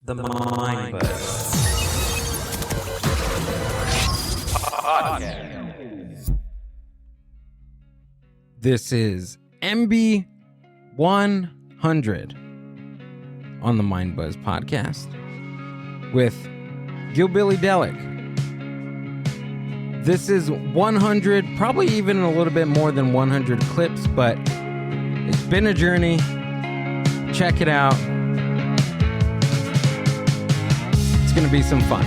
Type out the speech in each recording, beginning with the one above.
The Mind Buzz Podcast. This is MB 100 on the Mind Buzz Podcast with Gill Delic. This is 100, probably even a little bit more than 100 clips, but it's been a journey. Check it out. It's going to be some fun.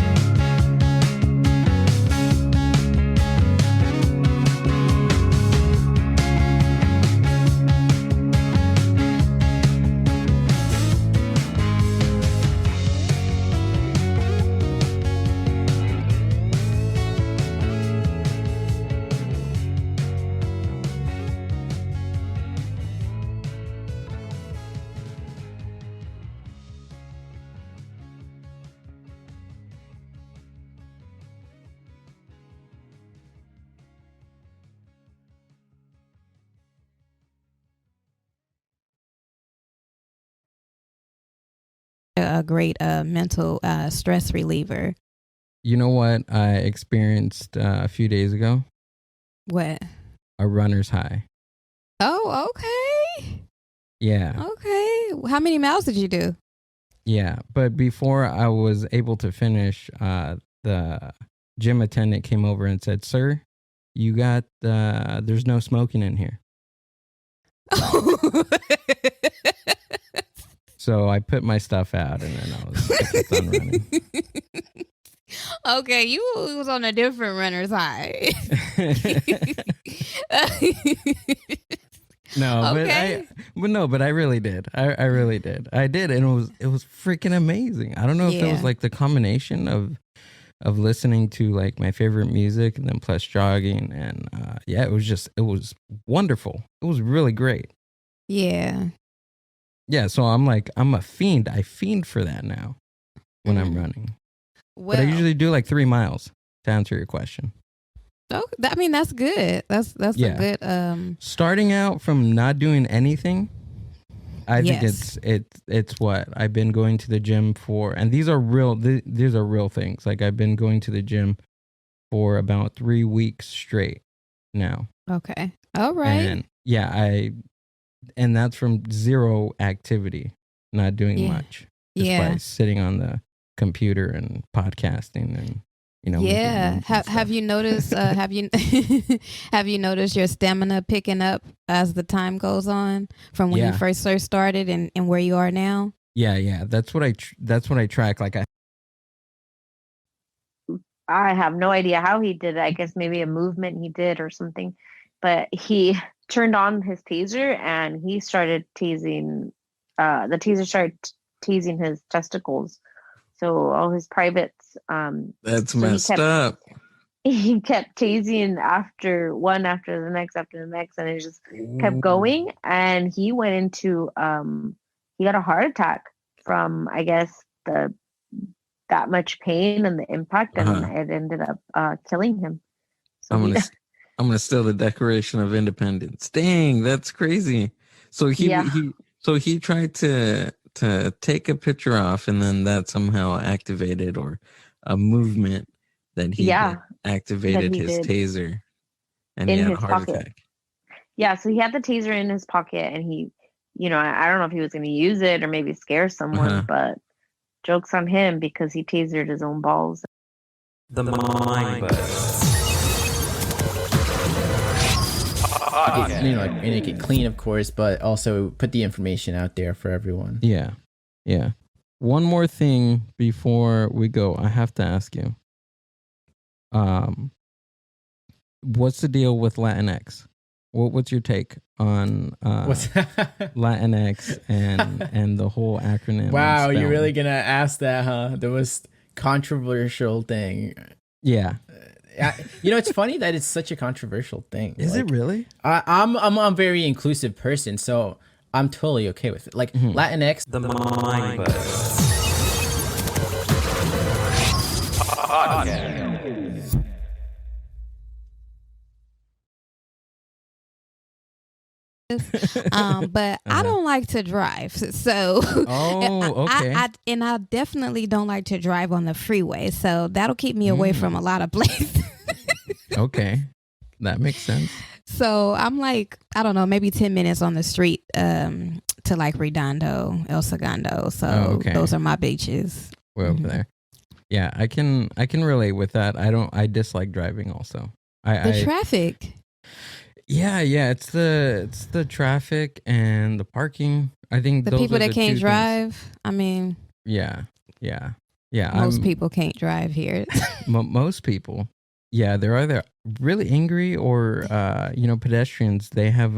A great mental stress reliever. You know what I experienced a few days ago? What? A runner's high. Oh, okay. Yeah. Okay. How many miles did you do? Yeah. But before I was able to finish, the gym attendant came over and said, "Sir, you got, there's no smoking in here." So I put my stuff out and then I kept on running. Okay, you was on a different runner's high. No, Okay. but I really did. I really did. I did, and it was freaking amazing. I don't know if it was Yeah. like the combination of listening to like my favorite music and then plus jogging, and yeah, it was wonderful. It was really great. Yeah. Yeah, so I'm a fiend. I fiend for that now when I'm running. Well, But I usually do like 3 miles to answer your question. I mean, that's good. That's Yeah. a good Starting out from not doing anything, I think Yes. it's what I've been going to the gym for, and these are real things. Like I've been going to the gym for about 3 weeks straight now. Okay. All right. And yeah, and that's from zero activity, not doing Yeah. much, just Yeah. by sitting on the computer and podcasting and making Yeah. memes and Have stuff. you noticed have you have you noticed your stamina picking up as the time goes on from when you Yeah. first started and where you are now? Yeah, that's what I track. Like I have no idea how he did it. I guess maybe a movement he did or something. But he turned on his taser and he started tasing. The taser started tasing his testicles. So all his privates. That's so he messed kept- up. He kept tasing after the next, and it just kept going. And he went into he got a heart attack from, I guess, that much pain and the impact, and it ended up killing him. So I'm gonna steal the Declaration of Independence. Dang, that's crazy. So he tried to take a picture off, and then that somehow activated, or a movement that he did activated that he his did taser, and in he had a his heart pocket. attack. Yeah, so he had the taser in his pocket, and he, I don't know if he was going to use it or maybe scare someone, but joke's on him because he tasered his own balls. The Mind Buzz Like make it clean, of course, but also put the information out there for everyone. Yeah. One more thing before we go, I have to ask you. What's the deal with Latinx? What's your take on What's Latinx and the whole acronym? and Wow, you're spelling? really gonna ask that, huh? The most controversial thing. Yeah. It's funny that it's such a controversial thing. Is it really? I'm a very inclusive person, so I'm totally okay with it. Like Latinx. The Mind Buzz Podcast. But I don't like to drive. So okay. I definitely don't like to drive on the freeway. So that'll keep me away from a lot of places. Okay. That makes sense. So I'm like, I don't know, maybe 10 minutes on the street to like Redondo, El Segundo. So those are my beaches. Way over there. Yeah, I can relate with that. I dislike driving also. The traffic. Yeah, it's the traffic and the parking. I think the people that can't drive. Things. I mean, yeah. Most people can't drive here. Most people. Yeah, they're either really angry or pedestrians. They have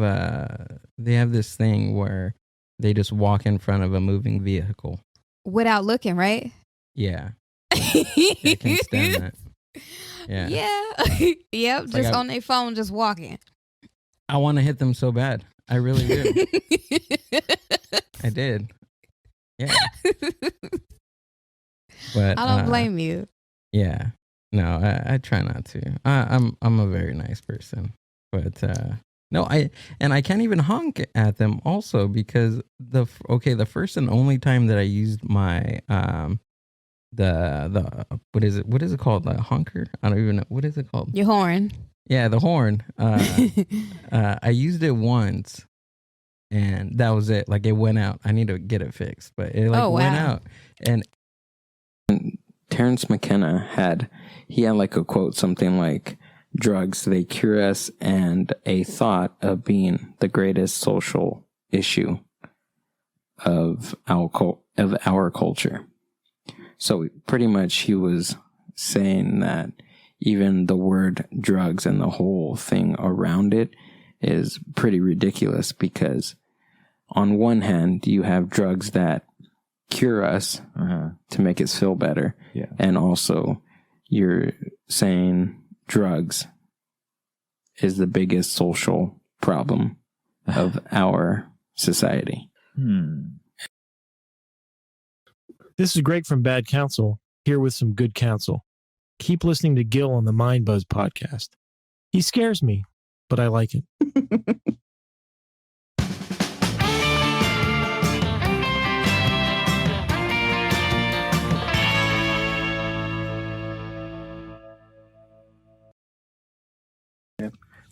this thing where they just walk in front of a moving vehicle without looking, right? Yeah. I can't stand that. Yeah. Yep. Just on their phone, just walking. I want to hit them so bad. I really do. I did. Yeah. But I don't blame you. Yeah. No, I try not to. I'm a very nice person, but no, I can't even honk at them also because the first and only time that I used my the what is it called, the honker? I don't even know, what is it called? Your horn. Yeah, the horn. I used it once, and that was it. Like, it went out. I need to get it fixed, but it went out. And Terrence McKenna had like a quote, something like, "Drugs, they cure us, and a thought of being the greatest social issue of our culture." So pretty much he was saying that even the word drugs and the whole thing around it is pretty ridiculous, because on one hand you have drugs that cure us to make us feel better. Yeah. And also you're saying drugs is the biggest social problem of our society. This is Greg from Bad Counsel, here with some good counsel. Keep listening to Gill on the Mind Buzz podcast. He scares me, but I like it.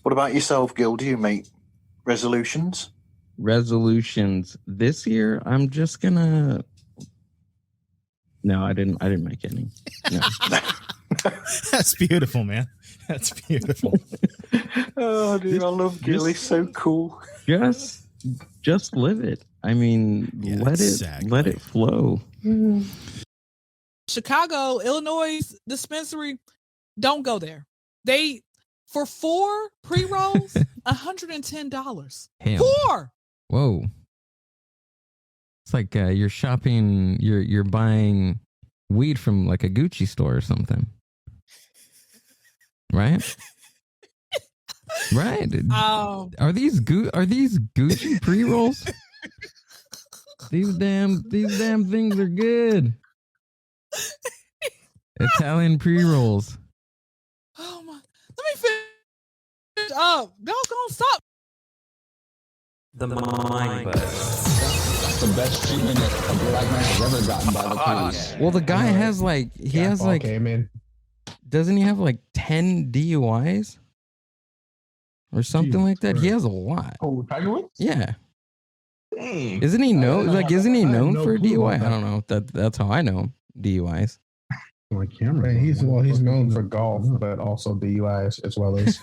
What about yourself, Gill? Do you make resolutions? Resolutions this year, I'm just gonna. No, I didn't make any. No. That's beautiful, man. That's beautiful. Oh, dude, I love Gill. He's so cool. Just live it. I mean, let it flow. Chicago, Illinois dispensary, don't go there. They, for 4 pre-rolls, $110. Damn. 4. Whoa. It's like you're shopping, you're buying weed from like a Gucci store or something. Right? Right. Are these Gucci pre-rolls? These damn things are good. Italian pre-rolls. Oh my! Let me finish up. Don't stop. The Mind Buzz. The best treatment that a black man has ever gotten by the police. Well, the guy has like doesn't he have like 10 DUIs or something like that? He has a lot. Oh, Tiger Woods? Yeah. Dang. Isn't he known for DUI? I don't know. That's how I know him. DUIs. My camera. He's known for golf, but also DUIs as well as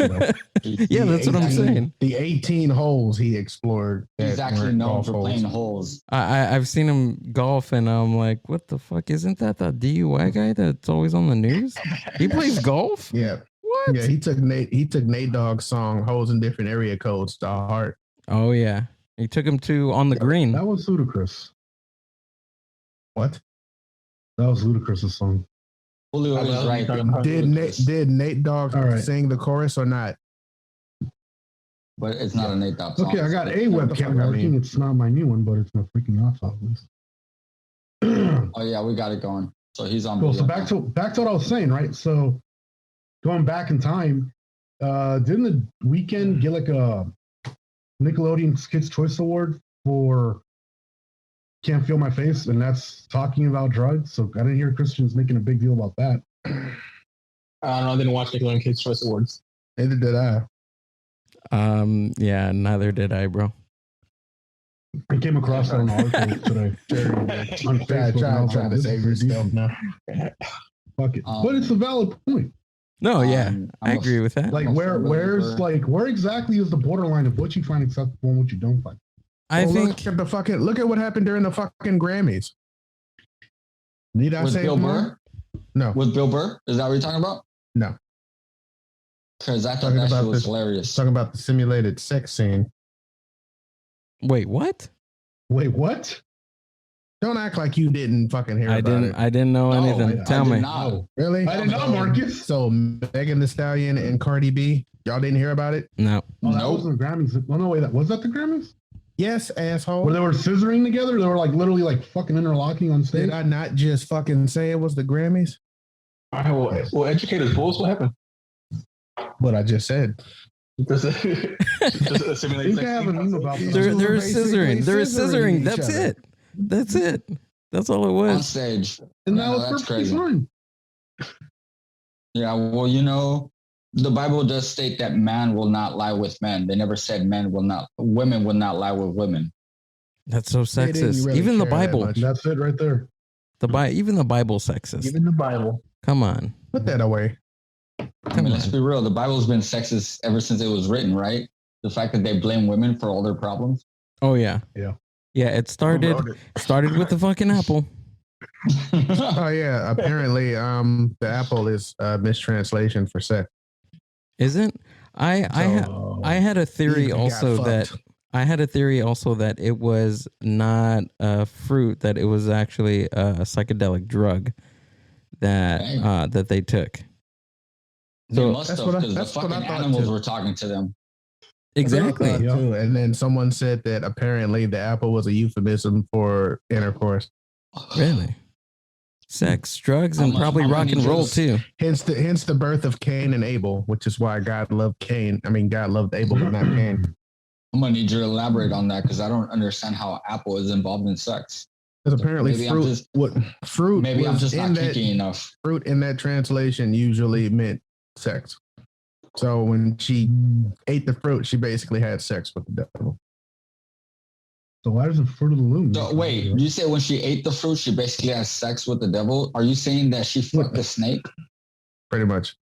yeah, that's what I'm saying. The 18 holes he explored. He's actually known for playing holes. I've seen him golf, and I'm like, what the fuck? Isn't that the DUI guy that's always on the news? He plays golf? Yeah. What? Yeah, he took Nate Dogg's song "Holes in Different Area Codes" to heart. Oh yeah, he took him to On the Green. That was ludicrous. What? That was Ludacris's song. Julio is right. Did Nate Dogg sing the chorus or not? But it's not a Nate Dogg song. Okay, I got a webcam working. It's not my new one, but it's not freaking off at least. Oh yeah, we got it going. So he's on. Cool. So back to what I was saying, right? So going back in time, didn't the Weeknd get like a Nickelodeon's Kids' Choice Award for Can't Feel My Face, and that's talking about drugs. So I didn't hear Christians making a big deal about that. I don't know. I didn't watch Nickelodeon Kids' Choice Awards. Neither did I. Yeah, neither did I, bro. I came across that on an article today. On Facebook. Try to save yourself now. Fuck it. But it's a valid point. No, yeah, I agree with that. Like, where exactly is the borderline of what you find acceptable and what you don't find? I think look at what happened during the fucking Grammys. Need I say Bill more? Burr? No. With Bill Burr? Is that what you're talking about? No. Because I thought that shit was hilarious. Talking about the simulated sex scene. Wait, what? Don't act like you didn't fucking hear about it. I didn't know anything. Tell me. Oh, really? I didn't know, Marcus. So Megan Thee Stallion and Cardi B, y'all didn't hear about it? No. Oh, that was the Grammys. Oh, no, wait, was that the Grammys? Yes, asshole. Where they were scissoring together? They were like literally like fucking interlocking on stage? Did I not just fucking say it was the Grammys? Well, educate us, bulls. What happened? What I just said. Just a simulated sex scene. They're scissoring. They're scissoring. That's it. That's it. That's all it was. On stage. And that was perfectly fine. Yeah, well, you know, the Bible does state that man will not lie with men. They never said women will not lie with women. That's so sexist. Really even the Bible. That's it right there. Even the Bible sexist. Even the Bible. Come on. Put that away. Let's be real. The Bible's been sexist ever since it was written, right? The fact that they blame women for all their problems. Oh yeah. Yeah. Yeah, it started with the fucking apple. Oh yeah. Apparently, the apple is a mistranslation for sex. Isn't? I had a theory also that it was not a fruit, that it was actually a psychedelic drug that they took. So they must have, because the fucking animals were talking to them. Exactly. Too. And then someone said that apparently the apple was a euphemism for intercourse. Really? Sex, drugs, and probably rock and roll too. Hence the birth of Cain and Abel, which is why God loved Cain. I mean, God loved Abel, but not Cain. I'm gonna need you to elaborate on that because I don't understand how apple is involved in sex. Because apparently fruit. Maybe I'm just not kinky enough. Fruit in that translation usually meant sex. So when she ate the fruit, she basically had sex with the devil. So why does the fruit of the loom? So wait, you say when she ate the fruit, she basically has sex with the devil? Are you saying that she fucked the snake? Pretty much.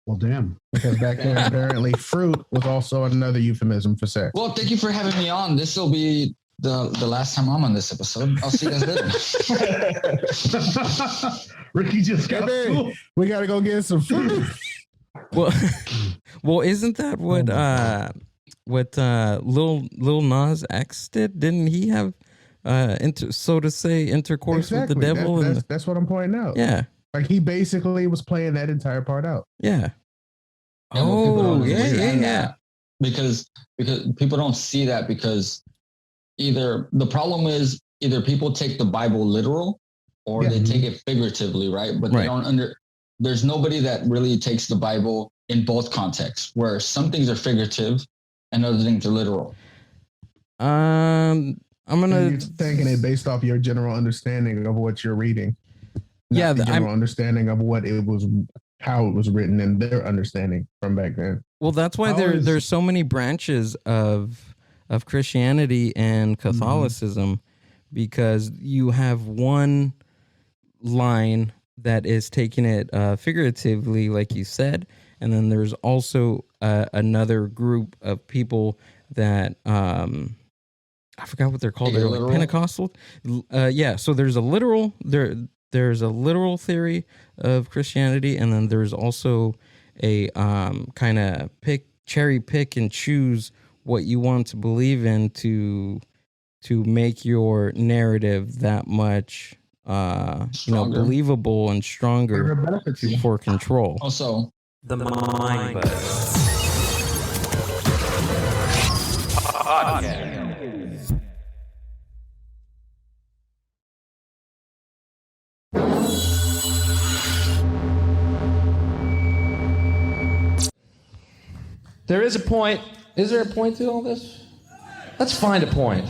Well, damn. Because back then, apparently, fruit was also another euphemism for sex. Well, thank you for having me on. This will be the last time I'm on this episode. I'll see you guys later. Ricky just got school. We got to go get some fruit. Well, isn't that what Lil Nas X did? Didn't he have intercourse with the devil? That's what I'm pointing out. Yeah, like he basically was playing that entire part out. Yeah. Yeah. Because people don't see that, because either the problem is either people take the Bible literal or they take it figuratively, right? But they don't there's nobody that really takes the Bible in both contexts, where some things are figurative and other things are literal. I'm you're taking it based off your general understanding of what you're reading. Yeah, the general understanding of what it was, how it was written, and their understanding from back then. Well, that's why there's so many branches of Christianity and Catholicism, because you have one line that is taking it figuratively, like you said, and then there's also another group of people that I forgot what they're called. They're like Pentecostal. Yeah, so there's a literal there's a literal theory of Christianity, and then there's also a kind of cherry pick and choose what you want to believe in to make your narrative that much believable and stronger for control. Also, the Mind Buzz Podcast. There is a point. Is there a point to all this? Let's find a point.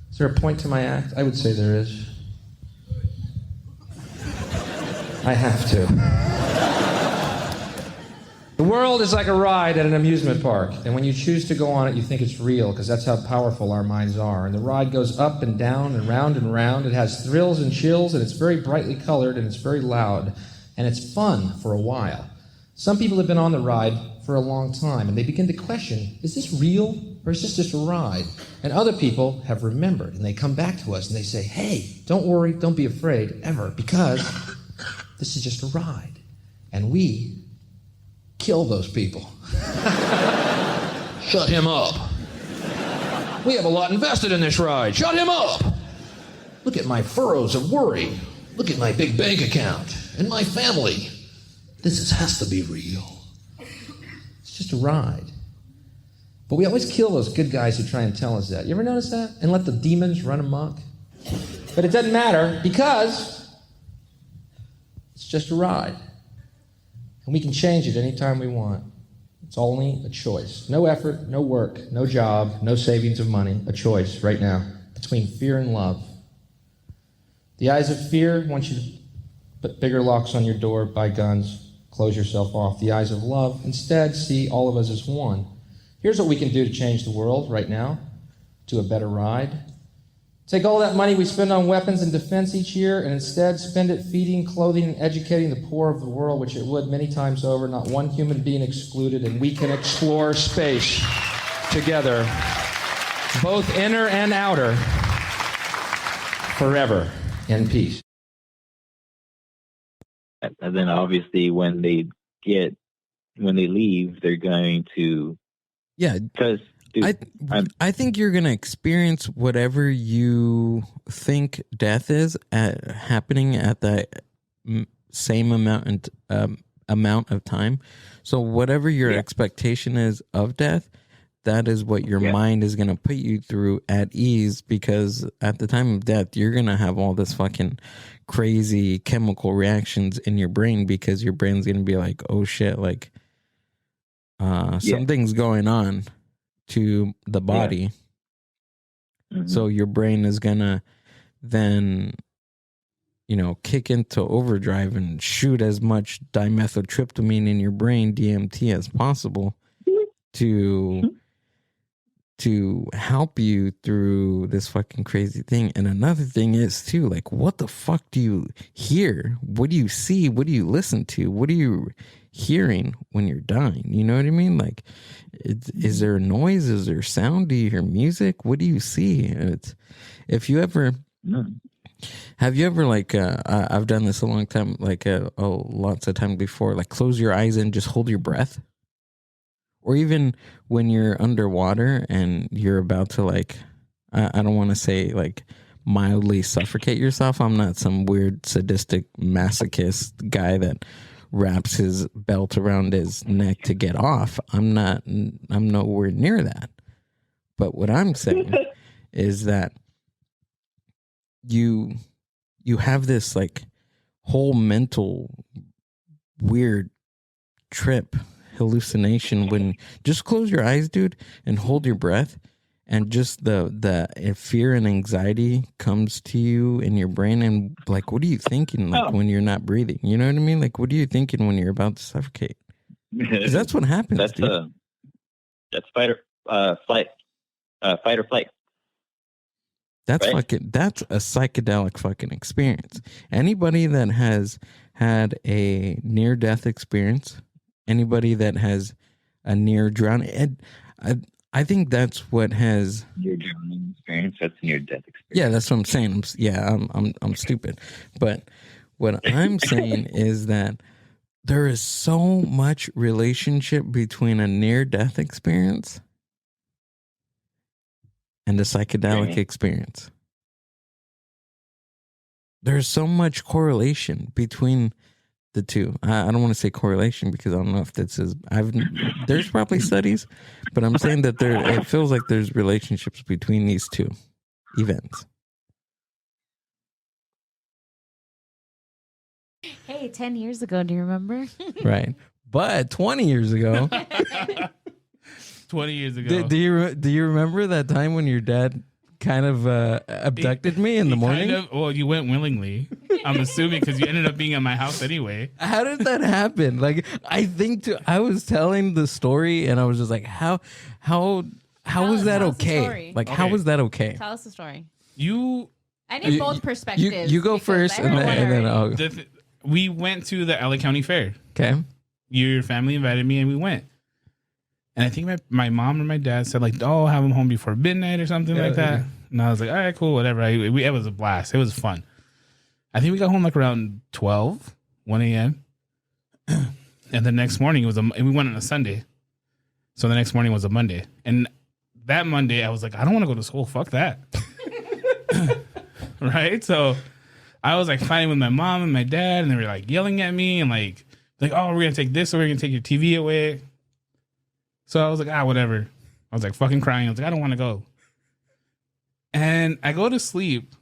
Is there a point to my act? I would say there is. I have to. The world is like a ride at an amusement park, and when you choose to go on it, you think it's real, because that's how powerful our minds are. And the ride goes up and down and round and round. It has thrills and chills, and it's very brightly colored, and it's very loud, and it's fun for a while. Some people have been on the ride for a long time, and they begin to question, is this real, or is this just a ride? And other people have remembered, and they come back to us, and they say, hey, don't worry, don't be afraid, ever, because this is just a ride. And we kill those people. Shut him up. We have a lot invested in this ride. Shut him up. Look at my furrows of worry. Look at my big bank account and my family. Has to be real. It's just a ride. But we always kill those good guys who try and tell us that. You ever notice that? And let the demons run amok? But it doesn't matter, because it's just a ride. And we can change it anytime we want. It's only a choice. No effort, no work, no job, no savings of money. A choice right now between fear and love. The eyes of fear want you to put bigger locks on your door, buy guns, close yourself off. The eyes of love instead see all of us as one. Here's what we can do to change the world right now to a better ride. Take all that money we spend on weapons and defense each year and instead spend it feeding, clothing, and educating the poor of the world, which it would many times over, not one human being excluded, and we can explore space together, both inner and outer, forever in peace. And then obviously when they leave, they're going to... Yeah, because... I think you're gonna experience whatever you think death is happening at the same amount of time. So whatever your expectation is of death, that is what your mind is gonna put you through at ease, because at the time of death, you're gonna have all this fucking crazy chemical reactions in your brain, because your brain's gonna be like, oh shit, like something's going on to the body. So your brain is gonna then, kick into overdrive and shoot as much dimethyltryptamine in your brain, DMT, as possible to help you through this fucking crazy thing. And another thing is too, like, what the fuck do you hear? What do you see? What do you listen to? What are you hearing when you're dying? You know what I mean? Like, is there noise? Is there sound? Do you hear music? What do you see? If you ever have you ever, like, I've done this a long time, like lots of time before, like, close your eyes and just hold your breath. Or even when you're underwater and you're about to, like, I don't want to say, like, mildly suffocate yourself. I'm not some weird sadistic masochist guy that wraps his belt around his neck to get off. I'm nowhere near that. But what I'm saying is that you have this, like, whole mental weird trip, hallucination, when just close your eyes, dude, and hold your breath, and just the fear and anxiety comes to you in your brain, and, like, what are you thinking, like, when you're not breathing? You know what I mean? Like, what are you thinking when you're about to suffocate? Because that's what happens. That's fight or flight. That's right? That's a psychedelic fucking experience. Anybody that has had a near-death experience, anybody that has a near drowning, I think that's what has near drowning experience. That's near death experience. Yeah, that's what I'm saying. I'm stupid, but what I'm saying is that there is so much relationship between a near death experience and a psychedelic experience. There's so much correlation between the two. I don't want to say correlation because I don't know if this is. There's probably studies, but I'm saying that it feels like there's relationships between these two events. Hey, 10 years ago, do you remember? Right. But 20 years ago, 20 years ago. do you remember that time when your dad kind of abducted me in the morning? Well, you went willingly. I'm assuming because you ended up being at my house anyway. How did that happen? Like, I was telling the story and I was just like, how was that okay? Like, how was that okay? Tell us the story. I need both perspectives. You go first, and then I'll. We went to the LA County Fair. Okay. Your family invited me, and we went. And I think my mom and my dad said, like, oh, have them home before midnight or something like that. Yeah. And I was like, all right, cool, whatever. It was a blast. It was fun. I think we got home like around 1 a.m. And the next morning, we went on a Sunday. So the next morning was a Monday. And that Monday, I was like, I don't want to go to school. Fuck that. Right? So I was like fighting with my mom and my dad, and they were like yelling at me and like, oh, we're going to take this, or we're going to take your TV away. So I was like, whatever. I was like fucking crying. I was like, I don't want to go. And I go to sleep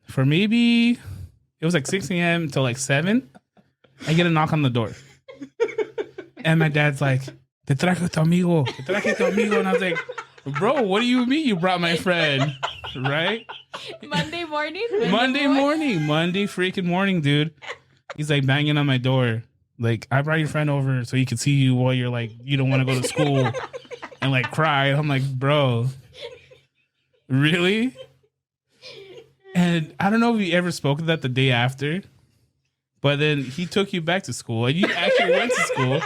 for maybe, it was like 6 a.m. till like 7. I get a knock on the door. And my dad's like, te traje tu amigo. Te traje tu amigo. And I was like, bro, what do you mean you brought my friend? Right? Monday morning? Monday freaking morning, dude. He's like banging on my door. Like, I brought your friend over so he could see you while you're like, you don't want to go to school and like cry. And I'm like, bro, really? And I don't know if you ever spoke of that the day after, but then he took you back to school and you actually went to school.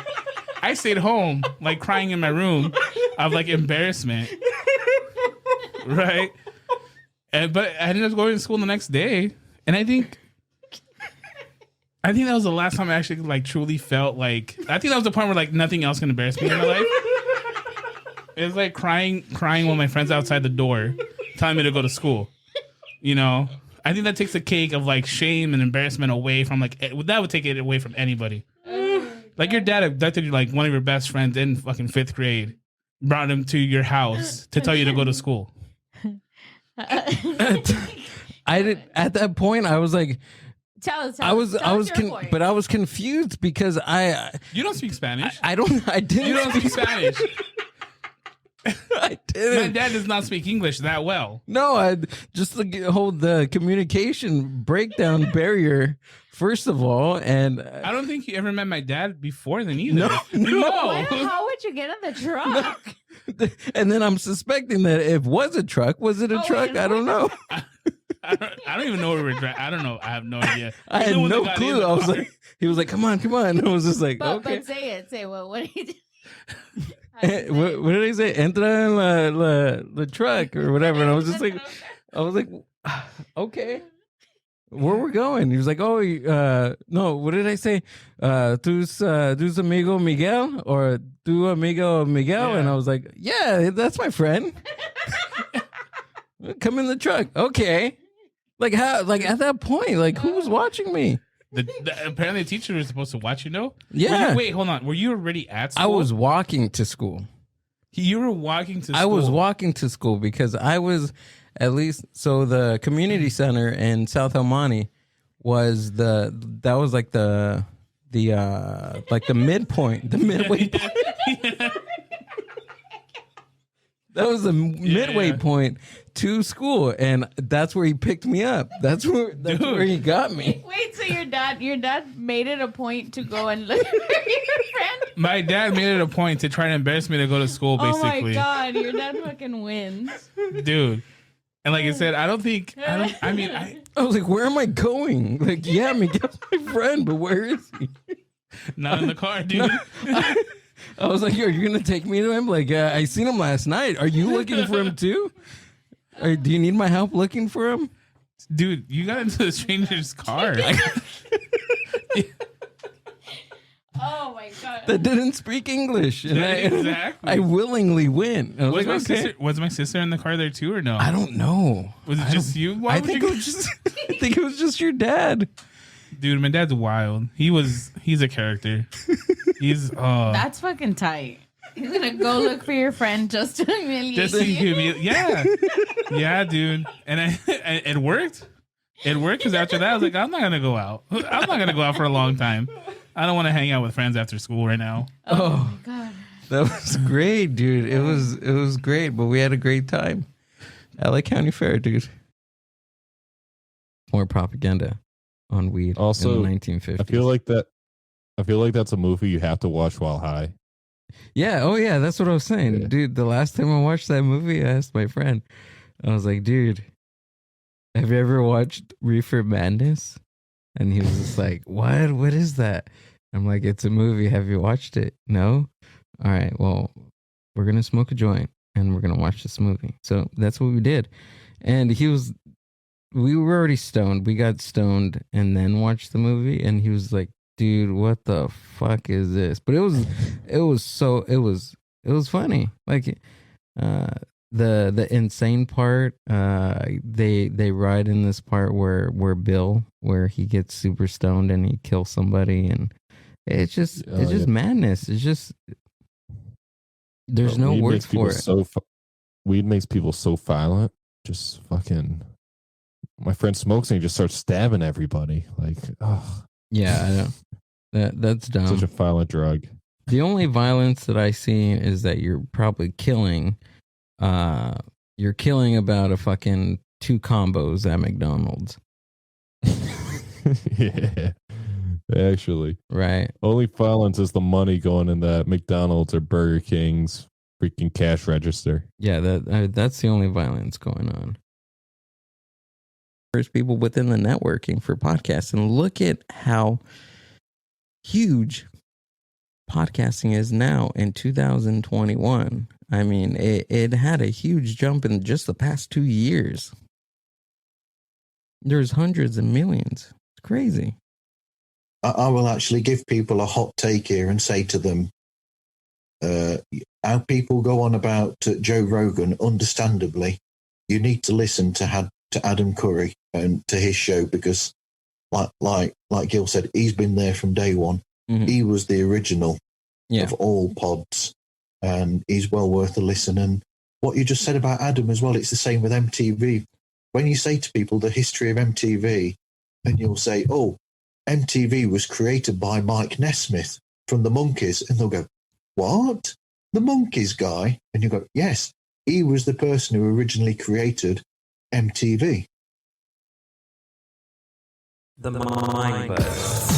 I stayed home, like crying in my room of like embarrassment. Right? But I ended up going to school the next day. And I think that was the last time I actually like truly felt like, I think that was the point where like nothing else can embarrass me in my life. It was like crying while my friend's outside the door telling me to go to school. You know, I think that takes the cake of like shame and embarrassment away from like, that would take it away from anybody. Like your dad abducted you, like one of your best friends in fucking 5th grade, brought him to your house to tell you to go to school. At that point, I was like, I was confused because you don't speak Spanish. I didn't. You don't speak Spanish. I didn't. My dad does not speak English that well. No, I just hold the communication breakdown barrier first of all, and I don't think you ever met my dad before then either. No. How would you get in the truck? No. And then I'm suspecting that it was a truck. Was it a truck? I don't know. I don't even know where we're driving. I don't know. I have no idea. I had no clue. I was like, he was like, come on. I was just like, okay. But say it. What did he do? What did he say? Entra en la truck or whatever. And I was just like, okay. Where we're going? He was like, oh, no, what did I say? Tus amigo Miguel or tu amigo Miguel? Yeah. And I was like, yeah, that's my friend. Come in the truck. Okay. Like how? Like at that point, like who was watching me? Apparently, the teacher was supposed to watch you. No. Yeah. Wait, hold on. Were you already at school? I was walking to school. You were walking to school. I was walking to school because I was at least. So the community center in South El Monte was the midpoint, the midway point. That was the midway point to school, and that's where he picked me up. That's where he got me. Wait, so your dad made it a point to go and look for your friend? My dad made it a point to try to embarrass me to go to school, basically. Oh my God, your dad fucking wins. Dude. And like I said, I was like, where am I going? Like, yeah, Miguel's my friend, but where is he? Not in the car, dude. I was like, are you going to take me to him? Like, I seen him last night. Are you looking for him too? Or do you need my help looking for him? Dude, you got into a stranger's car. Oh my God. That didn't speak English. And exactly. I willingly went. I was was my sister in the car there too or no? I don't know. Was it just you? I think it was just your dad. Dude, my dad's wild. He's a character. That's fucking tight. He's gonna go look for your friend just to humiliate you. Yeah. Yeah, dude. And it worked. It worked because after that I was like, I'm not gonna go out. I'm not gonna go out for a long time. I don't want to hang out with friends after school right now. Oh my god. That was great, dude. It was great, but we had a great time. LA County Fair, dude. More propaganda on weed Also, in the 1950s. I feel like that's a movie you have to watch while high. Yeah, oh yeah, that's what I was saying. Yeah. Dude, the last time I watched that movie, I asked my friend. I was like, dude, have you ever watched Reefer Madness? And he was just like, what? What is that? I'm like, it's a movie. Have you watched it? No? All right, well, we're going to smoke a joint and we're going to watch this movie. So that's what we did. And we were already stoned. We got stoned and then watched the movie. And he was like, dude, what the fuck is this? But it was funny. Like, the insane part, they ride in this part where Bill, where he gets super stoned and he kills somebody, and it's just madness. It's just there's no words for it. Weed makes people so violent. Just fucking. My friend smokes and he just starts stabbing everybody. Like, oh. Yeah, I know. That's dumb. Such a violent drug. The only violence that I see is that you're probably killing. You're killing about a fucking 2 combos at McDonald's. Yeah, actually, right. Only violence is the money going in that McDonald's or Burger King's freaking cash register. Yeah, that's the only violence going on. First people within the networking for podcasts, and look at how huge podcasting is now in 2021. I mean, it had a huge jump in just the past 2 years. There's hundreds of millions. It's crazy. I will actually give people a hot take here and say to them, how people go on about Joe Rogan, understandably, you need to listen to Adam Curry and to his show, because like Gill said, he's been there from day one. Mm-hmm. He was the original of all pods, and he's well worth a listen. And what you just said about Adam as well, it's the same with MTV. When you say to people the history of MTV, and you'll say, oh, MTV was created by Mike Nesmith from the Monkees, and they'll go, what? The Monkees guy? And you go, yes, he was the person who originally created MTV. The Mind Buzz.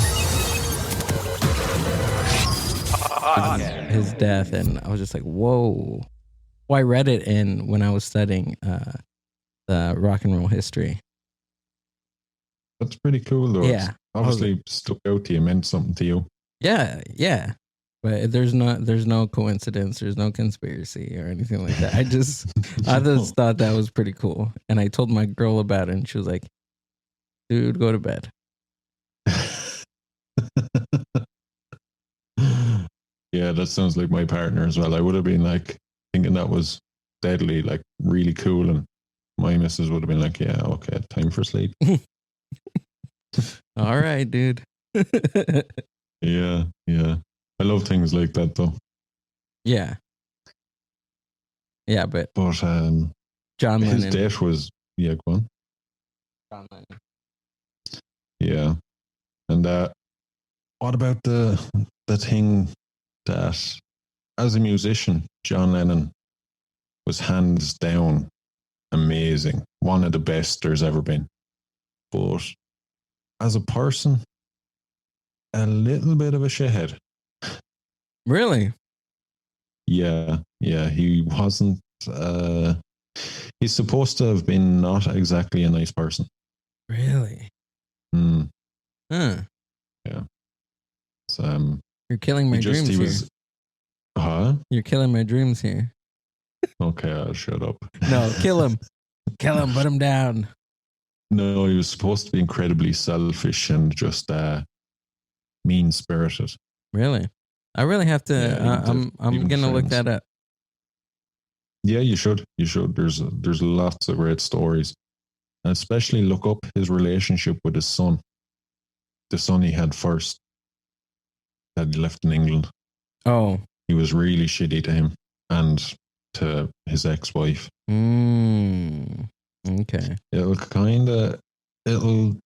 His death, and I was just like, whoa. Well, I read it when I was studying the rock and roll history. That's pretty cool, though. Yeah, it's obviously stuck out to you, meant something to you. Yeah. But there's no coincidence, there's no conspiracy or anything like that. I just thought that was pretty cool, and I told my girl about it, and she was like, "Dude, go to bed." Yeah, that sounds like my partner as well. I would have been like thinking that was deadly, like really cool, and my missus would have been like, "Yeah, okay, time for sleep." All right, dude. Yeah. I love things like that, though. Yeah, but John Lennon, his death was go on. John Lennon. Yeah, and what about the thing that as a musician, John Lennon was hands down amazing, one of the best there's ever been, but as a person, a little bit of a shithead. Really? Yeah, he wasn't. He's supposed to have been not exactly a nice person. Really? Huh. Yeah. So, you're killing my dreams here. Huh? You're killing my dreams here. Okay, I'll shut up. No, kill him. Kill him. Put him down. No, he was supposed to be incredibly selfish and just mean-spirited. Really? I really have to. Yeah, I'm gonna look that up. Yeah, you should. You should. There's lots of great stories, and especially look up his relationship with his son. The son he had first, that he left in England. Oh, he was really shitty to him and to his ex-wife. Okay. It'll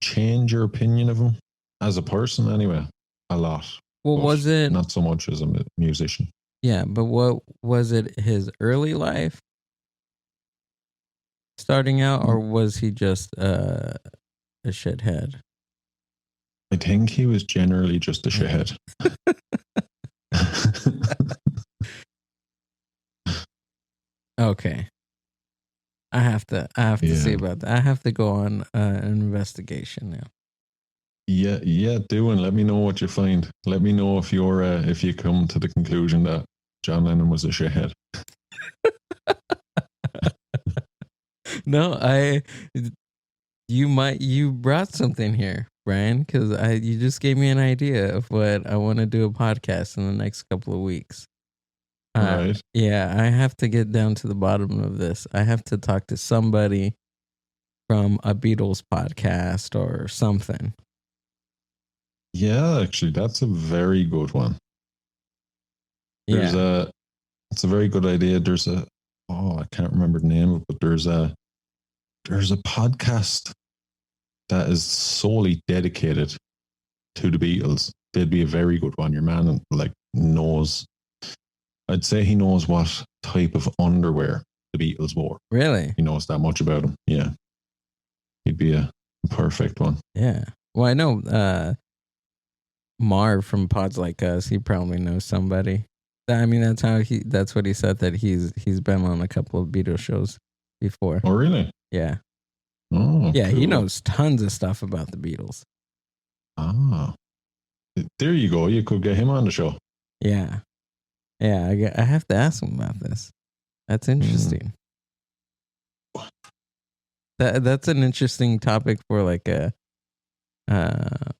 change your opinion of him as a person, anyway. a lot. Well, was it not so much as a musician? Yeah, but what was it? His early life, starting out, or was he just a shithead? I think he was generally just a shithead. Okay. I have to see about that. I have to go on an investigation now. Yeah, do, and let me know what you find. Let me know if if you come to the conclusion that John Lennon was a shithead. No, you brought something here, Brian, because you just gave me an idea of what I want to do a podcast in the next couple of weeks. Right. Yeah, I have to get down to the bottom of this. I have to talk to somebody from a Beatles podcast or something. Yeah, actually, that's a very good one. It's a very good idea. I can't remember the name of it, but there's a podcast that is solely dedicated to the Beatles. They'd be a very good one. Your man knows. I'd say he knows what type of underwear the Beatles wore. Really? He knows that much about them. Yeah. He'd be a perfect one. Yeah. Well, I know Marv from Pods Like Us, he probably knows somebody. I mean, that's what he said, that he's been on a couple of Beatles shows before. Oh, really? Yeah. Oh, yeah, cool. He knows tons of stuff about the Beatles. Ah. There you go. You could get him on the show. Yeah. Yeah, I have to ask him about this. That's interesting. That's an interesting topic for like an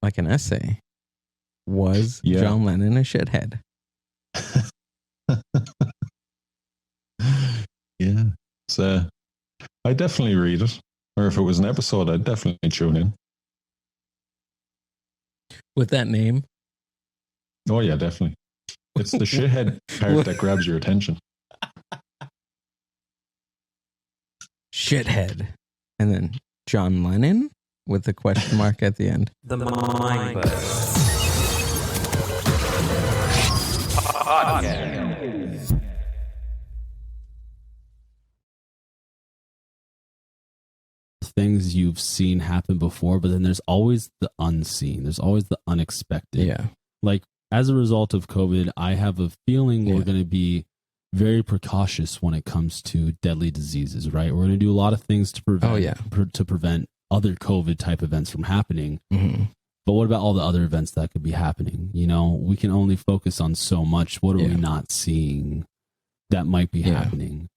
essay. Was John Lennon a shithead? Yeah. So I definitely read it. Or if it was an episode, I'd definitely tune in. With that name? Oh yeah, definitely. It's the shithead part that grabs your attention. Shithead. And then John Lennon with the question mark at the end. The Mind Buzz Podcast. Things you've seen happen before, but then there's always the unseen. There's always the unexpected. Yeah. Like, as a result of COVID, I have a feeling we're going to be very precautious when it comes to deadly diseases, right? We're going to do a lot of things to prevent other COVID type events from happening. Mm-hmm. But what about all the other events that could be happening? You know, we can only focus on so much. What are we not seeing that might be happening?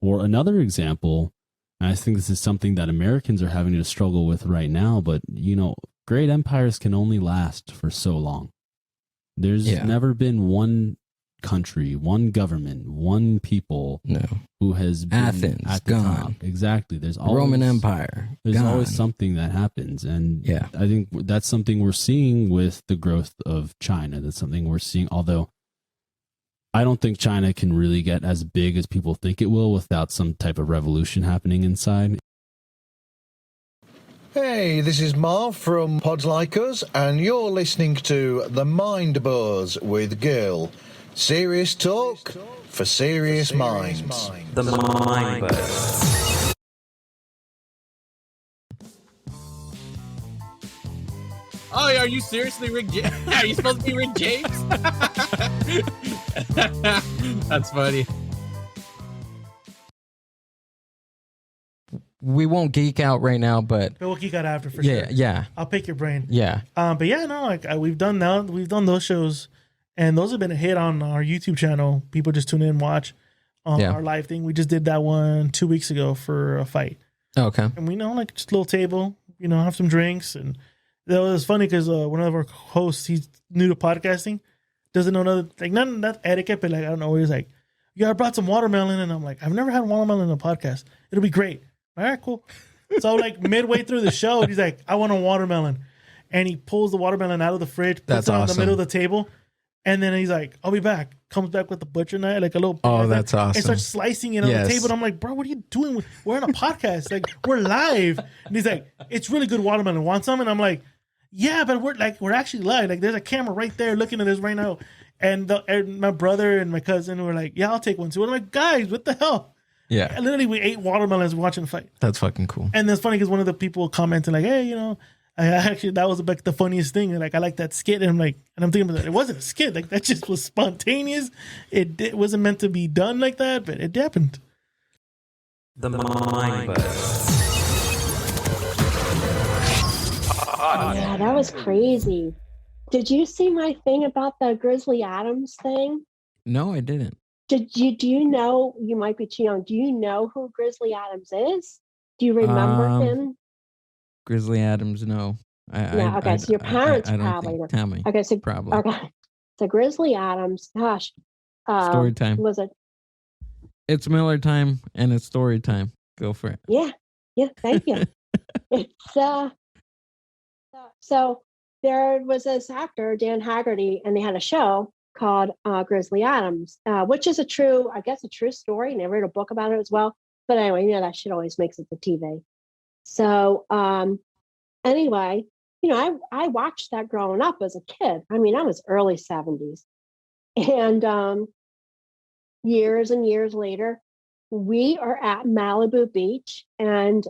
Or another example, and I think this is something that Americans are having to struggle with right now, but, you know, great empires can only last for so long. There's never been one country, one government, one people who has been Athens at the gone. top. Exactly. There's always Roman Empire. There's gone. always something that happens, and I think that's something we're seeing with the growth of China. That's something we're seeing. Although I don't think China can really get as big as people think it will without some type of revolution happening inside. Hey, this is Marv from Pods Like Us, and you're listening to The Mind Buzz with Gill. Serious talk for serious minds. The Mind Buzz. Oh, are you seriously Rick James? Are you supposed to be Rick James? That's funny. We won't geek out right now, but we'll geek out after for sure. Yeah. I'll pick your brain. Yeah. But yeah, no, like we've done those shows, and those have been a hit on our YouTube channel. People just tune in and watch our live thing. We just did that one 2 weeks ago for a fight. Okay. And we know, like, just a little table, you know, have some drinks. And that was funny because one of our hosts, he's new to podcasting, doesn't know not etiquette, but like, I don't know, he's like, yeah, I brought some watermelon. And I'm like, I've never had watermelon in a podcast. It'll be great. All right, cool. So like midway through the show, he's like, I want a watermelon. And he pulls the watermelon out of the fridge, puts it on the middle of the table. And then he's like, I'll be back. Comes back with a butcher knife, like a little. Oh, that's awesome. And starts slicing it on the table. And I'm like, bro, what are you doing? We're on a podcast. Like, we're live. And he's like, it's really good watermelon. Want some? And I'm like, Yeah, but we're actually live. Like, there's a camera right there looking at us right now. And my brother and my cousin were like, yeah, I'll take one too. And I'm like, guys, what the hell? Yeah. And literally, we ate watermelons watching the fight. That's fucking cool. And it's funny because one of the people commented like, hey, I actually, that was like the funniest thing. And like, I like that skit. And I'm thinking about it wasn't a skit. Like, that just was spontaneous. It wasn't meant to be done like that, but it happened. The Mind Buzz. Yeah, that was crazy. Did you see my thing about the Grizzly Adams thing? No, I didn't. Do you know, you might be too young, do you know who Grizzly Adams is? Do you remember him? Grizzly Adams, no. Okay, so your parents probably know. Tell me. Okay, so probably. Okay, so Grizzly Adams, gosh. Story time. Was it? It's Miller time and it's story time. Go for it. Yeah, thank you. It's so there was this actor, Dan Haggerty, and they had a show called Grizzly Adams, which is a true story, and they wrote a book about it as well. But anyway, that shit always makes it to TV. So anyway, I watched that growing up as a kid. I mean, I was early 70s. And years and years later, we are at Malibu Beach, and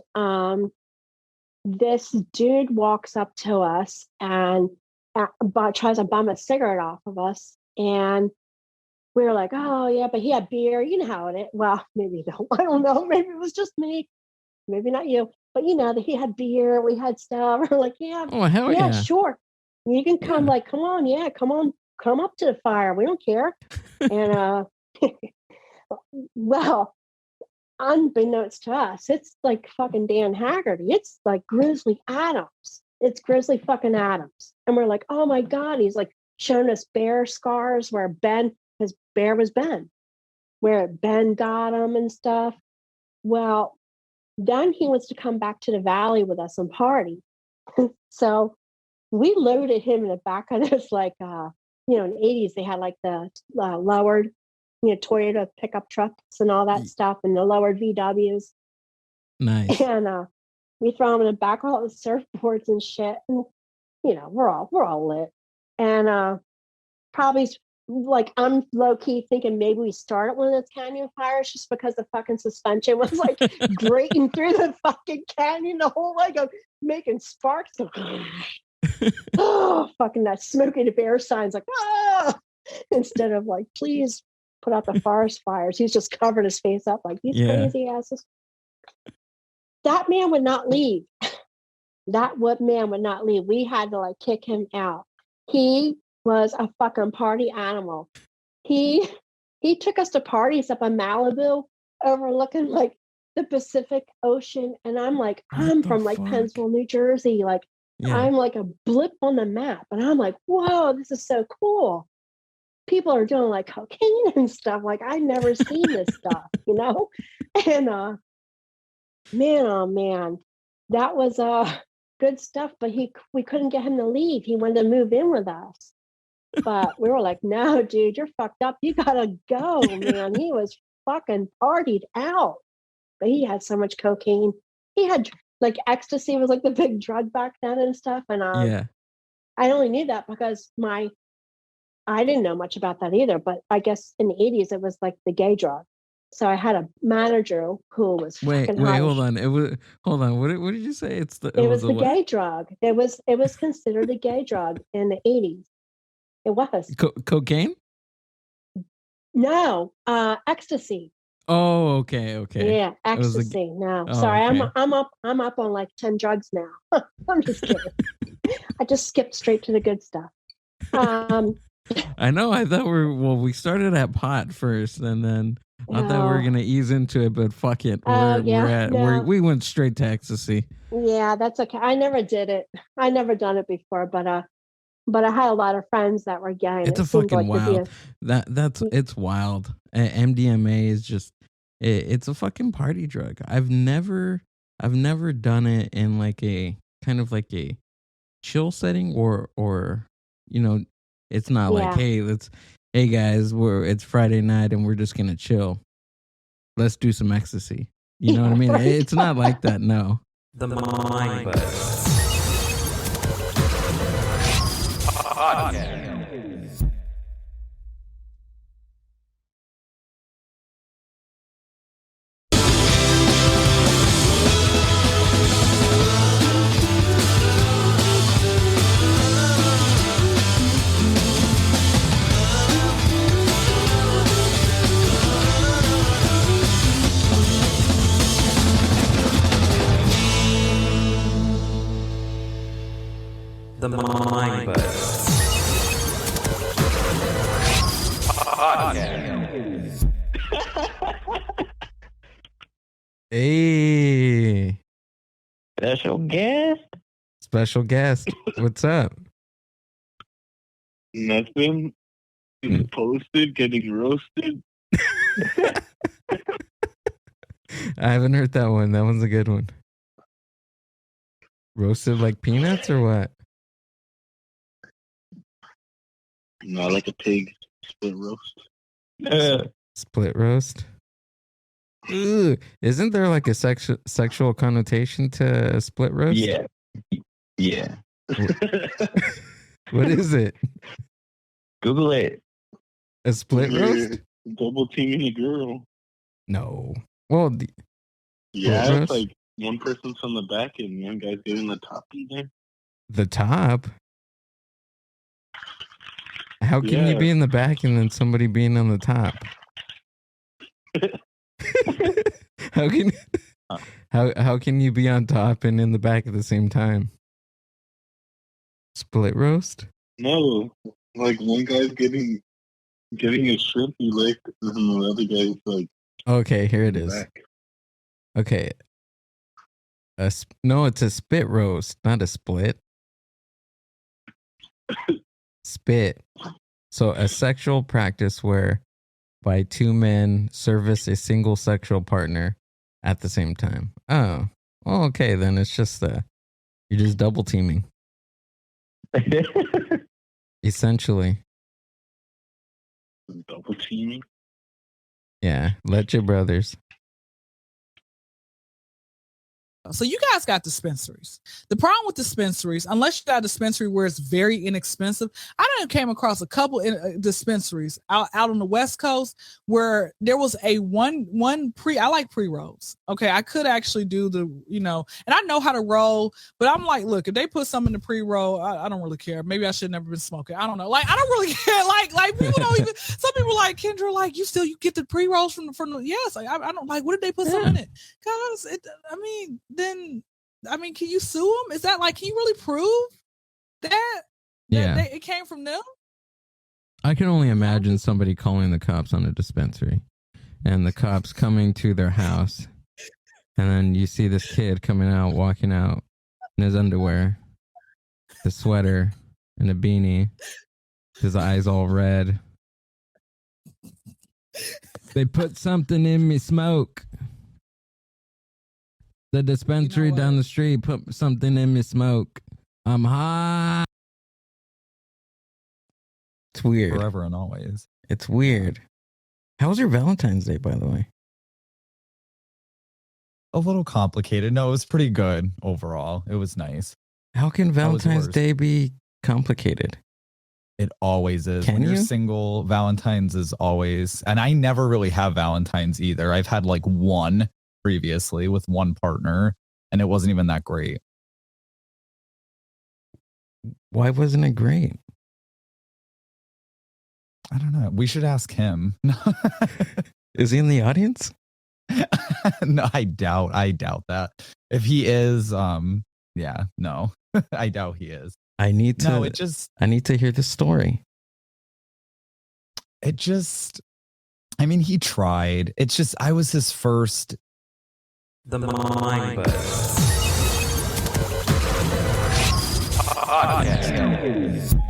this dude walks up to us and tries to bum a cigarette off of us. And we were like, oh, yeah, but he had beer. You know how it is. Well, maybe you don't. I don't know. Maybe it was just me. Maybe not you. But that he had beer. We had stuff. We're like, yeah. Oh, hell yeah. Sure. You can come, come on. Come up to the fire. We don't care. And, well, unbeknownst to us, it's like fucking Dan Haggerty. It's like Grizzly Adams. It's Grizzly fucking Adams. And we're like, oh my God. He's like showing us bear scars where his bear was Ben, where Ben got him and stuff. Well, then he wants to come back to the valley with us and party. So we loaded him in the back of this, like, in the 80s, they had like the lowered, Toyota pickup trucks and all that stuff, and the lowered VWs. Nice. And we throw them in the back of all the surfboards and shit. And, we're all lit. And probably, like, I'm low-key thinking maybe we started one of those canyon fires just because the fucking suspension was like grating through the fucking canyon, the whole way, making sparks. Oh, fucking that Smokey the Bear signs, like, ah! Instead of like, please put out the forest fires. He's just covered his face up like, these crazy asses. That man would not leave. Man would not leave. We had to like kick him out. He was a fucking party animal. He took us to parties up in Malibu overlooking like the Pacific Ocean. And I'm like, I'm from like Pennsville, New Jersey. Like, I'm like a blip on the map. And I'm like, whoa, this is so cool. People are doing like cocaine and stuff. Like, I've never seen this stuff, And man, oh man, that was good stuff. But we couldn't get him to leave. He wanted to move in with us. But we were like, no, dude, you're fucked up. You gotta go, man. He was fucking partied out. But he had so much cocaine. He had like ecstasy was like the big drug back then and stuff. And I only knew that because I didn't know much about that either. But I guess in the 80s it was like the gay drug. So I had a manager who was fucking hot. Hold on. What did you say? It was the gay drug. It was considered a gay drug in the 80s. It was cocaine. No, ecstasy. Oh, okay. Yeah, ecstasy. Sorry, okay. I'm up on like 10 drugs now. I'm just kidding. I just skipped straight to the good stuff. I know. I thought we started at pot first, and then I thought we were gonna ease into it, but fuck it. We went straight to ecstasy. Yeah, that's okay. I never did it. I never done it before, but I had a lot of friends that were gay. It's a fucking wild. It's wild. MDMA is just it's a fucking party drug. I've never done it in like a kind of like a chill setting or it's not like hey guys, it's Friday night and we're just gonna chill. Let's do some ecstasy. You know what I mean? Right. It's not like that. No. The Mind Buzz. Podcast. The Mind Buzz Podcast. Hey. Special guest? Special guest. What's up? Nothing. Getting posted, getting roasted. I haven't heard that one. That one's a good one. Roasted like peanuts or what? Not like a pig. Split roast. Split roast? Ooh, isn't there like a sexual connotation to a split roast? Yeah. Yeah. What is it? Google it. A split roast? Double teaming a girl. No. Well, Yeah, roast? it's like one person's on the back and one guy's getting the top either. The top? How can you be in the back and then somebody being on the top? How can you be on top and in the back at the same time? Split roast? No, like one guy's getting his shrimp licked, and the other guy's like. Okay, here it is. Back. Okay. No, it's a spit roast, not a split. Spit. So a sexual practice where by two men service a single sexual partner at the same time. Oh, well, okay. Then it's just you're just double teaming. Essentially. Double teaming? Yeah. Let your brothers. So you guys got dispensaries. The problem with dispensaries, unless you got a dispensary where it's very inexpensive, I done came across a couple dispensaries out on the West Coast where there was a one I like pre-rolls. Okay, I could actually do and I know how to roll, but I'm like, look, if they put something in the pre-roll, I don't really care. Maybe I should have never been smoking. I don't know. Like, I don't really care. Like people don't even. Some people like Kendra, like you get the pre-rolls from the yes. Like I don't like. What did they put something in it? Guys, can you sue them? Is that like, can you really prove that it came from them? I can only imagine somebody calling the cops on a dispensary and the cops coming to their house. And then you see this kid walking out in his underwear, the sweater and a beanie, his eyes all red. They put something in me smoke. The dispensary down the street put something in me smoke. I'm high. It's weird. Forever and always. It's weird. How was your Valentine's Day, by the way? A little complicated. No, it was pretty good overall. It was nice. How can Valentine's Day be complicated? It always is. Can when you're you? single, Valentine's is always, and I never really have Valentine's either. I've had like one previously with one partner, and it wasn't even that great. Why wasn't it great? I don't know. We should ask him. Is he in the audience? No, I doubt that. If he is, yeah, no, I doubt he is. I need to hear the story. He tried. It's just, I was his first. The Mind Buzz Podcast.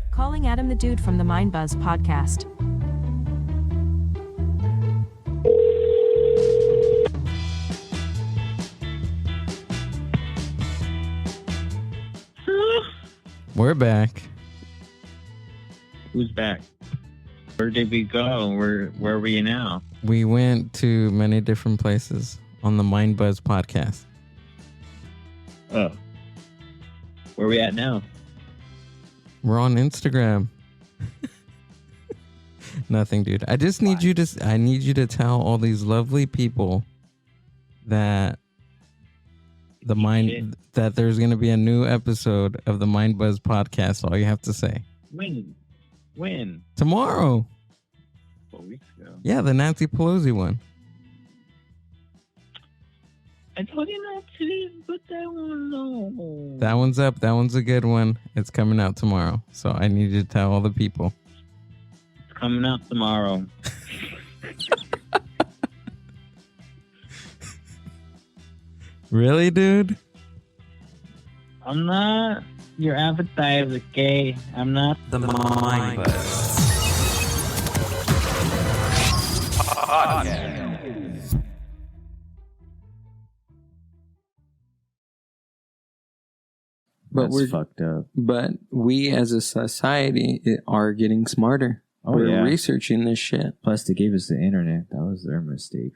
Calling Adam the Dude from the Mind Buzz Podcast. We're back. Who's back? Where did we go? Where were you now? We went to many different places on the Mind Buzz Podcast. Oh. Where are we at now? We're on Instagram. Nothing, dude. I just need you to tell all these lovely people that that there's going to be a new episode of the Mind Buzz podcast. All you have to say. When? Tomorrow. 4 weeks ago. Yeah, the Nancy Pelosi one. I told you not to put that one on. That one's up. That one's a good one. It's coming out tomorrow. So I need you to tell all the people. It's coming out tomorrow. Really, dude? I'm not your appetizer, okay? I'm not the Mind Buzz podcast. But we're fucked up. But we as a society are getting smarter. Oh, we're yeah. researching this shit. Plus, they gave us the internet. That was their mistake.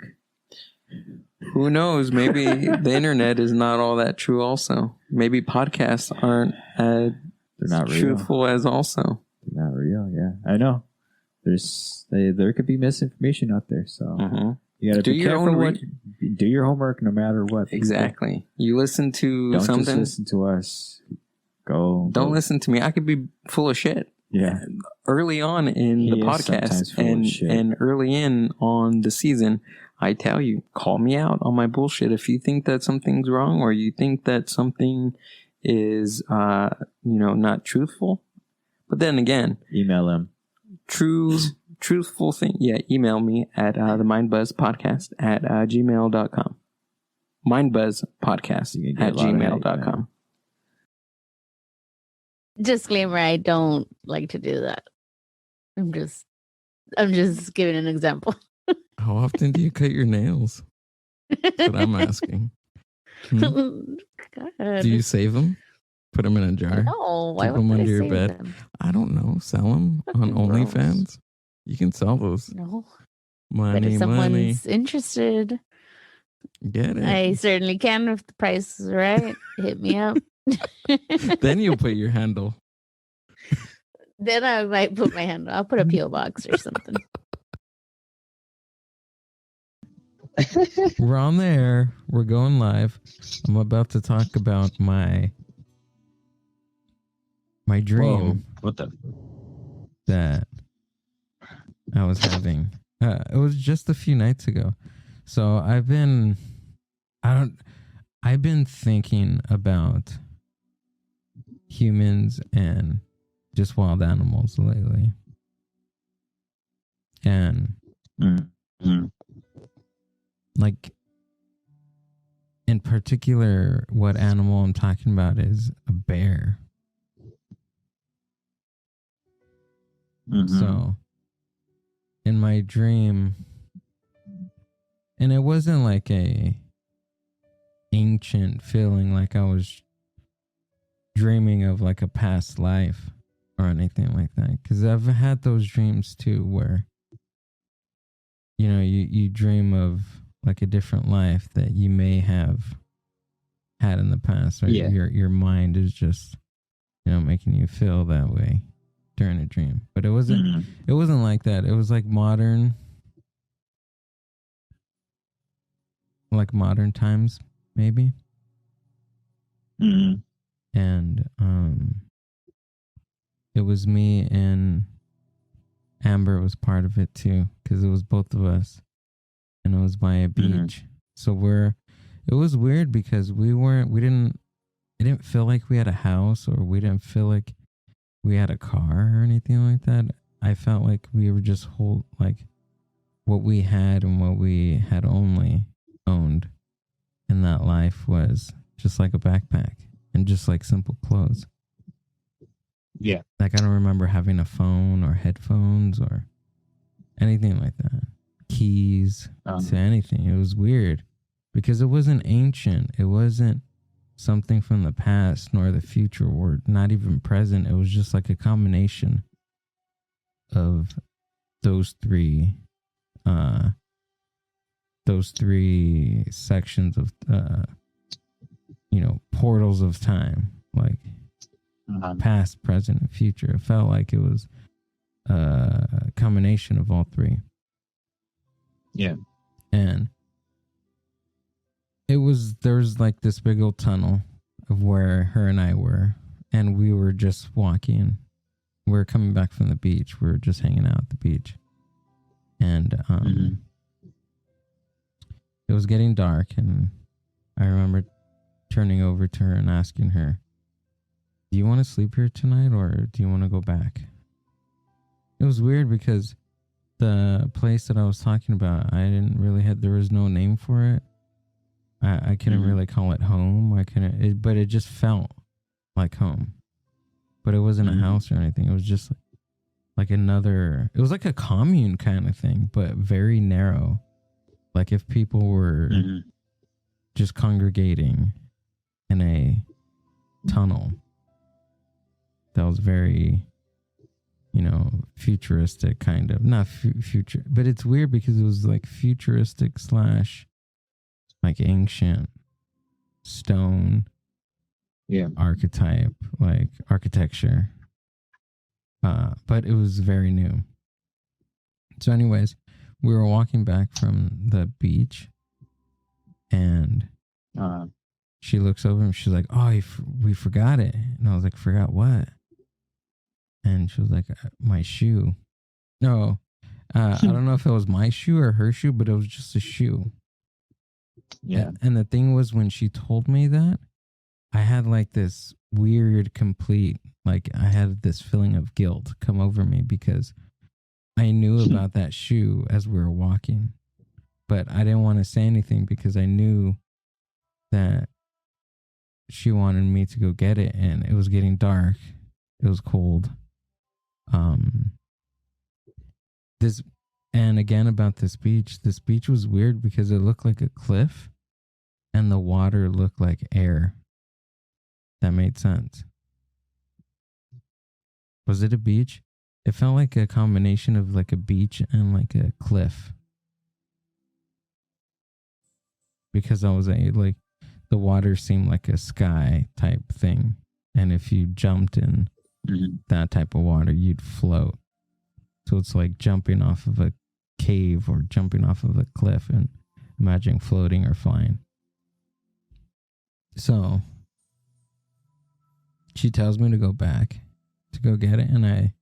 Who knows? Maybe the internet is not all that true also. Maybe podcasts aren't as They're not real. truthful as also. They're not real, yeah. I know. There could be misinformation out there, so you gotta Do be your careful own do your homework no matter what. Exactly. You listen to Don't something. just listen to us. Don't listen to me. I could be full of shit. Yeah. Early on in He the is podcast sometimes full of shit. and early in on the season, I tell you, call me out on my bullshit. If you think that something's wrong or you think that something is, not truthful. But then again, email him. Truthful thing. Yeah. Email me at the mindbuzzpodcast at gmail.com. Mindbuzzpodcast at gmail.com. Disclaimer, I don't like to do that. I'm just giving an example. How often do you cut your nails? That's what I'm asking. God. Do you save them? Put them in a jar? No, why Keep them would I under your save bed? them? I don't know. Sell them on Fucking gross. OnlyFans? You can sell those. No. Money, But if money. someone's interested, Get it. I certainly can if the price is right. Hit me up. Then you'll put your handle. Then I might put my hand. I'll put a PO box or something. We're on the air. We're going live. I'm about to talk about my dream. Whoa, what the? That I was having. It was just a few nights ago. So I've been thinking about humans and just wild animals lately. And like in particular, what animal I'm talking about is a bear. So in my dream, and it wasn't like a ancient feeling like I was dreaming of like a past life or anything like that, because I've had those dreams too where you dream of like a different life that you may have had in the past, or your mind is just making you feel that way during a dream. But it wasn't like that. It was like modern times maybe. And it was me, and Amber was part of it too, because it was both of us, and it was by a beach. So it was weird because it didn't feel like we had a house, or we didn't feel like we had a car or anything like that. I felt like we were just like what we had and what we had only owned in that life was just like a backpack and just like simple clothes. Yeah. Like I don't remember having a phone or headphones or anything like that. Keys to anything. It was weird because it wasn't ancient. It wasn't something from the past nor the future or not even present. It was just like a combination of those three sections of portals of time. Like past, present, and future. It felt like it was a combination of all three. Yeah. And there's like this big old tunnel of where her and I were, and we were just walking. We were coming back from the beach. We were just hanging out at the beach. And it was getting dark, and I remember turning over to her and asking her, "Do you want to sleep here tonight, or do you want to go back?" It was weird because the place that I was talking about, I didn't really there was no name for it. I couldn't really call it home. But it just felt like home. But it wasn't a house or anything. It was just like it was like a commune kind of thing, but very narrow. Like if people were just congregating in a tunnel that was very, futuristic kind of. Not future, but it's weird because it was like futuristic / like ancient stone archetype, like architecture. But it was very new. So anyways, we were walking back from the beach, and she looks over and she's like, "Oh, we forgot it." And I was like, "Forgot what?" And she was like, "My shoe." No, I don't know if it was my shoe or her shoe, but it was just a shoe. Yeah. And the thing was, when she told me that, I had like this weird I had this feeling of guilt come over me because I knew about that shoe as we were walking, but I didn't want to say anything because I knew that she wanted me to go get it, and it was getting dark. It was cold. And again about this beach was weird because it looked like a cliff and the water looked like air. That made sense. Was it a beach? It felt like a combination of like a beach and like a cliff. Because I was like, the water seemed like a sky type thing. And if you jumped in that type of water, you'd float. So it's like jumping off of a cave or jumping off of a cliff and imagining floating or flying. So she tells me to go back to go get it, and I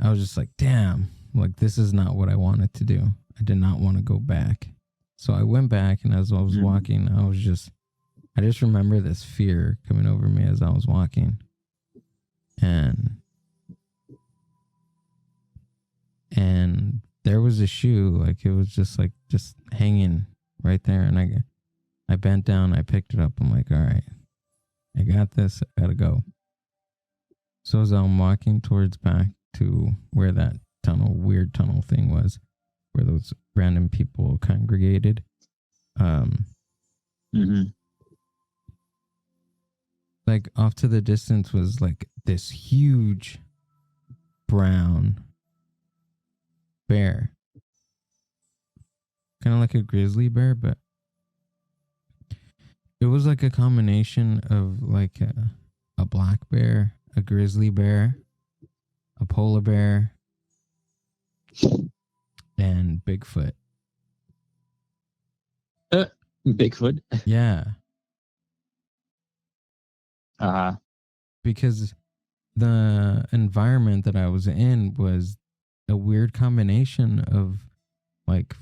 was just like, damn, like this is not what I wanted to do. I did not want to go back. So I went back, and as I was walking, I just remember this fear coming over me as I was walking. And there was a shoe, like it was just hanging right there. And I bent down, I picked it up. I'm like, all right, I got this. I gotta go. So as I'm walking towards back to where that weird tunnel thing was, where those random people congregated, like off to the distance was like this huge brown bear, kind of like a grizzly bear, but it was like a combination of like a black bear, a grizzly bear, a polar bear, and Bigfoot. Bigfoot? Yeah. Because the environment that I was in was a weird combination of like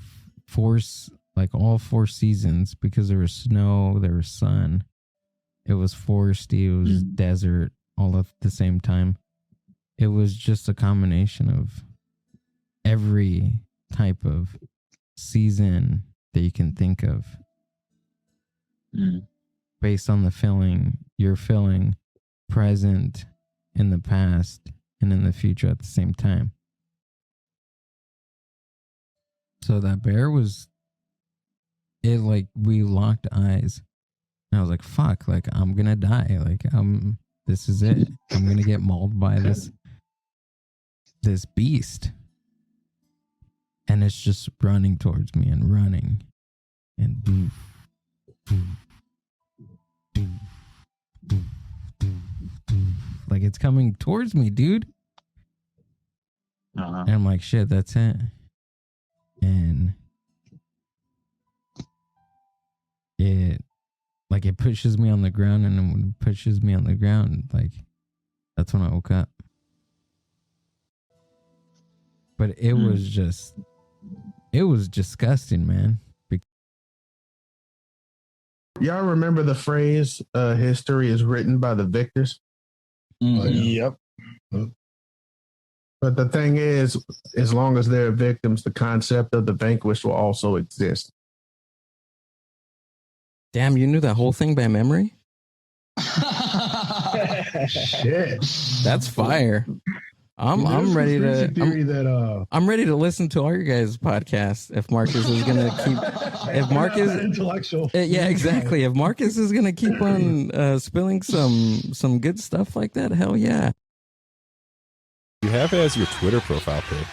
all 4 seasons, because there was snow, there was sun, it was foresty, it was desert, all at the same time. It was just a combination of every type of season that you can think of, based on the feeling you're feeling present, in the past, and in the future at the same time. So that bear we locked eyes, and I was like, fuck, like I'm gonna die, like this is it, I'm gonna get mauled by this beast. And it's just running towards me and running, and boof, boof, boof, boof, boof, boof. like it's coming towards me, dude. And I'm like, shit, that's it. And it pushes me on the ground, and then when it pushes me on the ground, like that's when I woke up. But it was disgusting, man. Y'all remember the phrase, history is written by the victors? Yep. But the thing is, as long as there are victims, the concept of the vanquished will also exist. Damn, you knew that whole thing by memory? Shit. That's fire. I'm ready to I'm ready to listen to all your guys' podcasts if Marcus is gonna keep intellectual. Yeah, exactly. If Marcus is gonna keep on spilling some good stuff like that, hell yeah. You have it as your Twitter profile pic.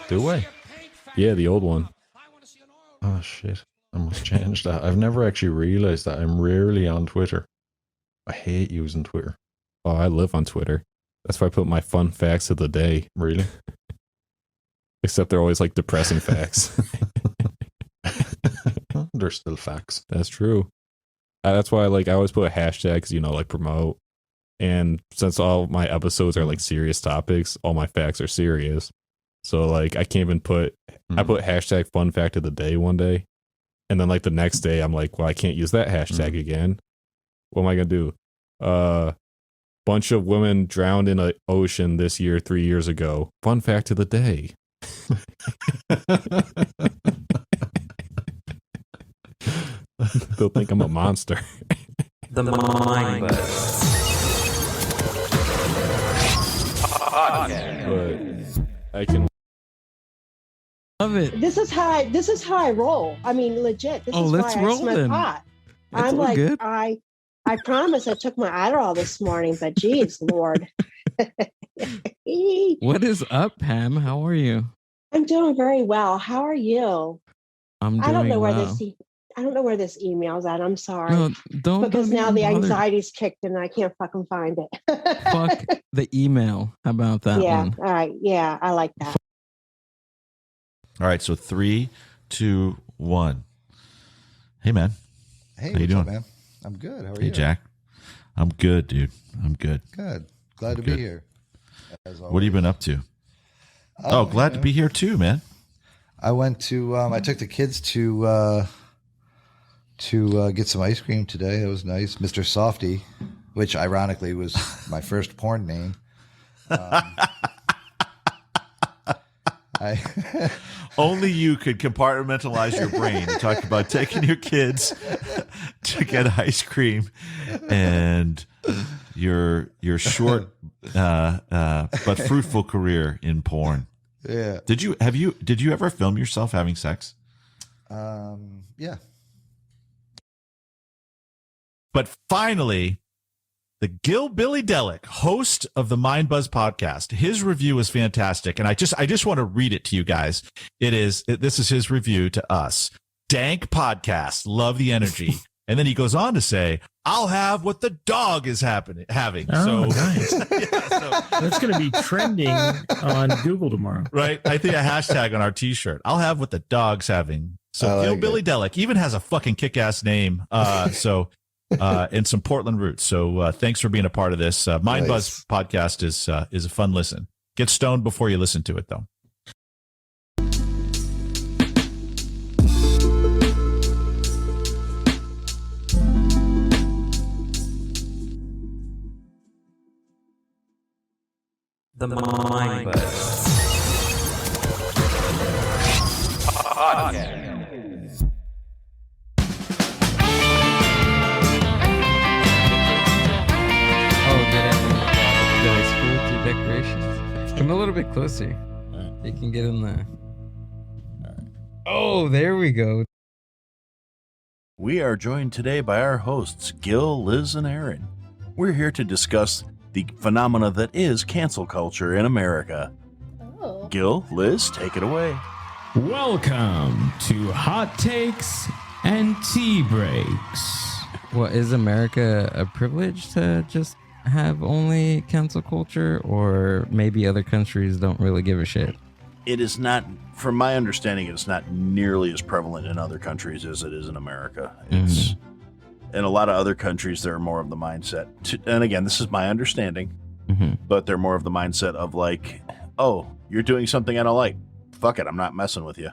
Do I? Yeah, the old one. Oh shit. I must change that. I've never actually realized that. I'm rarely on Twitter. I hate using Twitter. Oh, I live on Twitter. That's why I put my fun facts of the day. Really? Except they're always like depressing facts. They're still facts. That's true. That's why I always put a hashtag because, like promote. And since all my episodes are like serious topics, all my facts are serious. So I can't even put, I put hashtag fun fact of the day one day. And then the next day I'm like, well, I can't use that hashtag again. What am I going to do? Bunch of women drowned in an ocean this year, 3 years ago. Fun fact of the day. They'll think I'm a monster. The Mind Buzz. But I can love it. This is how I roll. I mean, legit. This is let's why roll I smoke then. pot. It's I'm all like, good. I promise I took my Adderall this morning, but geez, Lord. What is up, Pam? How are you? I'm doing very well. How are you? I'm doing I don't know where well. I don't know where this email's at. I'm sorry. No, don't because now even the bother. anxiety's kicked and I can't fucking find it. Fuck the email. How about that yeah. one? All right. Yeah, I like that. All right, so 3, 2, 1. Hey, man. Hey, how you what's doing, up, man? I'm good. How are hey, you? Jack. I'm good, dude. I'm good. Good. Glad to good. be here. What have you been up to? Oh, glad to be here too, man. I went to. I took the kids to get some ice cream today. It was nice, Mr. Softy, which ironically was my first porn name. Only you could compartmentalize your brain and talk about taking your kids to get ice cream and your short but fruitful career in porn. Yeah. Did you ever film yourself having sex? Yeah. But finally, the Gill Billy Delic, host of the Mind Buzz podcast, his review is fantastic, and I just want to read it to you guys. This is his review to us. Dank podcast, love the energy, and then he goes on to say, "I'll have what the dog is having." Oh, So nice. That's going to be trending on Google tomorrow, right? I think a hashtag on our T-shirt. I'll have what the dog's having. So Gill Billy Delic even has a fucking kick-ass name. And some Portland roots. So thanks for being a part of this. Mind Buzz podcast is a fun listen. Get stoned before you listen to it, though. The Mind Buzz. Podcast. Decorations. Come a little bit closer. You can get in there. Oh, there we go. We are joined today by our hosts, Gill, Liz, and Aaron. We're here to discuss the phenomena that is cancel culture in America. Oh. Gill, Liz, take it away. Welcome to Hot Takes and Tea Breaks. Well, is America a privilege to just have only cancel culture, or maybe other countries don't really give a shit? It is not, from my understanding, it's not nearly as prevalent in other countries as it is in America. It's in a lot of other countries, they're more of the mindset. And again, this is my understanding, but they're more of the mindset of like, oh, you're doing something I don't like. Fuck it, I'm not messing with you.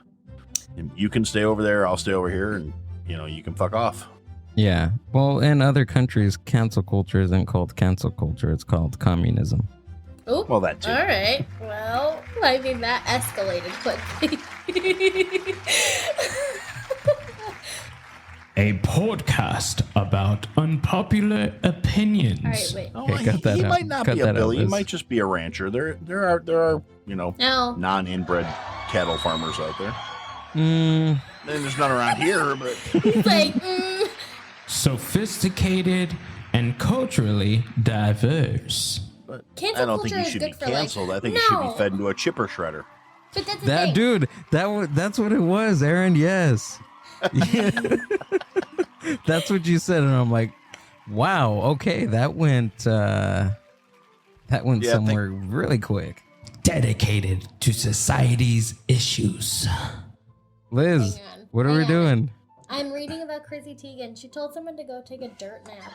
And you can stay over there, I'll stay over here, and you can fuck off. Yeah. Well, in other countries, cancel culture isn't called cancel culture. It's called communism. Oh, well, that too. All right. Well, I mean, that escalated quickly. A podcast about unpopular opinions. All right, wait. Oh, Okay, he might not be a Billy. He might just be a rancher. There are No. non-inbred cattle farmers out there. Mm. And there's none around here, but He's like, Sophisticated and culturally diverse. But Cancel I don't think culture he is should good be for, like- canceled. I think he should No. be fed into a chipper shredder. but that's the That thing. dude, that's what it was, Aaron. Yes. Yeah. That's what you said, and I'm like, wow, okay, that went somewhere really quick. Dedicated to society's issues. Liz, Hang on, what are we hang on. doing? I'm reading about Chrissy Teigen. She told someone to go take a dirt nap.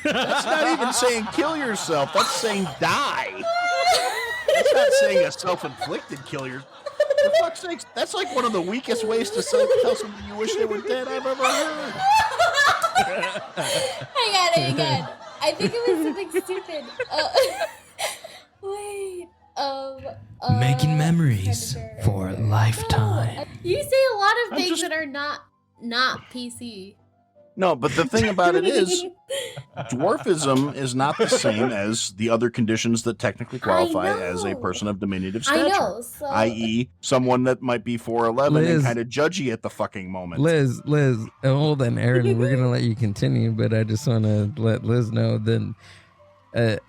That's not even saying kill yourself. That's saying die. That's not saying a self-inflicted kill yourself. For fuck's sakes, that's like one of the weakest ways to tell somebody you wish they were dead I've ever heard. Hang on. I think it was something stupid. Wait. Making memories for a lifetime. You say a lot of things that are not PC. No, but the thing about it is, dwarfism is not the same as the other conditions that technically qualify as a person of diminutive I stature. know, so- I.e., someone that might be 4'11" Liz. and kind of judgy at the fucking moment. Liz, hold on, Aaron. We're gonna let you continue, but I just want to let Liz know that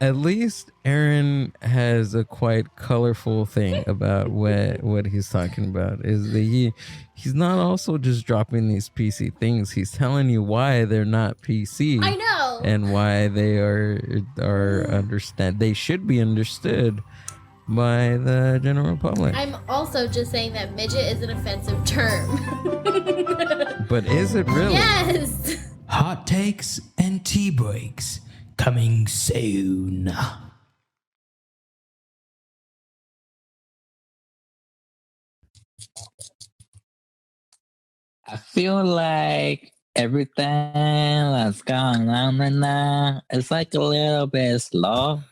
at least Aaron has a quite colorful thing about what he's talking about. Is that he's not also just dropping these PC things. He's telling you why they're not PC. I know. And why they they should be understood by the general public. I'm also just saying that midget is an offensive term. But is it really? Yes. Hot takes and tea breaks coming soon. I feel like everything that's going on right now is like a little bit slow.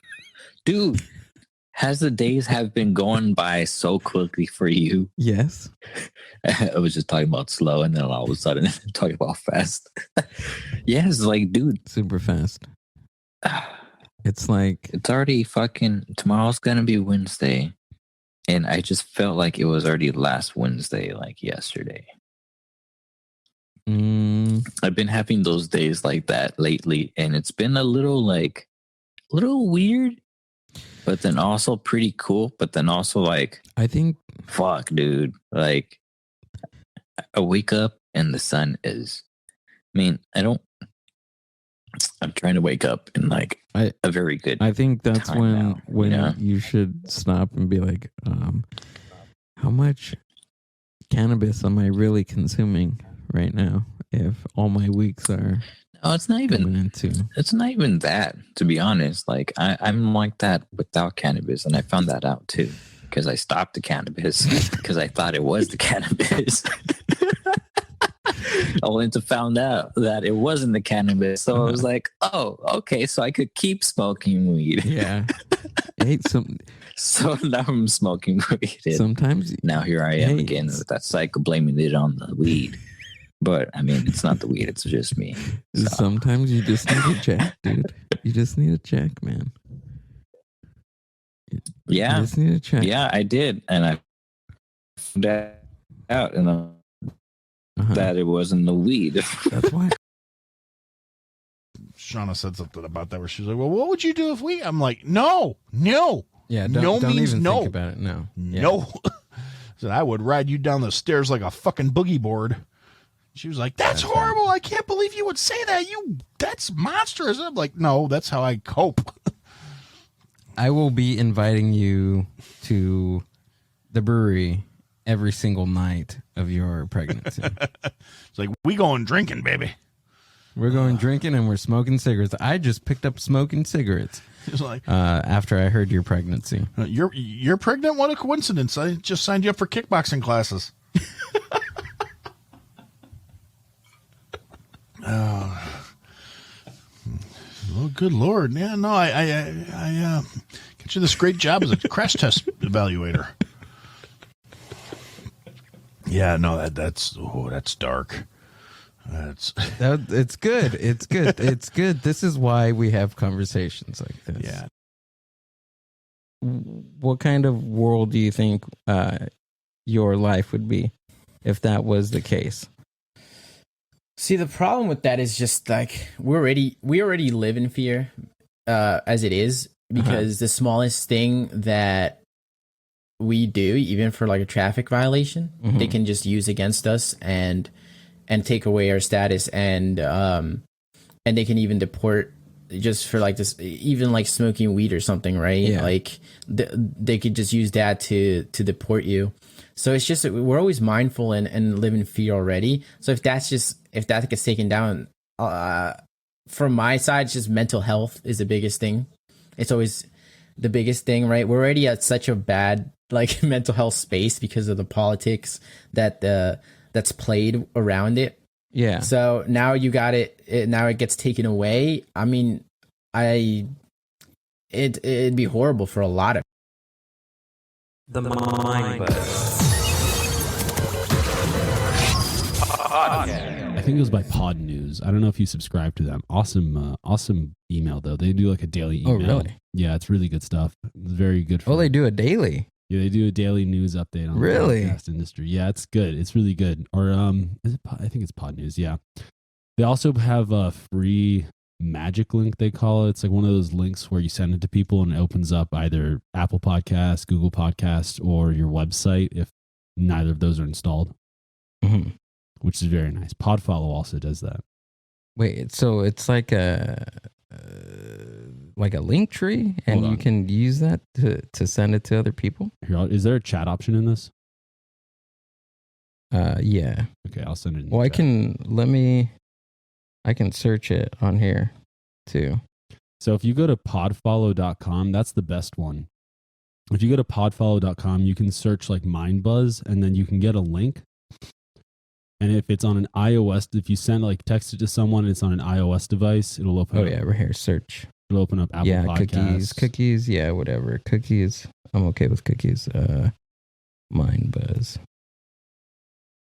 Dude, has the days have been going by so quickly for you? Yes. I was just talking about slow and then all of a sudden talking about fast. Yes, like, dude. Super fast. It's like... It's already fucking... Tomorrow's gonna be Wednesday. And I just felt like it was already last Wednesday, like yesterday. I've been having those days like that lately, and it's been a little weird, but then also pretty cool. But then also like, I think, fuck, dude, like I wake up and the sun is. I mean, I'm trying to wake up in like a very good. I think that's time when now, you should stop and be like, how much cannabis am I really consuming right now? If all my weeks are no, it's not even It's not even that, to be honest. Like I'm like that without cannabis, and I found that out too because I stopped the cannabis because I thought it was the cannabis. Only to found out that it wasn't the cannabis. So I was like, oh, okay, so I could keep smoking weed. Yeah. So now I'm smoking weed. Sometimes now here I am again with that cycle, blaming it on the weed. But I mean, it's not the weed; it's just me. So. Sometimes you just need a jack, dude. You just need a jack, man. Yeah, You just need a check. Yeah, I did, and I found out, and that it wasn't the weed. That's why. Shauna said something about that where she's like, well, what would you do if we... I'm like, no. Yeah, no don't means even no. think about it. No. No. So I would ride you down the stairs like a fucking boogie board. She was like, "That's horrible. I can't believe you would say that. That's monstrous." I'm like, "No, that's how I cope." I will be inviting you to the brewery every single night of your pregnancy. It's like, we going drinking, baby. We're going drinking and we're smoking cigarettes. I just picked up smoking cigarettes It's like, after I heard your pregnancy. You're pregnant? What a coincidence. I just signed you up for kickboxing classes. Oh, good Lord. Yeah, no, I get you this great job as a crash test evaluator. Yeah, no, that's dark. It's good. It's good. It's good. This is why we have conversations like this. Yeah. What kind of world do you think your life would be if that was the case? See, the problem with that is just like we already live in fear as it is, because the smallest thing that we do, even for like a traffic violation, they can just use against us and take away our status, and they can even deport just for like this, even like smoking weed or something, right? Yeah. Like they could just use that to deport you. So it's just, we're always mindful and live in fear already. So if that gets taken down, from my side, it's just mental health is the biggest thing. It's always the biggest thing, right? We're already at such a bad like mental health space because of the politics that's played around it. Yeah. So now you got it. Now it gets taken away. I mean, it'd be horrible for a lot of. The Mind Buzz Podcast. I think it was by Pod News. I don't know if you subscribe to them. Awesome email though. They do like a daily email. Oh, really? Yeah, it's really good stuff. It's very good. Oh, they do a daily. Yeah, they do a daily news update on Really? the podcast industry. Yeah, it's good. It's really good. Or is it? I think it's Pod News. Yeah. They also have a free magic link, they call it. It's like one of those links where you send it to people and it opens up either Apple Podcasts, Google Podcasts, or your website if neither of those are installed, which is very nice. Podfollow also does that. Wait, so it's like a link tree, and you can use that to send it to other people? Here, is there a chat option in this? Yeah. Okay, I'll send it in. Well, I can search it on here too. So if you go to podfollow.com, that's the best one. If you go to podfollow.com, you can search like Mind Buzz, and then you can get a link. And if it's on an iOS, if you send text it to someone and it's on an iOS device, it'll open up. Oh yeah, right here, search. It'll open up Apple Podcasts. Cookies, yeah, whatever. Cookies. I'm okay with cookies. Mind Buzz.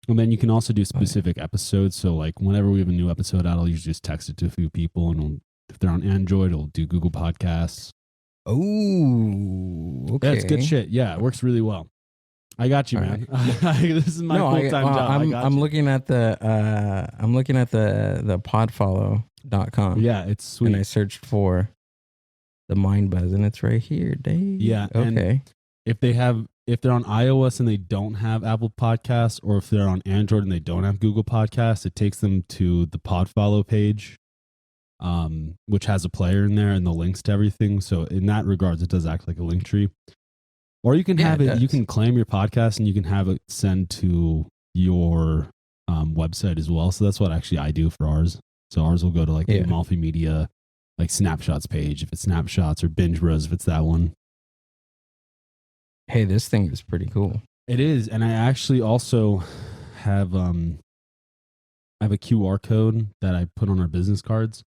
And then you can also do specific episodes. So like whenever we have a new episode out, I'll usually just text it to a few people, and if they're on Android, it'll do Google Podcasts. Oh, okay. Yeah, it's good shit. Yeah, it works really well. I got you, man. Right. This is my full-time job. I'm looking at the podfollow.com. Yeah, it's sweet. And I searched for the Mind Buzz, and it's right here, Dave. Yeah. Okay. If they're on iOS and they don't have Apple Podcasts, or if they're on Android and they don't have Google Podcasts, it takes them to the Podfollow page, which has a player in there and the links to everything. So in that regards, it does act like a link tree. Or you can have it. You can claim your podcast and you can have it send to your website as well. So that's what actually I do for ours. So ours will go to the Amalfi Media snapshots page if it's snapshots, or Binge Bros if it's that one. Hey, this thing is pretty cool. It is, and I actually also have I have a QR code that I put on our business cards,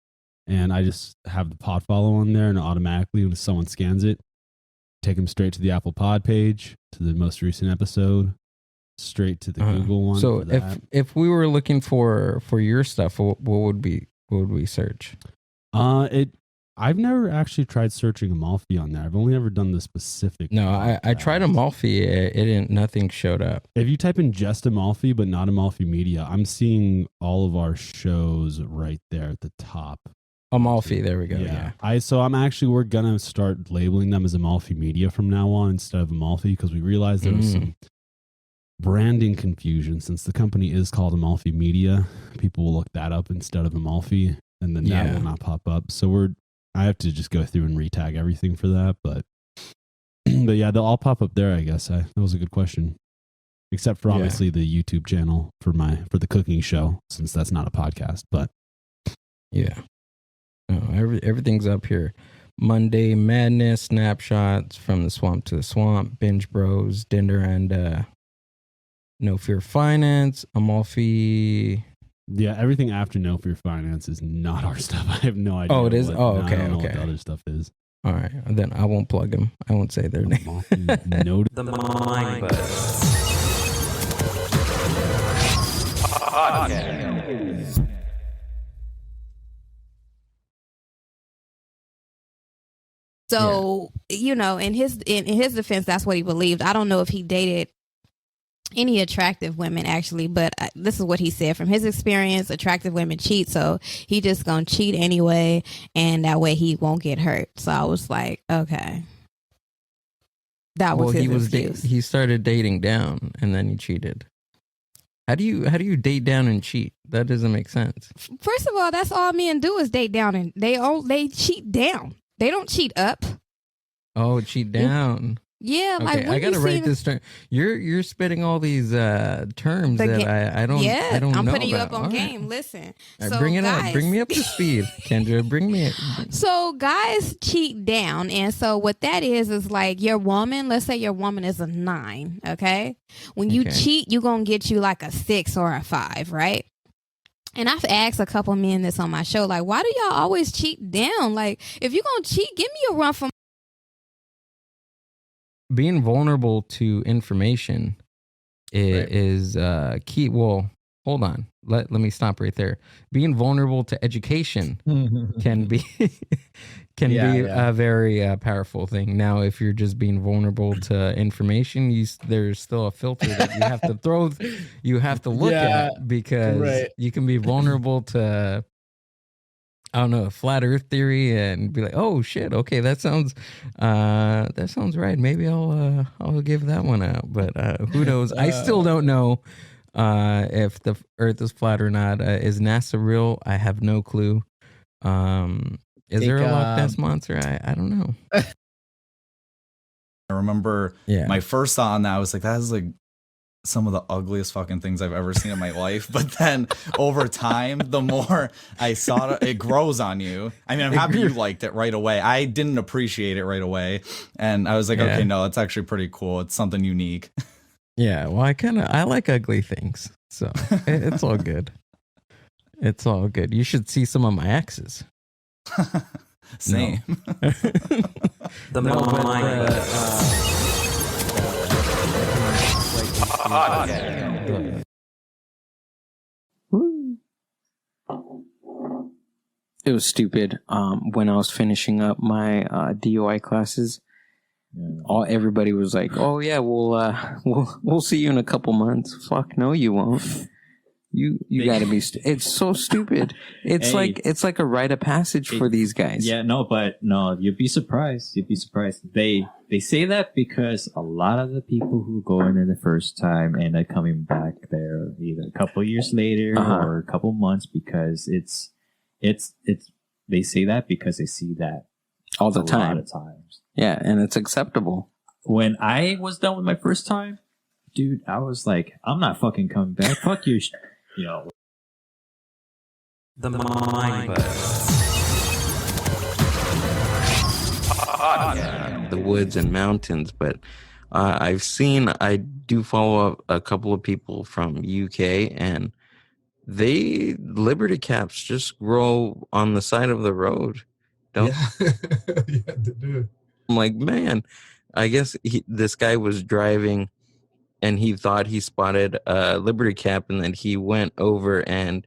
and I just have the Podfollow on there, and automatically when someone scans it, take them straight to the Apple Pod page, to the most recent episode, straight to the Google one. So if we were looking for your stuff, what would we search? I've never actually tried searching Amalfi on there. I've only ever done the specific. No, I tried Amalfi. Nothing showed up. If you type in just Amalfi, but not Amalfi Media, I'm seeing all of our shows right there at the top. Amalfi, there we go. Yeah. We're gonna start labeling them as Amalfi Media from now on instead of Amalfi, because we realized there was branding confusion, since the company is called Amalfi Media, people will look that up instead of Amalfi, and then that will not pop up. So I have to just go through and retag everything for that, but yeah, they'll all pop up there, I guess. That was a good question. Except for obviously the YouTube channel for the cooking show, since that's not a podcast. But yeah, everything's up here. Monday Madness, snapshots from the swamp to the swamp, Binge Bros, Dinder, and No Fear Finance, Amalfi. Yeah, everything after No Fear Finance is not our stuff. I have no idea. Oh, it is. Okay, I don't know okay. what the other stuff is. All right, then I won't plug them. I won't say their name. The Mind Buzz Podcast. So, in his defense, that's what he believed. I don't know if he dated any attractive women actually, but this is what he said. From his experience, attractive women cheat, so he just gonna cheat anyway, and that way he won't get hurt. So I was like, okay. That was his excuse. He started dating down and then he cheated. How do you date down and cheat? That doesn't make sense. First of all, that's all men do is date down, and they cheat down. They don't cheat up. Oh, cheat down. Yeah, okay, I gotta write this term. You're spitting all these terms that I don't. Yeah, I don't I'm know putting you about. up on All game. right. Listen, All right, so bring it guys, up. Bring me up to speed, Kendra. Bring me. So guys cheat down, and so what that is like your woman. Let's say your woman is a 9. Okay, when you cheat, you gonna get you like a 6 or a 5, right? And I've asked a couple men this on my show, like, why do y'all always cheat down? Like, if you're gonna cheat, give me a run for. Being vulnerable to information is key. Well, hold on. Let me stop right there. Being vulnerable to education can be a very powerful thing. Now, if you're just being vulnerable to information, there's still a filter that you have to throw. You have to look at, because you can be vulnerable to, I don't know, a flat Earth theory, and be like, oh shit, okay, that sounds right. Maybe I'll give that one out. But who knows? I still don't know if the Earth is flat or not. Is NASA real? I have no clue. Is there a Loch Ness monster? I don't know. I remember my first thought on that, I was like, that is like some of the ugliest fucking things I've ever seen in my life. But then over time, the more I saw it, it grows on you. I mean, I'm happy you liked it right away. I didn't appreciate it right away. And I was like, okay, no, it's actually pretty cool. It's something unique. Yeah, well, I like ugly things. So it's all good. It's all good. You should see some of my exes. Same. The Mind Podcast. It was stupid. When I was finishing up my DOI classes, everybody was like, "Oh yeah, we'll see you in a couple months." Fuck no, you won't. You got to be. It's so stupid. It's like a rite of passage for these guys. Yeah, no, you'd be surprised. You'd be surprised. They say that because a lot of the people who go in there the first time end up coming back there either a couple years later or a couple months, because it's. They say that because they see that all the time. A lot of times. Yeah, and it's acceptable. When I was done with my first time, dude, I was like, I'm not fucking coming back. Fuck you. You know. The Mind Podcast. The woods and mountains, but I do follow a couple of people from UK, and Liberty caps just grow on the side of the road. Don't yeah, they do. I'm like, man, I guess this guy was driving and he thought he spotted a Liberty cap, and then he went over and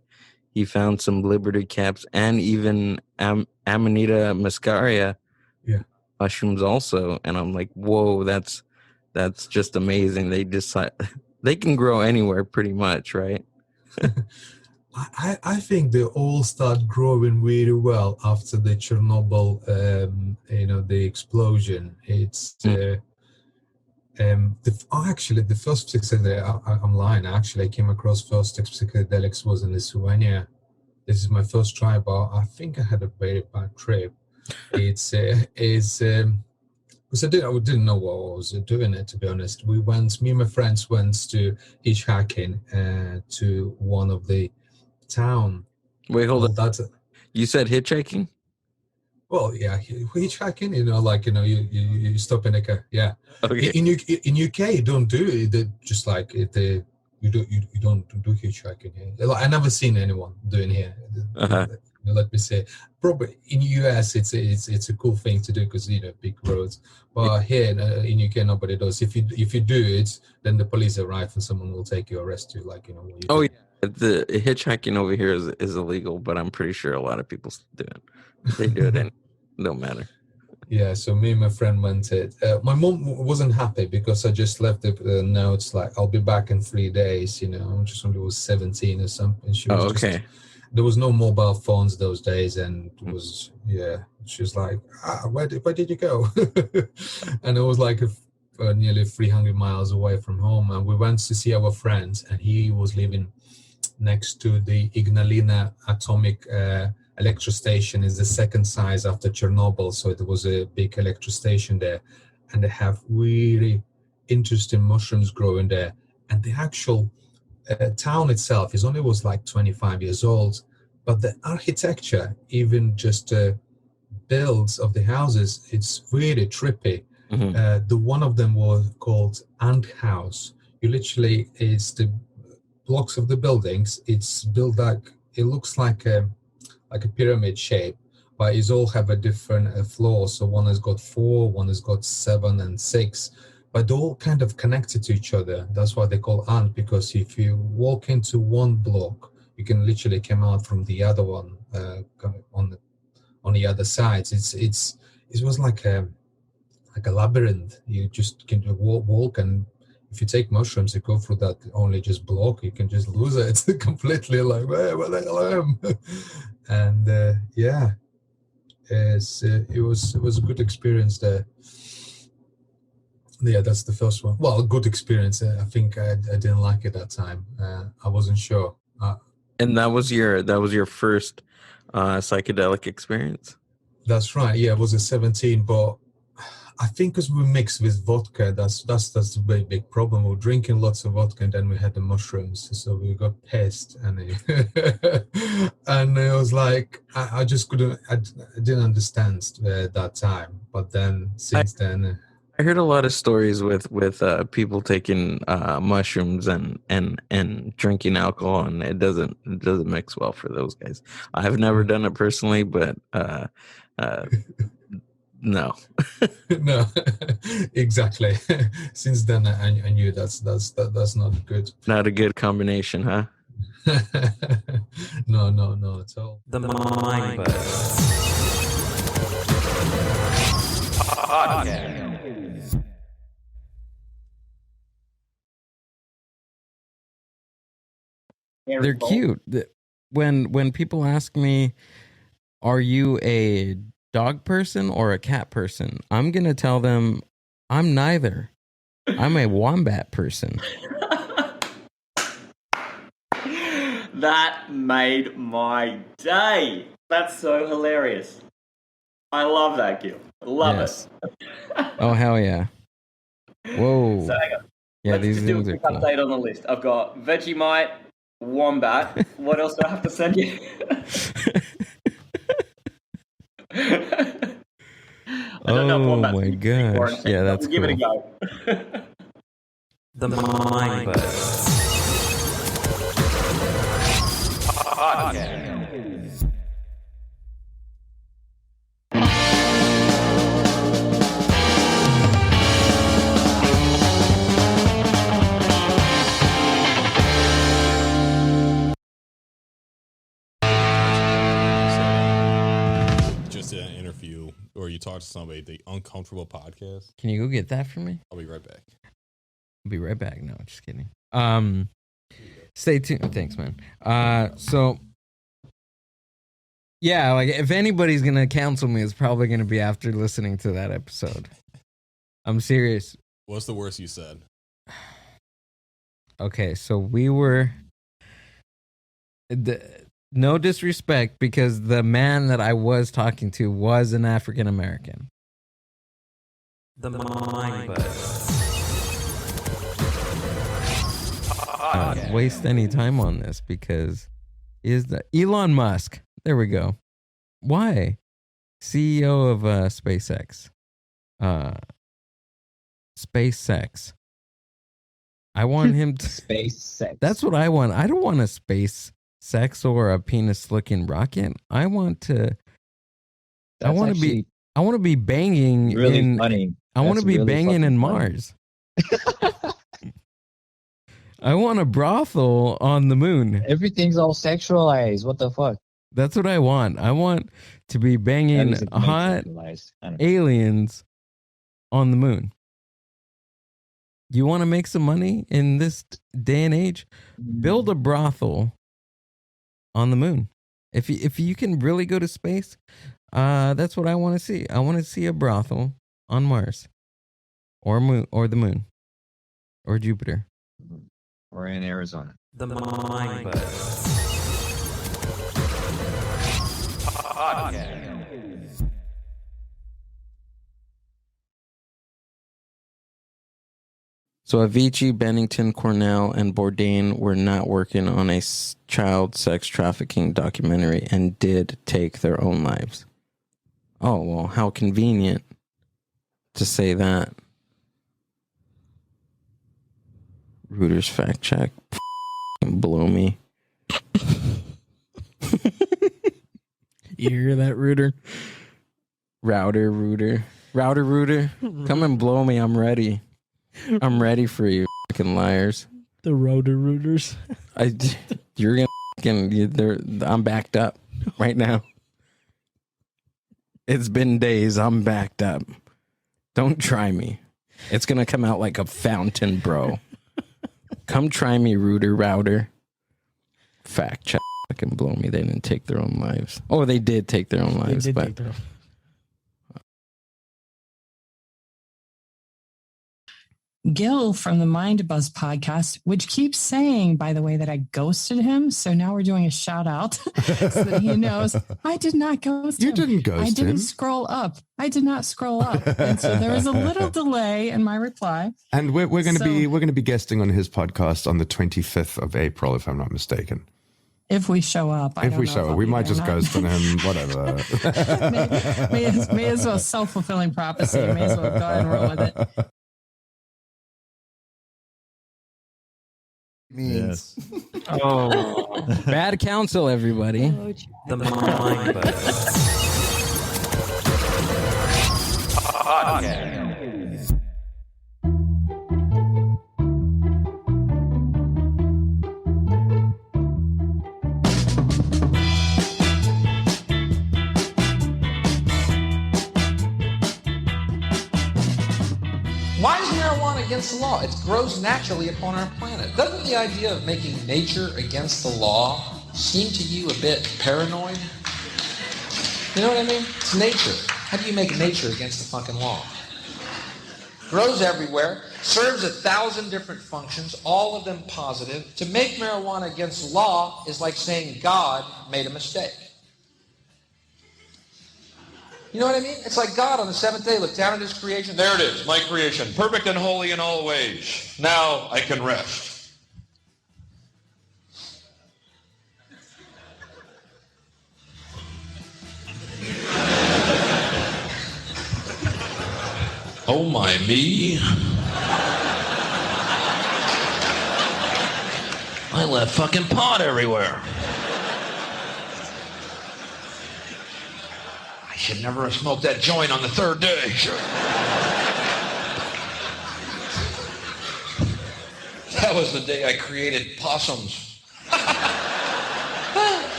he found some Liberty caps and even Amanita muscaria mushrooms also. And I'm like, whoa, that's just amazing. They can grow anywhere pretty much, right? I think they all start growing really well after the Chernobyl, the explosion. It's Actually, the first psychedelic, I'm lying. Actually, I came across first psychedelics was in Lithuania. This is my first try, but I think I had a very bad trip. It's because I didn't know what I was doing it, to be honest. Me and my friends went to hitchhiking to one of the town. Wait, hold on. on. You said hitchhiking? Well, yeah, hitchhiking. You stop in a car. Yeah. Okay. In UK, you don't do it. Just like you don't do hitchhiking here. Like, I never seen anyone doing here. Let me say, probably in US it's a cool thing to do because big roads. But here in UK nobody does. If you do it, then the police arrive and someone will take you, arrest you. Like Oh yeah, the hitchhiking over here is illegal, but I'm pretty sure a lot of people do it. They do it, and no matter. Yeah, so me and my friend went it. My mom wasn't happy because I just left the notes like I'll be back in 3 days. Just when I was 17 or something. She was okay. There was no mobile phones those days, and it was she was like, where did you go? And it was like nearly 300 miles away from home, and we went to see our friends, and he was living next to the Ignalina atomic electro station. Is the second size after Chernobyl, so it was a big electro station there, and they have really interesting mushrooms growing there, and the actual town itself was like 25 years old, but the architecture, even just builds of the houses, it's really trippy. The one of them was called Ant House. You literally, it's the blocks of the buildings. It's built like it looks like a pyramid shape, but it's all have a different floor. So one has got 4, one has got 7 and 6, but they're all kind of connected to each other. That's why they call ant, because if you walk into one block, you can literally come out from the other one on the other sides. It was like a labyrinth. You just can walk, and if you take mushrooms, you go through that only just block, you can just lose it completely. Like, where the hell I am? And it was a good experience there. Yeah, that's the first one. Well, a good experience. I think I didn't like it that time. I wasn't sure. And that was your first psychedelic experience? That's right. Yeah, I was at 17, but I think because we mixed with vodka, that's the very big problem. We were drinking lots of vodka, and then we had the mushrooms, so we got pissed, and and it was like I just couldn't. I didn't understand that time, but then since then. I heard a lot of stories with people taking mushrooms and drinking alcohol, and it doesn't mix well for those guys. I've never done it personally, but no. No, exactly. Since then, I knew that's not good. Not a good combination, huh? No, at all. The Mind Buzz Podcast. They're cute. When people ask me, "Are you a dog person or a cat person?" I'm gonna tell them I'm neither. I'm a wombat person. That made my day. That's so hilarious. I love that, Gill. Love it. Oh hell yeah! Whoa. So hang on. Yeah, Let's these just do a things are quick cool. update on the list. I've got Vegemite, Wombat. What else do I have to send you? I don't know if Wombat's my gosh! Yeah, that's Give cool. it a go. The Mind Buzz Podcast. Just did an interview or you talk to somebody, the Uncomfortable Podcast. Can you go get that for me? I'll be right back. I'll be right back. No, just kidding. Stay tuned. Thanks, man. So yeah, like if anybody's gonna cancel me, it's probably gonna be after listening to that episode. I'm serious. What's the worst you said? Okay, so we were. No disrespect, because the man that I was talking to was an African American. The Mind Buzz. Waste any time on this because is the Elon Musk. There we go. Why? CEO of SpaceX. SpaceX. I want him to SpaceX. That's what I want. I don't want a space sex or a penis looking rocket. I want to That's actually I want to be banging really in funny. I want to That's be really banging in fucking funny. Mars. I want a brothel on the moon. Everything's all sexualized. What the fuck? That's what I want. I want to be banging That is a hot sexualized. I don't know. aliens on the moon. You want to make some money in this day and age? Build a brothel on the moon. If you can really go to space, that's what I want to see. I want to see a brothel on Mars, or moon, or the moon, or Jupiter. Or in Arizona. The Mind Buzz. Podcast. So Avicii, Bennington, Cornell, and Bourdain were not working on a child sex trafficking documentary and did take their own lives. Oh, well, how convenient to say that. Reuters fact check. Blow me. You hear that, Reuter? Router. Come and blow me. I'm ready. I'm ready for you, fucking liars. The rooters. You're gonna. I'm backed up right now. It's been days. I'm backed up. Don't try me. It's gonna come out like a fountain, bro. Come try me, router. Fact check. Fucking blow me. They didn't take their own lives. Oh, they did take their own lives, They did but take their own. Gill from the Mind Buzz podcast, which keeps saying, by the way, that I ghosted him. So now we're doing a shout out so that he knows I did not ghost him. You didn't ghost I didn't him. scroll up. I did not scroll up. And so there was a little delay in my reply. And we're going to So- be guesting on his podcast on the 25th of April, if I'm not mistaken. If we show up, I If don't we know show I'll up, we be might there or just not. ghost on him. Whatever. may as well self-fulfilling prophecy. May as well go ahead and roll with it. Means. Oh, bad counsel, everybody. The Mind Buzz. Podcast. Why is marijuana against the law? It grows naturally upon our planet. Doesn't the idea of making nature against the law seem to you a bit paranoid? You know what I mean? It's nature. How do you make nature against the fucking law? Grows everywhere, serves 1,000 different functions, all of them positive. To make marijuana against the law is like saying God made a mistake. You know what I mean? It's like God on the seventh day looked down at his creation. There it is, my creation, perfect and holy in all ways. Now I can rest. Oh my me. I left fucking pot everywhere. I should never have smoked that joint on the third day. That was the day I created possums.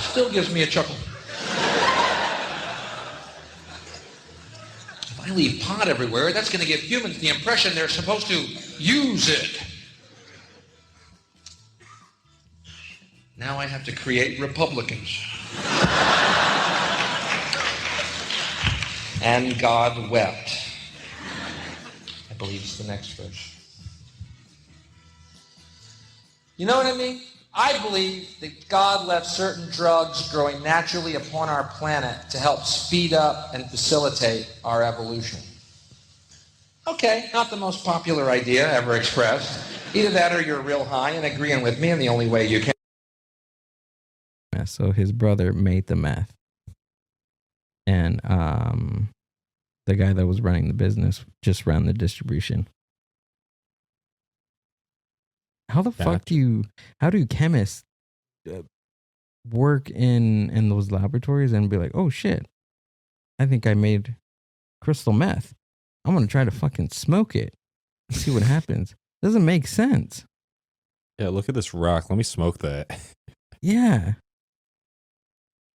Still gives me a chuckle. If I leave pot everywhere, that's going to give humans the impression they're supposed to use it. Now I have to create Republicans. And God wept. I believes the next verse. You know what I mean? I believe that God left certain drugs growing naturally upon our planet to help speed up and facilitate our evolution. Okay, not the most popular idea ever expressed. Either that or you're real high and agreeing with me in the only way you can. So his brother made the meth. And the guy that was running the business just ran the distribution. How the fuck how do chemists work in those laboratories and be like, oh shit, I think I made crystal meth. I'm going to try to fucking smoke it and see what happens. Doesn't make sense. Yeah, look at this rock. Let me smoke that. Yeah.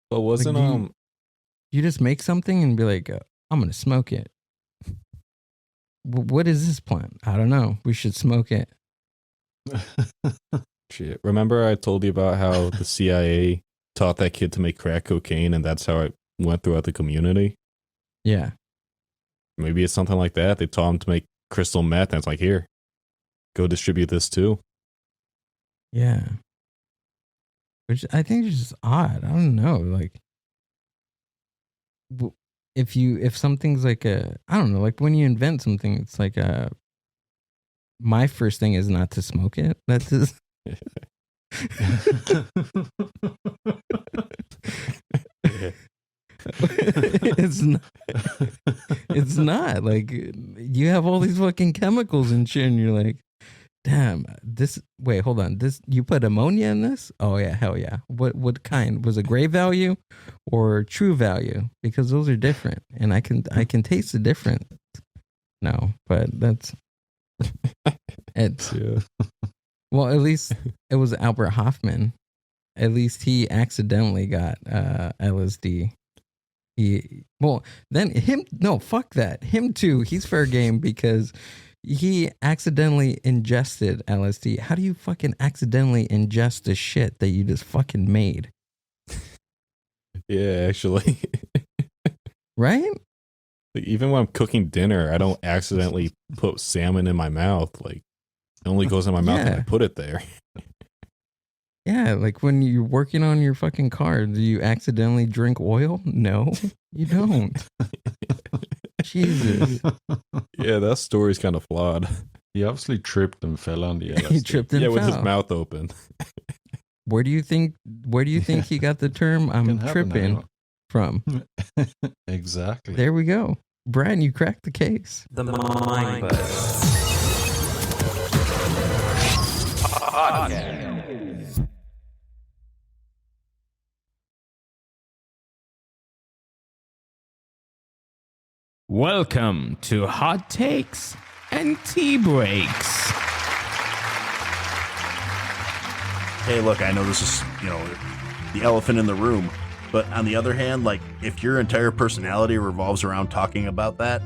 But wasn't like, you just make something and be like, I'm going to smoke it. What is this plant? I don't know. We should smoke it. Shit. Remember I told you about how the CIA taught that kid to make crack cocaine and that's how it went throughout the community? Yeah. Maybe it's something like that. They taught him to make crystal meth and it's like, here, go distribute this too. Yeah. Which I think is just odd. I don't know. Like, if something's like I don't know, like when you invent something, it's like my first thing is not to smoke it. That's just. It's not like you have all these fucking chemicals and shit and you're like, damn, wait, hold on, you put ammonia in this? Oh yeah, hell yeah. What kind? Was it gray value or true value? Because those are different and I can taste the difference. No, but that's it's well, at least it was Albert Hoffman. At least he accidentally got LSD. Fuck that. Him too. He's fair game because he accidentally ingested LSD. How do you fucking accidentally ingest the shit that you just fucking made? Yeah, actually. Right? Like, even when I'm cooking dinner, I don't accidentally put salmon in my mouth. Like, it only goes in my mouth when I put it there. Yeah, like when you're working on your fucking car, do you accidentally drink oil? No, you don't. Jesus. Yeah, that story's kind of flawed. He obviously tripped and fell on the LSD. He tripped and fell. with his mouth open. Where do you think he got the term "I'm tripping" from? Exactly. There we go. Brian, you cracked the case. The Mind Buzz Podcast. Welcome to Hot Takes and Tea Breaks. Hey, look, I know this is, the elephant in the room, but on the other hand, like, if your entire personality revolves around talking about that,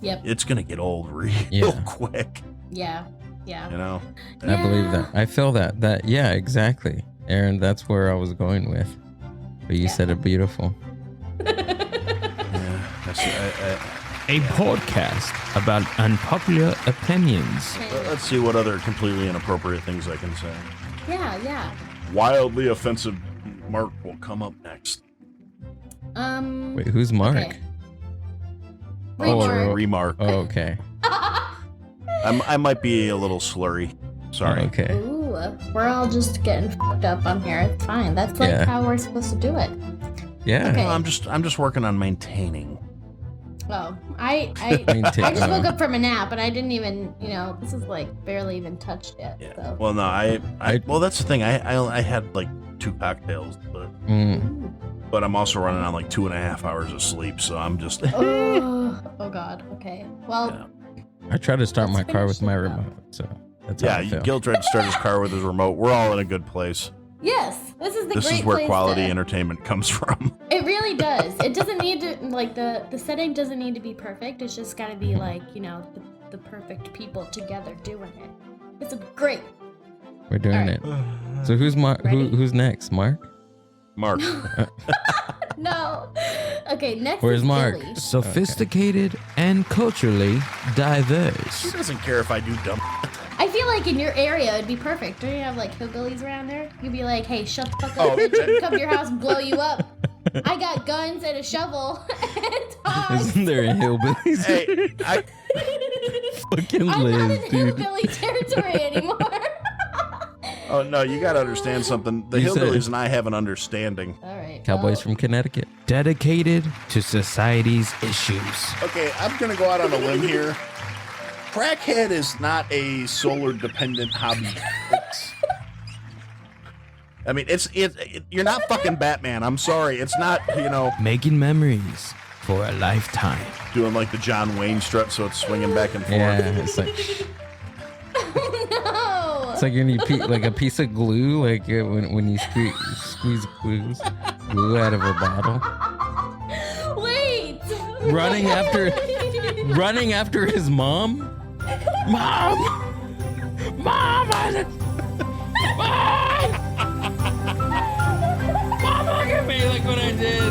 it's going to get old real quick. Yeah. I believe that. I feel that. Yeah, exactly. Aaron, that's where I was going with. But you said it beautiful. A podcast about unpopular opinions. Let's see what other completely inappropriate things I can say. Yeah. Wildly offensive Mark will come up next. Wait, who's Mark? Okay. Remark. Oh, okay. I might be a little slurry. Sorry. Okay. Ooh, we're all just getting fucked up on here. It's fine. That's like how we're supposed to do it. Yeah. Okay. No, I'm just working on maintaining. Oh, I just woke up from a nap and I didn't even, this is like barely even touched yet. Yeah. So. Well, no, well, that's the thing. I had like 2 cocktails, but I'm also running on like 2.5 hours of sleep, so I'm just. oh God. Okay. Well. I tried to start my car with my remote, so that's how I feel. Gil tried to start his car with his remote. We're all in a good place. Yes, this is the This great is where place quality to- entertainment comes from. It really does. It doesn't need to the setting doesn't need to be perfect. It's just got to be like the perfect people together doing it. It's great. We're doing it. So who's Mark? Who's next? Mark. Mark. No. Okay, next Where's is Mark? Billy. Sophisticated and culturally diverse. She doesn't care if I do dumb. I feel like in your area it'd be perfect. Don't you have like hillbillies around there? You'd be like, hey, shut the fuck up, Oh, bitch. Come to your house and blow you up. I got guns and a shovel and dogs. Isn't there a hillbillies? Hey, I fucking I'm not Liz, in dude. hillbilly territory anymore. Oh no, you got to understand something. The You said- hillbillies and I have an understanding. All right. Cowboys from Connecticut. Dedicated to society's issues. Okay, I'm gonna go out on a limb here. Crackhead is not a solar dependent hobby. You're not fucking Batman. I'm sorry. It's not, Making memories for a lifetime. doing like the John Wayne strut so it's swinging back and forth. Yeah, it's like No. it's like you need like a piece of glue, like when you squeeze glue out of a bottle. Wait. Running after his mom. Mom, Mom, look at me! Look what I did!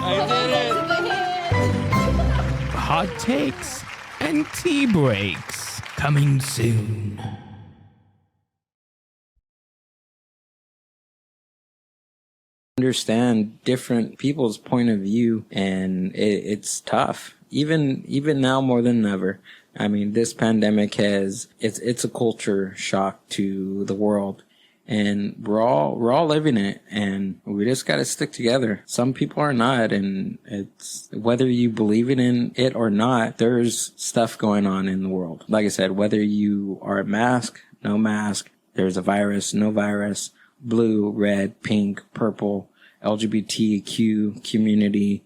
I did it! Hot takes and tea breaks coming soon. Understand different people's point of view, and it's tough. Even now more than ever. I mean, this pandemic it's a culture shock to the world, and we're all living it, and we just got to stick together. Some people are not, and it's whether you believe in it or not, there's stuff going on in the world. Like I said, whether you are a mask, no mask, there's a virus, no virus, blue, red, pink, purple, LGBTQ community,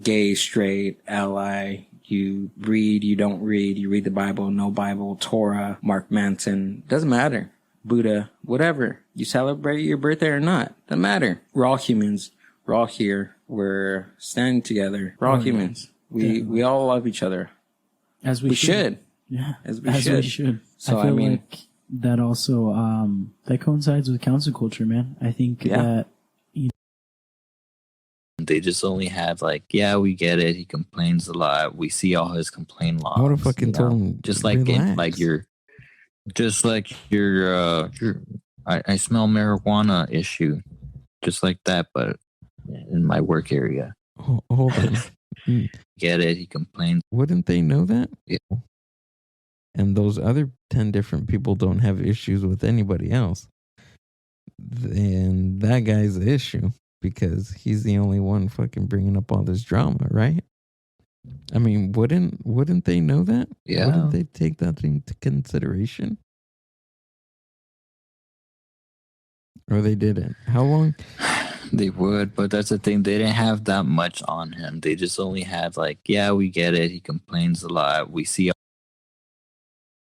gay, straight, ally, you read, you don't read, you read the Bible, no Bible, Torah, Mark Manson, doesn't matter. Buddha, whatever. You celebrate your birthday or not, doesn't matter. We're all humans. We're all here. We're standing together. We're all humans. We all love each other. As we should. Yeah. As we should. So I feel like that also that coincides with council culture, man. I think that they just only had like, yeah, we get it. He complains a lot. We see all his complaint logs. I would have fucking told him, just like I smell marijuana issue, just like that, but in my work area. Hold on. Get it? He complains. Wouldn't they know that? Yeah. And those other 10 different people don't have issues with anybody else. And that guy's the issue because he's the only one fucking bringing up all this drama, right? I mean, wouldn't they know that? Yeah. Wouldn't they take that into consideration? Or they didn't? How long? They would, but that's the thing. They didn't have that much on him. They just only had like, yeah, we get it. He complains a lot. We see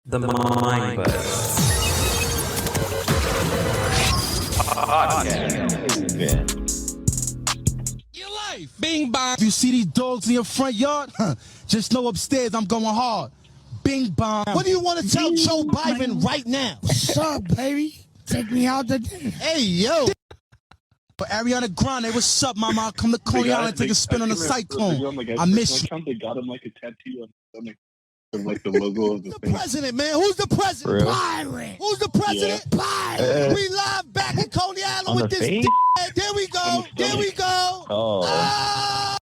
The Mind Buzz Podcast. Bing bong. You see these dogs in your front yard? Just know upstairs I'm going hard. Bing bong. What do you want to tell Joe Biden right now? What's up, baby? Take me out to dinner. Hey, yo. For Ariana Grande, what's up, mama? I'll come to Coney Island and take a spin on the cyclone. I miss you. They got him like a tattoo on his stomach. Of like the logo of the thing. President, man. Who's the president? Byron. Who's the president? Byron. We live back in Coney Island with this. There we go. There we go. Oh.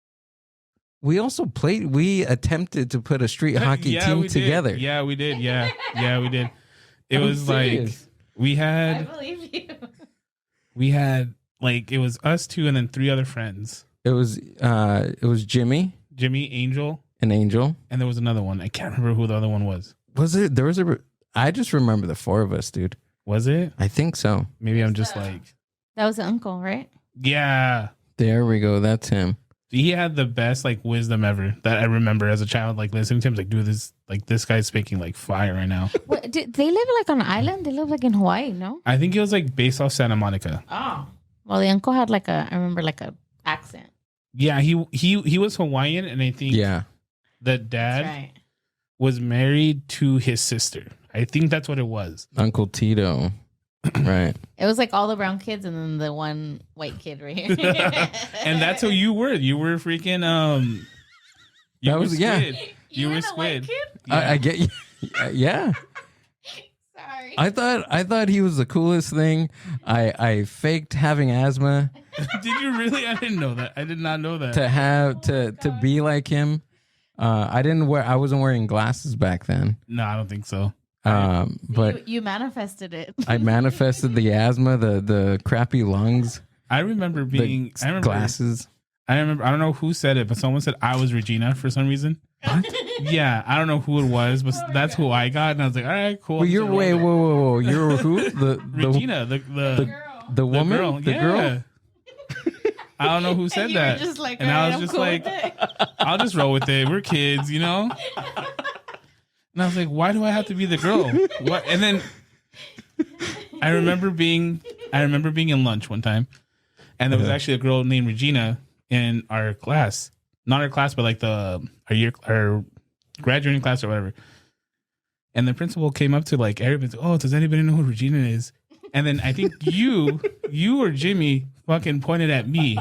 We also we attempted to put a street hockey team we together. Did. Yeah, we did. Yeah, we did. It I'm was serious. like we had. I believe you. We had like it was us two and then three other friends. It was Jimmy, Angel, and Angel, and there was another one. I can't remember who the other one was. Was it? There was I just remember the four of us, dude. Was it? I think so. Maybe I'm just like. That was the uncle, right? Yeah. There we go. That's him. He had the best like wisdom ever that I remember as a child, like listening to him. Like, dude, this guy's speaking like fire right now. What, they live like on an island? They live like in Hawaii, no? I think it was like based off Santa Monica. Oh. Well, the uncle had like I remember like a accent. Yeah, he was Hawaiian, and I think the dad was married to his sister. I think that's what it was. Uncle Tito. Right. It was like all the brown kids and then the one white kid right here. And that's who you were. You were freaking you That were was- squid. yeah. You were squid. I get you. Yeah. Sorry. I thought he was the coolest thing. I faked having asthma Did you really? I didn't know that. I did not know that. to have to be like him. I wasn't wearing glasses back then. No, I don't think so. But You manifested it. I manifested the asthma, the crappy lungs. I remember being the I remember glasses. I remember. I don't know who said it, but someone said I was Regina for some reason. Yeah, I don't know who it was, but that's who I got, and I was like, all right, cool. Well, you're whoa. You're who? The Regina, the woman, girl. the Yeah. girl. I don't know who said you were that. just like, and all I right, was I'm just cool like, with it. I'll just roll with it. We're kids, you know? And I was like, why do I have to be the girl? What? And then I remember being in lunch one time, and there was actually a girl named Regina in our class. Not our class, but like our graduating class or whatever. And the principal came up to like everybody, oh, does anybody know who Regina is? And then I think you or Jimmy fucking pointed at me.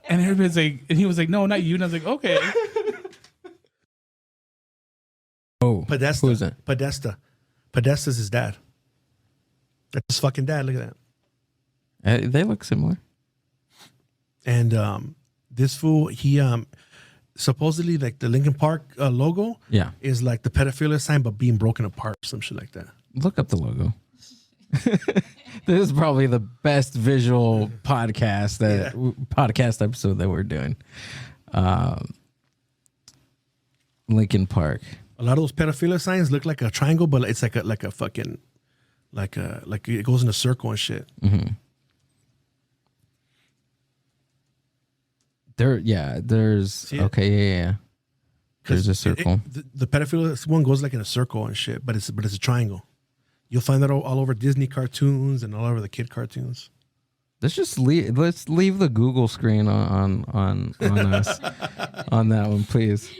And everybody's like, and he was like, no, not you. And I was like, okay. Oh, Podesta. who is it? Podesta. Podesta's his dad. That's his fucking dad. Look at that. They look similar. And this fool, he supposedly like the Lincoln Park logo, Yeah. is like the pedophilia sign, but being broken apart, some shit like that. Look up the logo. This is probably the best visual podcast episode that we're doing. Lincoln Park. A lot of those pedophilia signs look like a triangle, but it's like a fucking like it goes in a circle and shit. Mm-hmm. There's See it? okay, yeah. There's a circle. The pedophilia one goes like in a circle and shit, but it's a triangle. You'll find that all over Disney cartoons and all over the kid cartoons. Let's leave the Google screen on us on that one, please.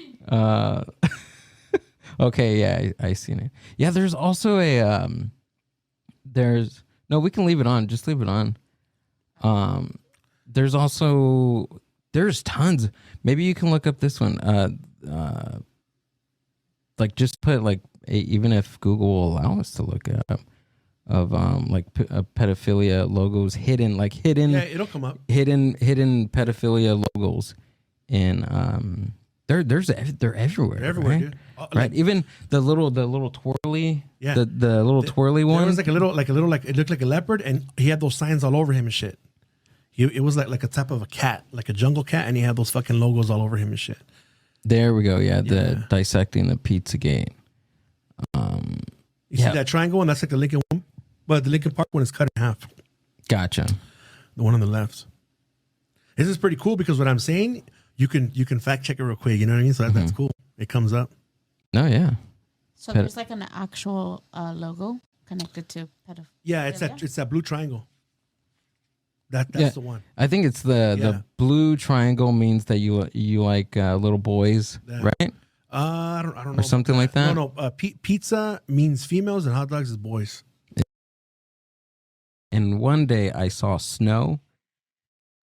Okay, yeah, I seen it. Yeah, there's also a we can leave it on. Just leave it on. There's tons. Maybe you can look up this one. Like just put like even if Google will allow us to look up of pedophilia logos hidden. Yeah, it'll come up. Hidden pedophilia logos, and they're everywhere. They're everywhere, right? dude. Right, even the little twirly, Yeah. the little twirly one. There was like a little it looked like a leopard, and he had those signs all over him and shit. It was like a type of a cat, like a jungle cat, and he had those fucking logos all over him and shit. There we go. Yeah, the dissecting the Pizzagate. You see that triangle one? That's like the Lincoln one, but the Lincoln Park one is cut in half. Gotcha. The one on the left. This is pretty cool because what I'm saying, you can fact check it real quick. You know what I mean? So that's cool. It comes up. Oh yeah. So there's like an actual logo connected to pedophilia. Yeah, it's that blue triangle. That's the one. I think it's the blue triangle means that you like little boys, right? I don't know. Or something like that. No. Pizza means females and hot dogs is boys. And one day I saw snow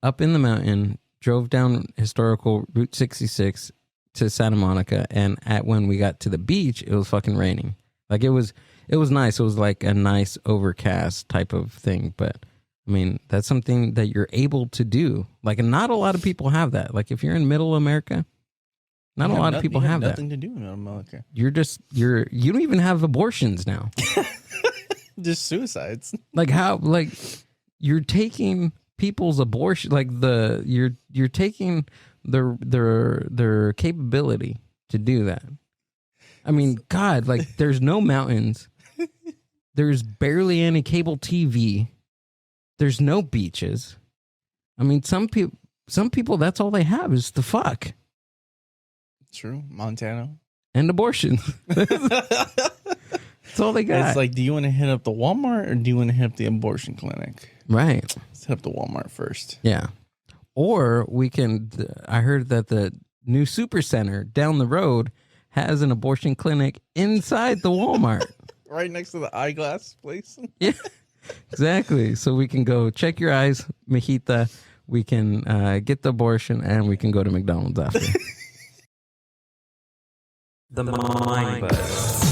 up in the mountain, drove down historical Route 66 to Santa Monica, and when we got to the beach, it was fucking raining. Like it was nice. It was like a nice overcast type of thing, but I mean, that's something that you're able to do. Like, not a lot of people have that. Like, if you're in middle America, not a lot of people have that. Nothing to do in America. You don't even have abortions now. Just suicides. Like how? Like you're taking people's abortion. Like you're taking their capability to do that. I mean, God, like there's no mountains. There's barely any cable TV. There's no beaches. I mean, some people that's all they have is the fuck. True. Montana. And abortion. That's all they got. It's like, do you want to hit up the Walmart or do you want to hit up the abortion clinic? Right. Let's hit up the Walmart first. Yeah. Or we can, I heard that the new super center down the road has an abortion clinic inside the Walmart. Right next to the eyeglass place. Yeah. Exactly. So we can go check your eyes, Mijita. We can get the abortion, and we can go to McDonald's after. The Mind Buzz.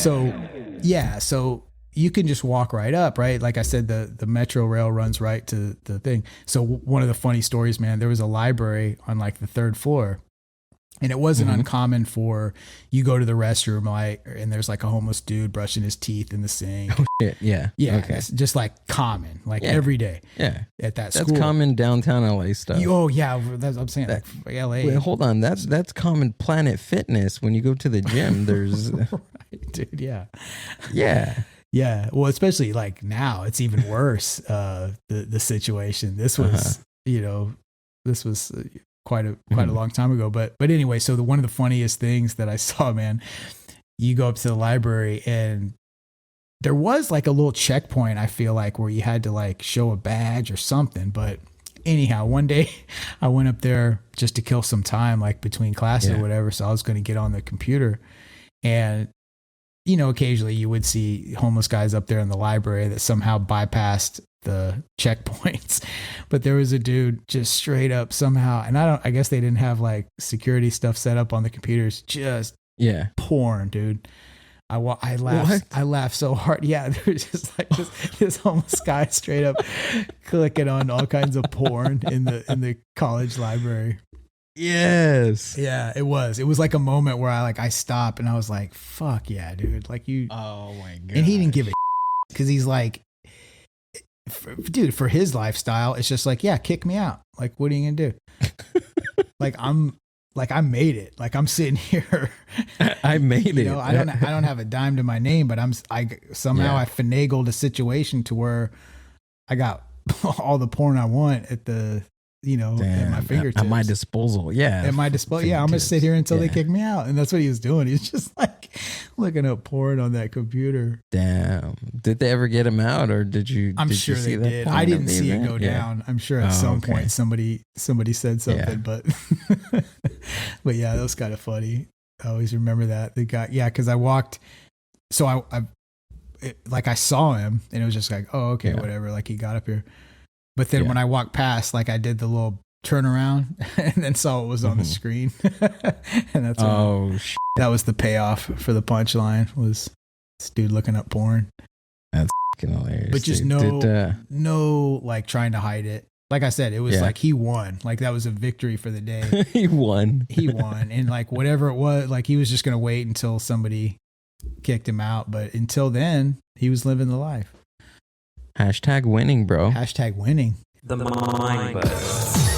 So, yeah, so you can just walk right up, right? Like I said, the metro rail runs right to the thing. So one of the funny stories, man, there was a library on like the third floor. And it wasn't uncommon for you go to the restroom, like, and there's like a homeless dude brushing his teeth in the sink. Oh, shit. Yeah. Yeah. Okay. It's just like common, like every day. Yeah. At that That's school. common downtown LA stuff. Oh, yeah. That's what I'm saying. Like LA. Wait, hold on. That's common Planet Fitness. When you go to the gym, there's. Right, dude. Yeah. Yeah. Yeah. Well, especially like now, it's even worse. The situation. This was, this was quite a long time ago. But anyway, so one of the funniest things that I saw, man, you go up to the library and there was like a little checkpoint, I feel like, where you had to like show a badge or something. But anyhow, one day I went up there just to kill some time, like between classes or whatever. So I was going to get on the computer, and occasionally you would see homeless guys up there in the library that somehow bypassed the checkpoints. But there was a dude just straight up somehow, and I guess they didn't have like security stuff set up on the computers, just porn, dude. I laughed so hard. Yeah, there was just like this homeless guy straight up clicking on all kinds of porn in the college library. Yes. Yeah, it was. It was like a moment where I stopped and I was like, fuck yeah, dude. Like you. Oh my God. And he didn't give a because he's like, dude, for his lifestyle, it's just like, yeah, kick me out. Like, what are you going to do? I made it. Like I'm sitting here. I made it. I don't have a dime to my name, but I somehow I finagled a situation to where I got all the porn I want at the, at my fingertips. At my disposal. Yeah. At my disposal. Yeah. I'm going to sit here until they kick me out. And that's what he was doing. He's just like looking up porn on that computer. Damn. Did they ever get him out, or did you? I'm sure they did. I didn't see it go down. I'm sure at some point somebody said something, but yeah, that was kind of funny. I always remember that. The guy, because I walked, so I saw him and it was just like, oh, okay, whatever. Like he got up here. But then when I walked past, like I did the little turnaround and then saw it was on the screen. And that's that was the payoff for the punchline, was this dude looking up porn. That's fucking hilarious. But just no like trying to hide it. Like I said, it was like he won. Like that was a victory for the day. He won. And like whatever it was, like he was just going to wait until somebody kicked him out. But until then, he was living the life. Hashtag winning, bro. Hashtag winning. The Mind Buzz.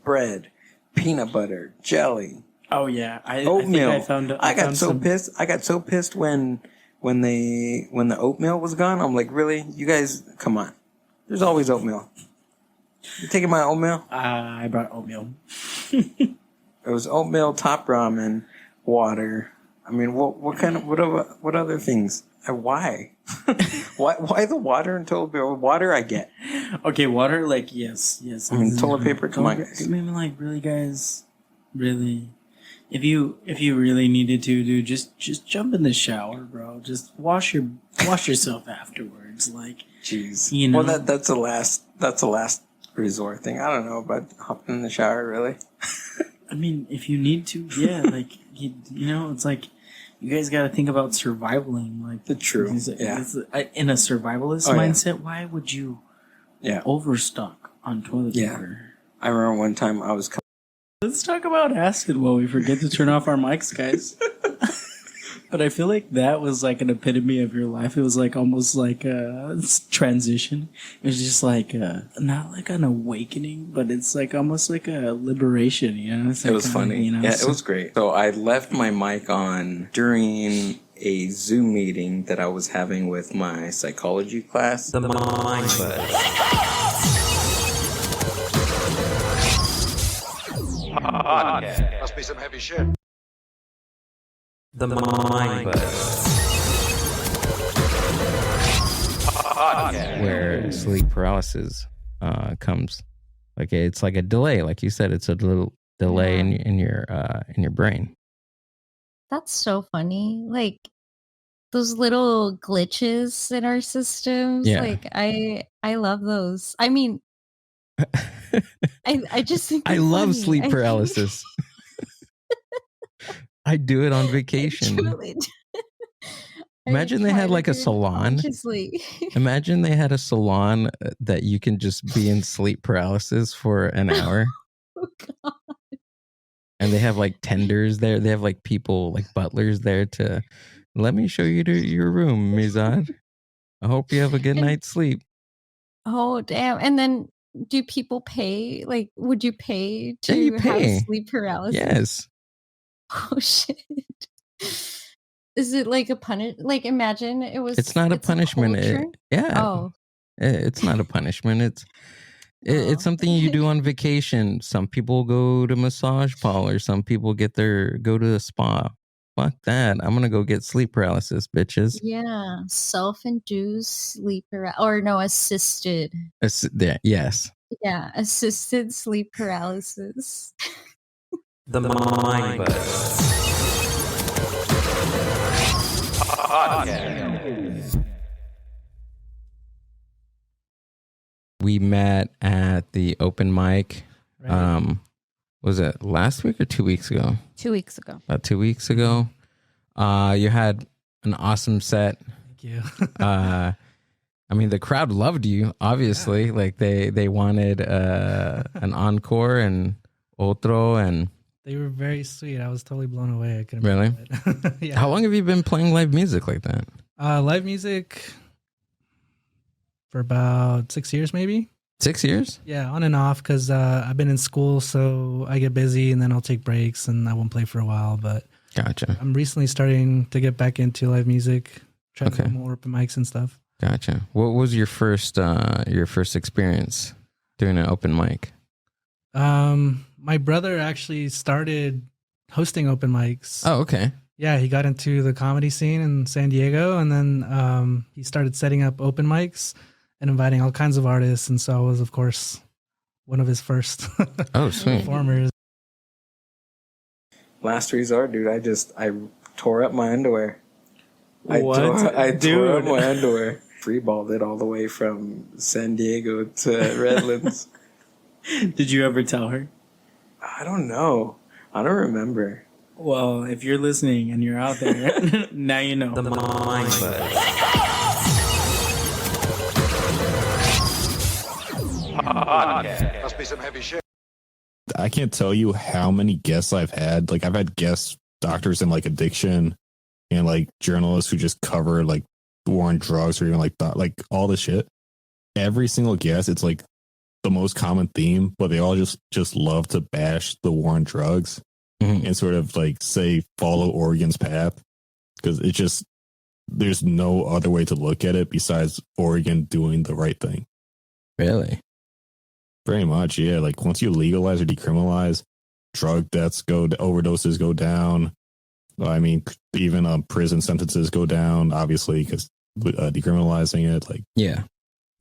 Bread, peanut butter, jelly. Oh yeah, oatmeal. I think I got so pissed. I got so pissed when the oatmeal was gone. I'm like, really? You guys, come on. There's always oatmeal. You taking my oatmeal? I brought oatmeal. It was oatmeal, top ramen, water. I mean, what other things? Why? why the water and toilet paper? Water I get. Okay, water, like yes. I mean, toilet paper. Come on, guys. I mean, like really, guys, really. If you really needed to, dude, just jump in the shower, bro. Just wash yourself afterwards. Like, jeez. Well, that's the last resort thing. I don't know about hopping in the shower, really. I mean, if you need to, yeah. Like, it's like you guys got to think about survivaling. Like the true, in a survivalist mindset, why would you, overstock on toilet paper? I remember one time I was. Let's talk about acid while we forget to turn off our mics, guys. But I feel like that was like an epitome of your life. It was like almost like a transition. It was just like not like an awakening, but it's like almost like a liberation. It's like it was funny. It was great. So I left my mic on during a Zoom meeting that I was having with my psychology class. The Mind Buzz. Must be some heavy shit. The Mind Buzz. Where sleep paralysis comes. Like it's like a delay, like you said, it's a little delay in your brain. That's so funny. Like those little glitches in our systems. Yeah. Like I love those. I mean, I just think I they're love funny. sleep I paralysis. I do it on vacation. truly Imagine they had like a salon. consciously. Imagine they had a salon that you can just be in sleep paralysis for an hour. Oh, God. And they have like tenders there. They have like people, like butlers there to let me show you to your room, Mizad. I hope you have a good night's sleep. Oh damn! And then do people pay? Like, would you pay to you pay. have sleep paralysis? Yes. Oh shit! Is it like a punish? Like, imagine it was. It's not a punishment. culture? Oh, It's not a punishment. It's something you do on vacation. Some people go to massage parlor. Some people go to the spa. Fuck that. I'm gonna go get sleep paralysis, bitches. yeah. Self-induced sleep or no, assisted. Yes. Yeah, assisted sleep paralysis. The Mind Buzz. Podcast. We met at the open mic. Was it last week or 2 weeks ago? 2 weeks ago. About 2 weeks ago. You had an awesome set. Thank you. I mean, the crowd loved you, obviously. Like they wanted an encore and otro and They were very sweet. I was totally blown away. I couldn't really. believe it. Yeah. How long have you been playing live music like that? Live music for about 6 years, maybe. 6 years? Yeah, on and off because I've been in school, so I get busy and then I'll take breaks and I won't play for a while. But Gotcha. I'm recently starting to get back into live music, trying to do more open mics and stuff. Gotcha. What was your first experience doing an open mic? My brother actually started hosting open mics. Oh, okay. Yeah, he got into the comedy scene in San Diego, and then he started setting up open mics and inviting all kinds of artists. And so I was, of course, one of his first performers. Last resort, dude. I tore up my underwear. What? I tore up Dude. my underwear. Freeballed it all the way from San Diego to Redlands. Did you ever tell her? I don't know. I don't remember. Well, if you're listening and you're out there, now you know. The Mind Buzz. Podcast. Must be some heavy shit. I can't tell you how many guests I've had. Like I've had guest doctors in like addiction and like journalists who just cover like war on drugs or even like all this shit. Every single guest, it's like the most common theme, but they all just love to bash the war on drugs and sort of like say follow Oregon's path because it just there's no other way to look at it besides Oregon doing the right thing. Really? Pretty much, yeah. Like once you legalize or decriminalize, drug deaths overdoses go down. I mean, even prison sentences go down, obviously, because decriminalizing it, like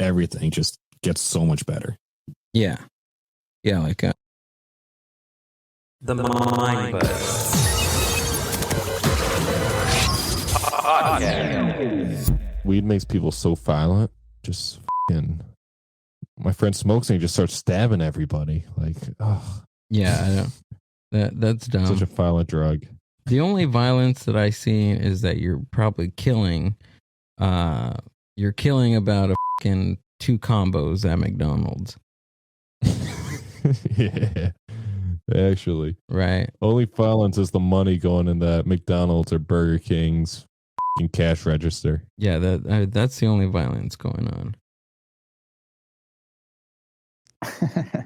everything just gets so much better. Yeah, like The Mind Buzz. Podcast. Weed makes people so violent. Just fucking. My friend smokes and he just starts stabbing everybody. Like, oh. Yeah, I know. That's dumb. Such a violent drug. The only violence that I see is that you're probably killing. You're killing about a fucking 2 combos at McDonald's. Yeah, actually, right. Only violence is the money going in that McDonald's or Burger King's fucking cash register. Yeah, that's the only violence going on.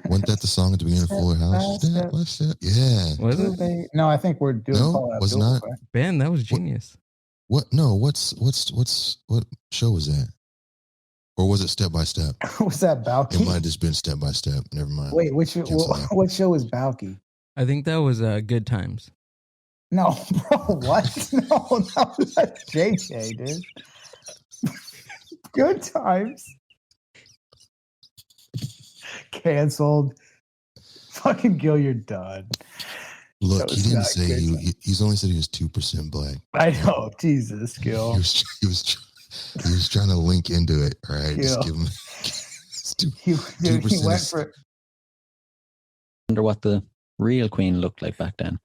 Wasn't that the song at the beginning of Fuller House? What's that? Yeah. Was it? No, I think we're doing. No, was not. Ben, that was genius. What? No, what show was that? Or was it Step by Step? Was that Balky? It might have just been Step by Step. Never mind. Wait, what show is Balky? I think that was Good Times. No, bro, what? No, that's JJ, dude. Good Times. Canceled. Fucking Gill, you're done. Look, That he was didn't not say good. he's only said he was 2% black. I know, Jesus, Gill. He was trying to link into it. All right, just Gill. give him He 2%. went for Wonder what the real queen looked like back then.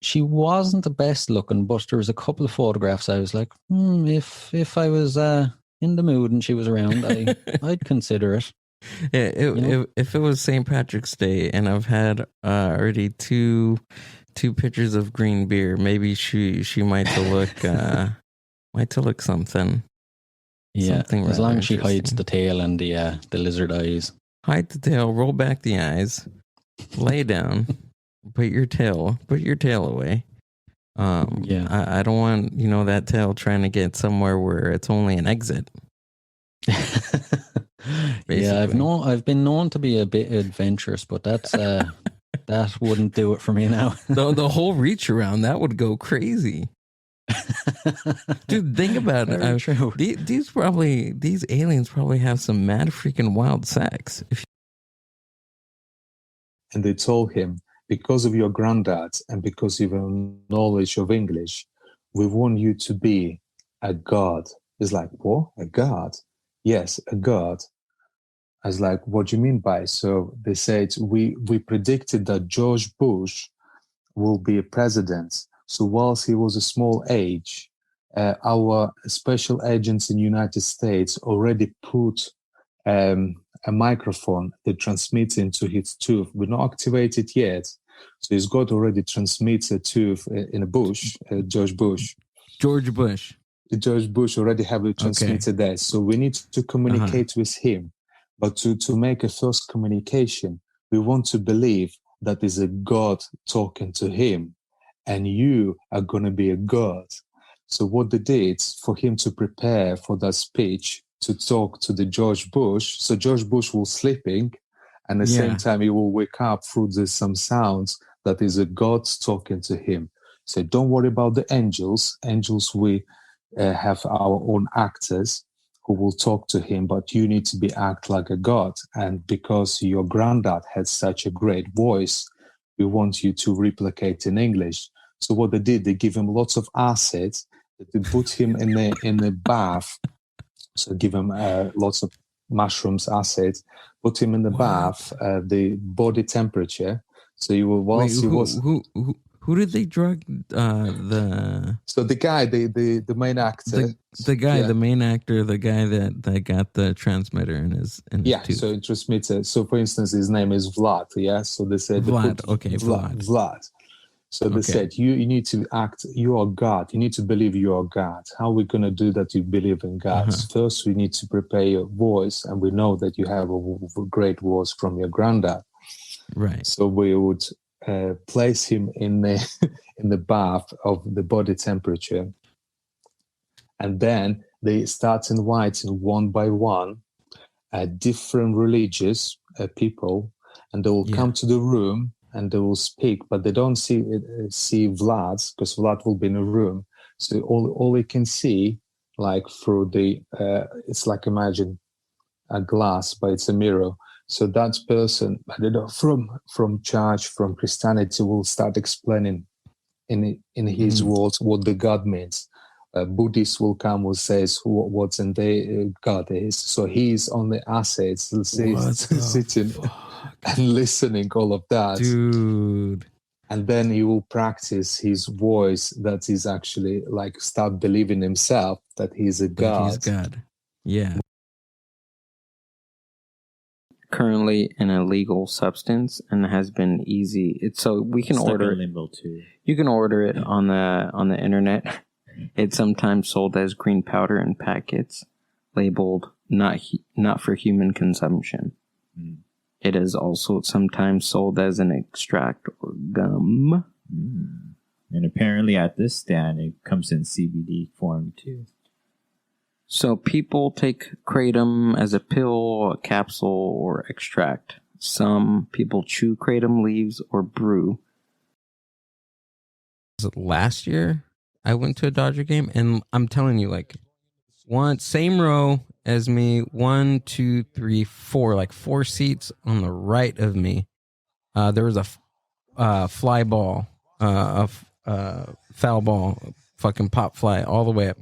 She wasn't the best looking, but there was a couple of photographs I was like, if I was in the mood and she was around, I'd consider it. Yeah, if it was St. Patrick's Day and I've had already two pitchers of green beer, maybe she might to look something. Yeah, Something as long as she interesting. hides the tail and the lizard eyes. Hide the tail, roll back the eyes, lay down, put your tail away. Yeah, I don't want that tail trying to get somewhere where it's only an exit. Yeah, I've been known to be a bit adventurous, but that's that wouldn't do it for me now. the whole reach around that would go crazy. Dude, think about it. Very true. These aliens probably have some mad freaking wild sex. And they told him, because of your granddad and because of your knowledge of English, we want you to be a god. It's like, what? A god? Yes, a god. I was like, what do you mean by? So they said, we predicted that George Bush will be a president. So whilst he was a small age, our special agents in the United States already put a microphone that transmits into his tooth. We're not activated yet. So he's got already transmits a tooth in a bush, George Bush. George Bush. George Bush already have it transmitted there. So we need to communicate with him. But to make a first communication, we want to believe that is a God talking to him. And you are going to be a God. So what they did for him to prepare for that speech, to talk to the George Bush. So George Bush was sleeping, and at the same time he will wake up through some sounds that is a God talking to him. So don't worry about the angels. Angels, we have our own actors who will talk to him, but you need to act like a God. And because your granddad had such a great voice, we want you to replicate in English. So what they did, they give him lots of assets. They put him in the bath. So give him lots of mushrooms, acids. Put him in the bath. The body temperature. So you will Who did they drug? So the guy, the main actor, the main actor, the guy that got the transmitter in his tooth. So it transmitter. So for instance, his name is Vlad. Yeah. So they said Vlad. Vlad. So they said you need to act. You are God. You need to believe you are God. How are we going to do that? You believe in God. First, we need to prepare your voice, and we know that you have a great voice from your granddad. Right. So we would place him in the bath of the body temperature, and then they start inviting one by one different religious people, and they will come to the room and they will speak, but they don't see Vlad, because Vlad will be in a room. So all they can see, like through the it's like, imagine a glass, but it's a mirror. So that person, I don't know, from church, from Christianity, will start explaining in his words what the God means. Buddhist will come, will says what's in the God is. So he's on the assets, sitting and listening all of that, dude. And then he will practice his voice, that is actually like start believing himself that he's a God. He's God. Yeah. Currently an illegal substance and has been easy. It's so we can order it. Limbo too. You can order it on the internet. It's sometimes sold as green powder in packets, labeled not for human consumption. Mm. It is also sometimes sold as an extract or gum. Mm. And apparently at this stand, it comes in CBD form too. So people take kratom as a pill, a capsule, or extract. Some people chew kratom leaves or brew. Was it last year? I went to a Dodger game, and I'm telling you, like, same row, as me. 1, 2, 3, 4, like 4 seats on the right of me. There was a fly ball, foul ball, fucking pop fly all the way up,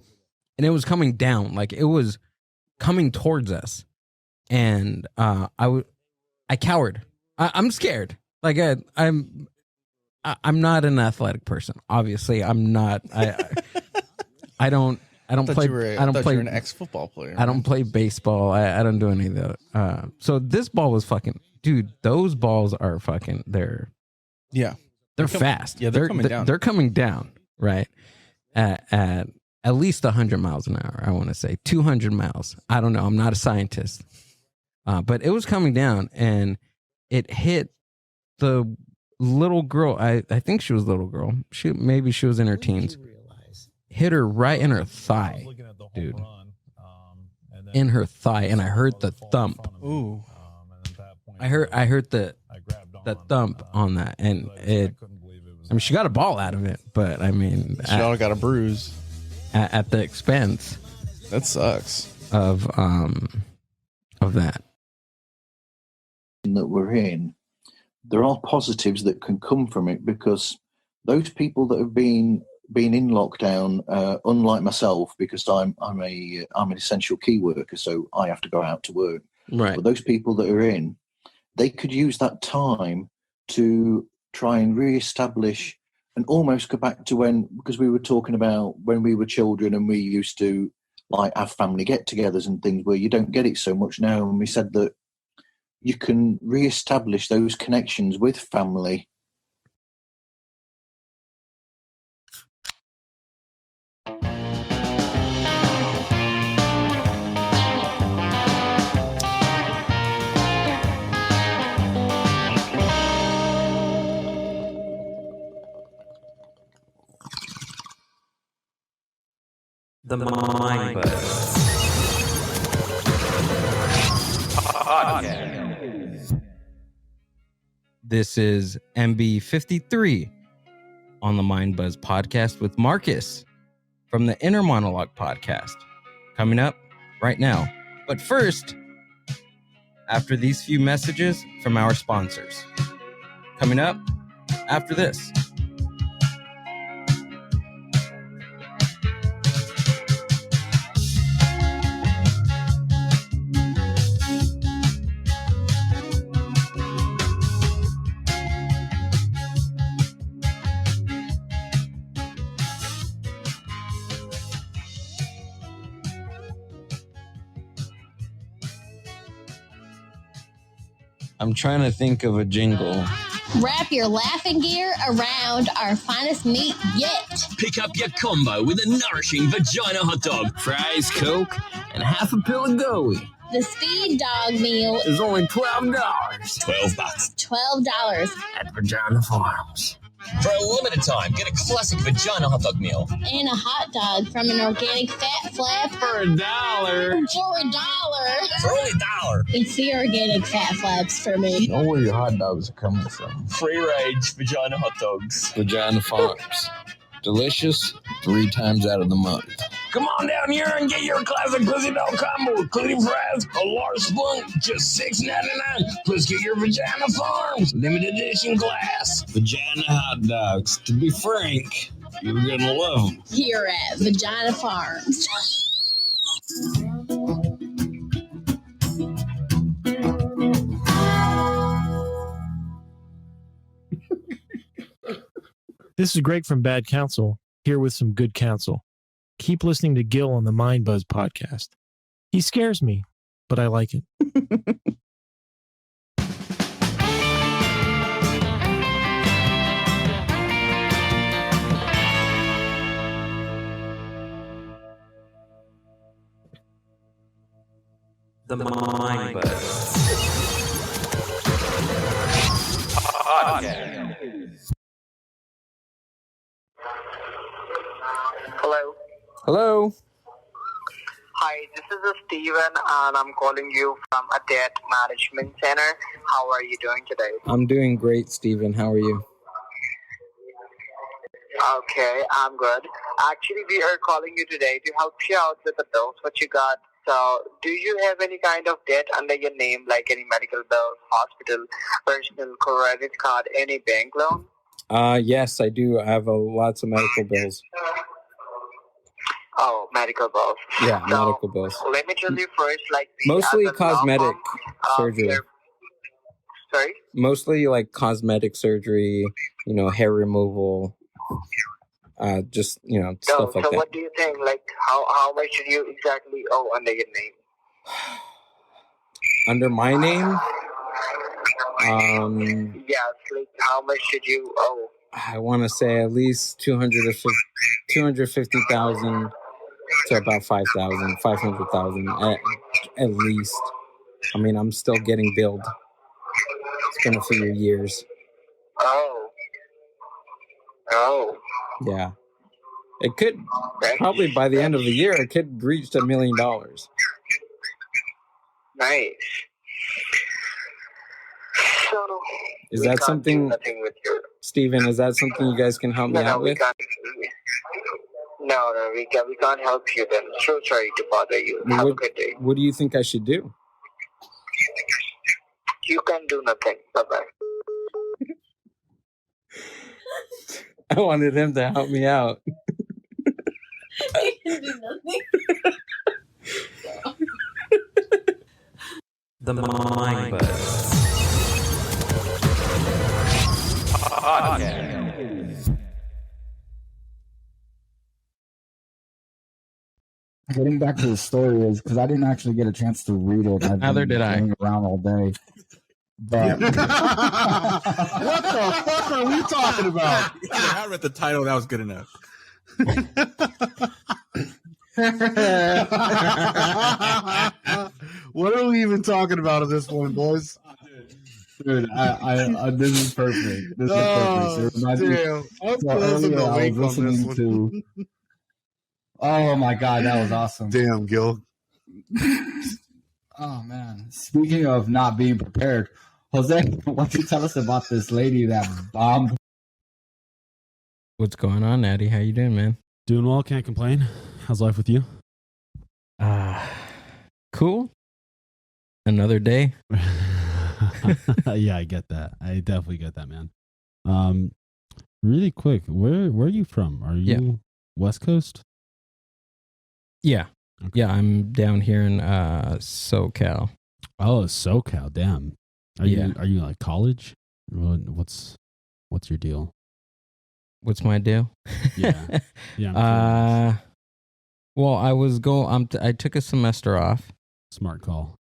and it was coming down, like it was coming towards us, and I cowered. I'm scared. Like I'm not an athletic person. Obviously, I'm not. I don't play. I don't play. You're an ex-football player. I don't play baseball. I don't do any of that. So this ball was fucking, dude. Those balls are fucking. They're fast. Yeah, they're coming down. They're coming down, right? At least 100 miles an hour. I want to say 200 miles. I don't know. I'm not a scientist, but it was coming down, and it hit the little girl. I think she was a little girl. Maybe she was in her teens. Hit her right in her thigh, dude. In her thigh, and I heard the thump. Ooh. I heard the thump on that, and it. I mean, she got a ball out of it, but I mean, she all got a bruise at the expense. That sucks. Of that. That we're in, there are positives that can come from it, because those people that have been in lockdown, unlike myself, because I'm an essential key worker, so I have to go out to work. Right. But those people that are in, they could use that time to try and re-establish and almost go back to because we were talking about when we were children and we used to like have family get-togethers and things where you don't get it so much now. And we said that you can re-establish those connections with family. The Mind Buzz Podcast. This is MB53 on the Mind Buzz Podcast with Marcus from the Inner Monologue Podcast. Coming up right now. But first, after these few messages from our sponsors. Coming up after this. I'm trying to think of a jingle. Wrap your laughing gear around our finest meat yet. Pick up your combo with a nourishing vagina hot dog, fries, Coke, and half a pill of gooey. The Speed Dog Meal is only $12. $12. $12 at Vagina Farms. For a limited time, get a classic vagina hot dog meal. And a hot dog from an organic fat flap. For $1. For $1. For only $1. It's the organic fat flaps for me. Know where your hot dogs are coming from. Free range vagina hot dogs. Vagina Farms. Delicious 3 times out of the month. Come on down here and get your classic pussy dog combo, including fries, a large spoon, just $6.99. Plus get your Vagina Farms limited edition glass. Vagina hot dogs. To be frank, you're gonna love them. Here at Vagina Farms. This is Greg from Bad Counsel, here with some good counsel. Keep listening to Gill on the Mind Buzz podcast. He scares me, but I like it. The Mind Buzz Podcast. Hello. Hello. Hi, this is Steven, and I'm calling you from a debt management center. How are you doing today? I'm doing great, Steven. How are you? Okay, I'm good. Actually, we are calling you today to help you out with the bills what you got So, do you have any kind of debt under your name, like any medical bill, hospital, personal credit card, any bank loan? Yes, I do. I have lots of medical bills. Oh, medical bills. Yeah, So, medical bills. let me tell you first, like we Mostly as a law cosmetic firm, surgery. Sorry? Mostly like cosmetic surgery, hair removal, just stuff like so that. what do you think? Like, how much should you exactly owe under your name? Under my name, Yes, like how much should you owe? I want to say at least 250,000 to about 5,000, 500,000 at least. I mean, I'm still getting billed. It's been a few years. Oh. Yeah. It could probably by the end of the year, it could reach $1 million. Nice. So Is we that can't something, do nothing with your... Steven, is that something you guys can help me out we with? can't. No, we can't help you then. So sorry to bother you. Have a good day. What do you think I should do? You can do nothing. Bye-bye. I wanted him to help me out. You can do nothing. The Mind Buzz Podcast. Getting back to the story is because I didn't actually get a chance to read it. Neither did I. Around all day. But What the fuck are we talking about? I read the title. That was good enough. What are we even talking about at this point, boys? dude, I this is perfect. This is perfect. So damn. I was closing the link on this one. To, oh my god, that was awesome. Damn, Gill. Oh man. Speaking of not being prepared, Jose, why don't you tell us about this lady that bombed? What's going on, Natty? How you doing, man? Doing well, can't complain. How's life with you? Cool. Another day. Yeah, I get that. I definitely get that, man. Really quick, where are you from? Are you West Coast? Yeah. Okay. Yeah, I'm down here in SoCal. Oh, SoCal, damn. Are you like college? What's your deal? What's my deal? Yeah. Yeah. Well, I took a semester off. Smart call.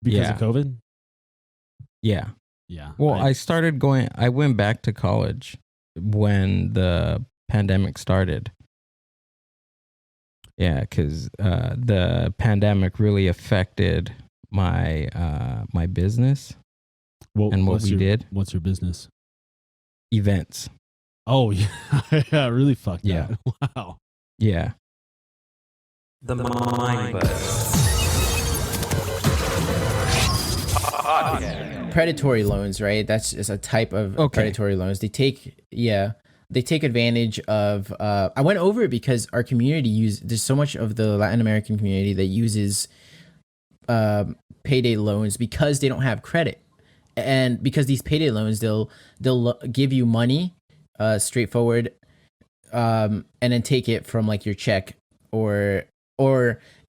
Because of COVID? Yeah. Yeah. Well, I went back to college when the pandemic started. Yeah, because the pandemic really affected my my business and what we did. What's your business? Events. Oh, yeah. Yeah, really fucked Yeah. that. Wow. Yeah. The Mind Buzz Podcast. Predatory loans, right? That's just a type of predatory loans. They take advantage of. I went over it because our community there's so much of the Latin American community that uses payday loans because they don't have credit, and because these payday loans they'll give you money, straightforward, and then take it from like your check or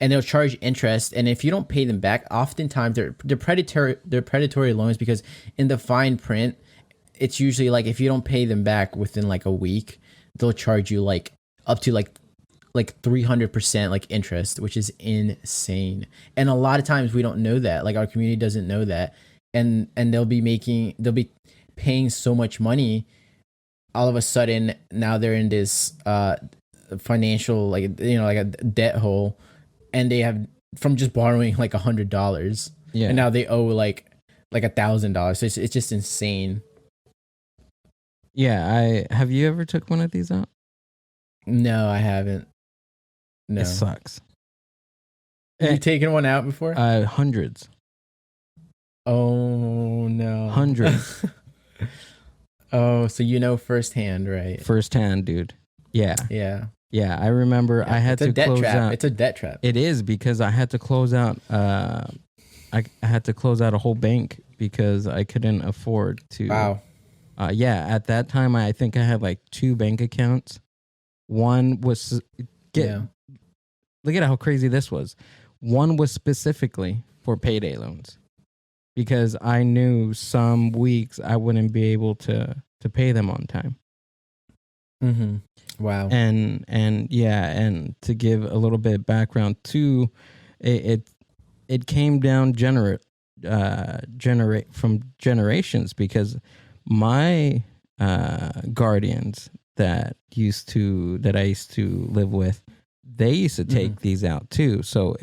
and they'll charge interest, and if you don't pay them back, oftentimes they're predatory loans because in the fine print it's usually like if you don't pay them back within like a week, they'll charge you like up to like 300% like interest, which is insane. And a lot of times we don't know that, like our community doesn't know that, and they'll be paying so much money. All of a sudden now they're in this financial like a debt hole, and they have from just borrowing like $100, and now they owe like $1,000. So it's just insane. Yeah, have you ever took one of these out? No, I haven't. No, it sucks. Have you taken one out before? Hundreds. Oh no, hundreds. Oh, so firsthand, right? Firsthand, dude. Yeah. Yeah. Yeah, I remember I had it's a to debt close trap. out. It's a debt trap. It is because I had to close out. I had to close out a whole bank because I couldn't afford to. Wow. Yeah, at that time, I think I had like 2 bank accounts. One was look at how crazy this was. One was specifically for payday loans because I knew some weeks I wouldn't be able to pay them on time. Mm-hmm. Wow. And to give a little bit of background too, it came down from generations because my guardians that I used to live with, they used to take these out too. So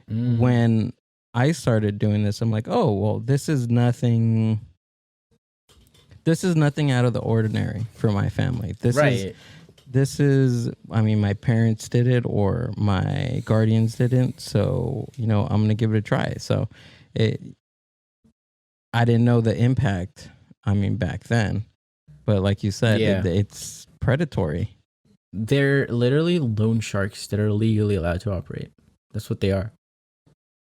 when I started doing this, I'm like, oh well, this is nothing out of the ordinary for my family. This is, I mean, my parents did it or my guardians didn't. So, I'm going to give it a try. So I didn't know the impact, back then. But like you said, it's predatory. They're literally loan sharks that are legally allowed to operate. That's what they are.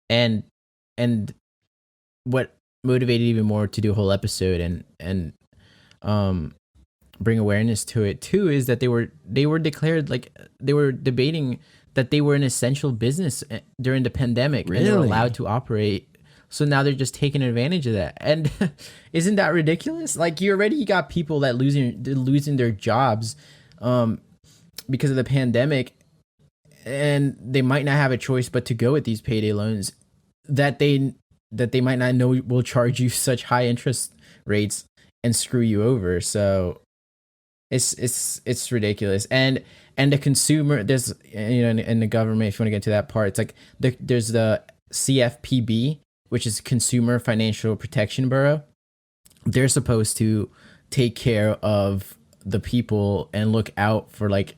And what motivated even more to do a whole episode and bring awareness to it too is that they were declared, like, they were debating that they were an essential business during the pandemic. Really? And they were allowed to operate. So now they're just taking advantage of that. And isn't that ridiculous? Like, you already got people that losing their jobs because of the pandemic, and they might not have a choice but to go with these payday loans that they might not know will charge you such high interest rates and screw you over. So it's ridiculous. And the consumer, there's, in the government, if you want to get into that part, it's like there's the CFPB, which is Consumer Financial Protection Bureau. They're supposed to take care of the people and look out for, like,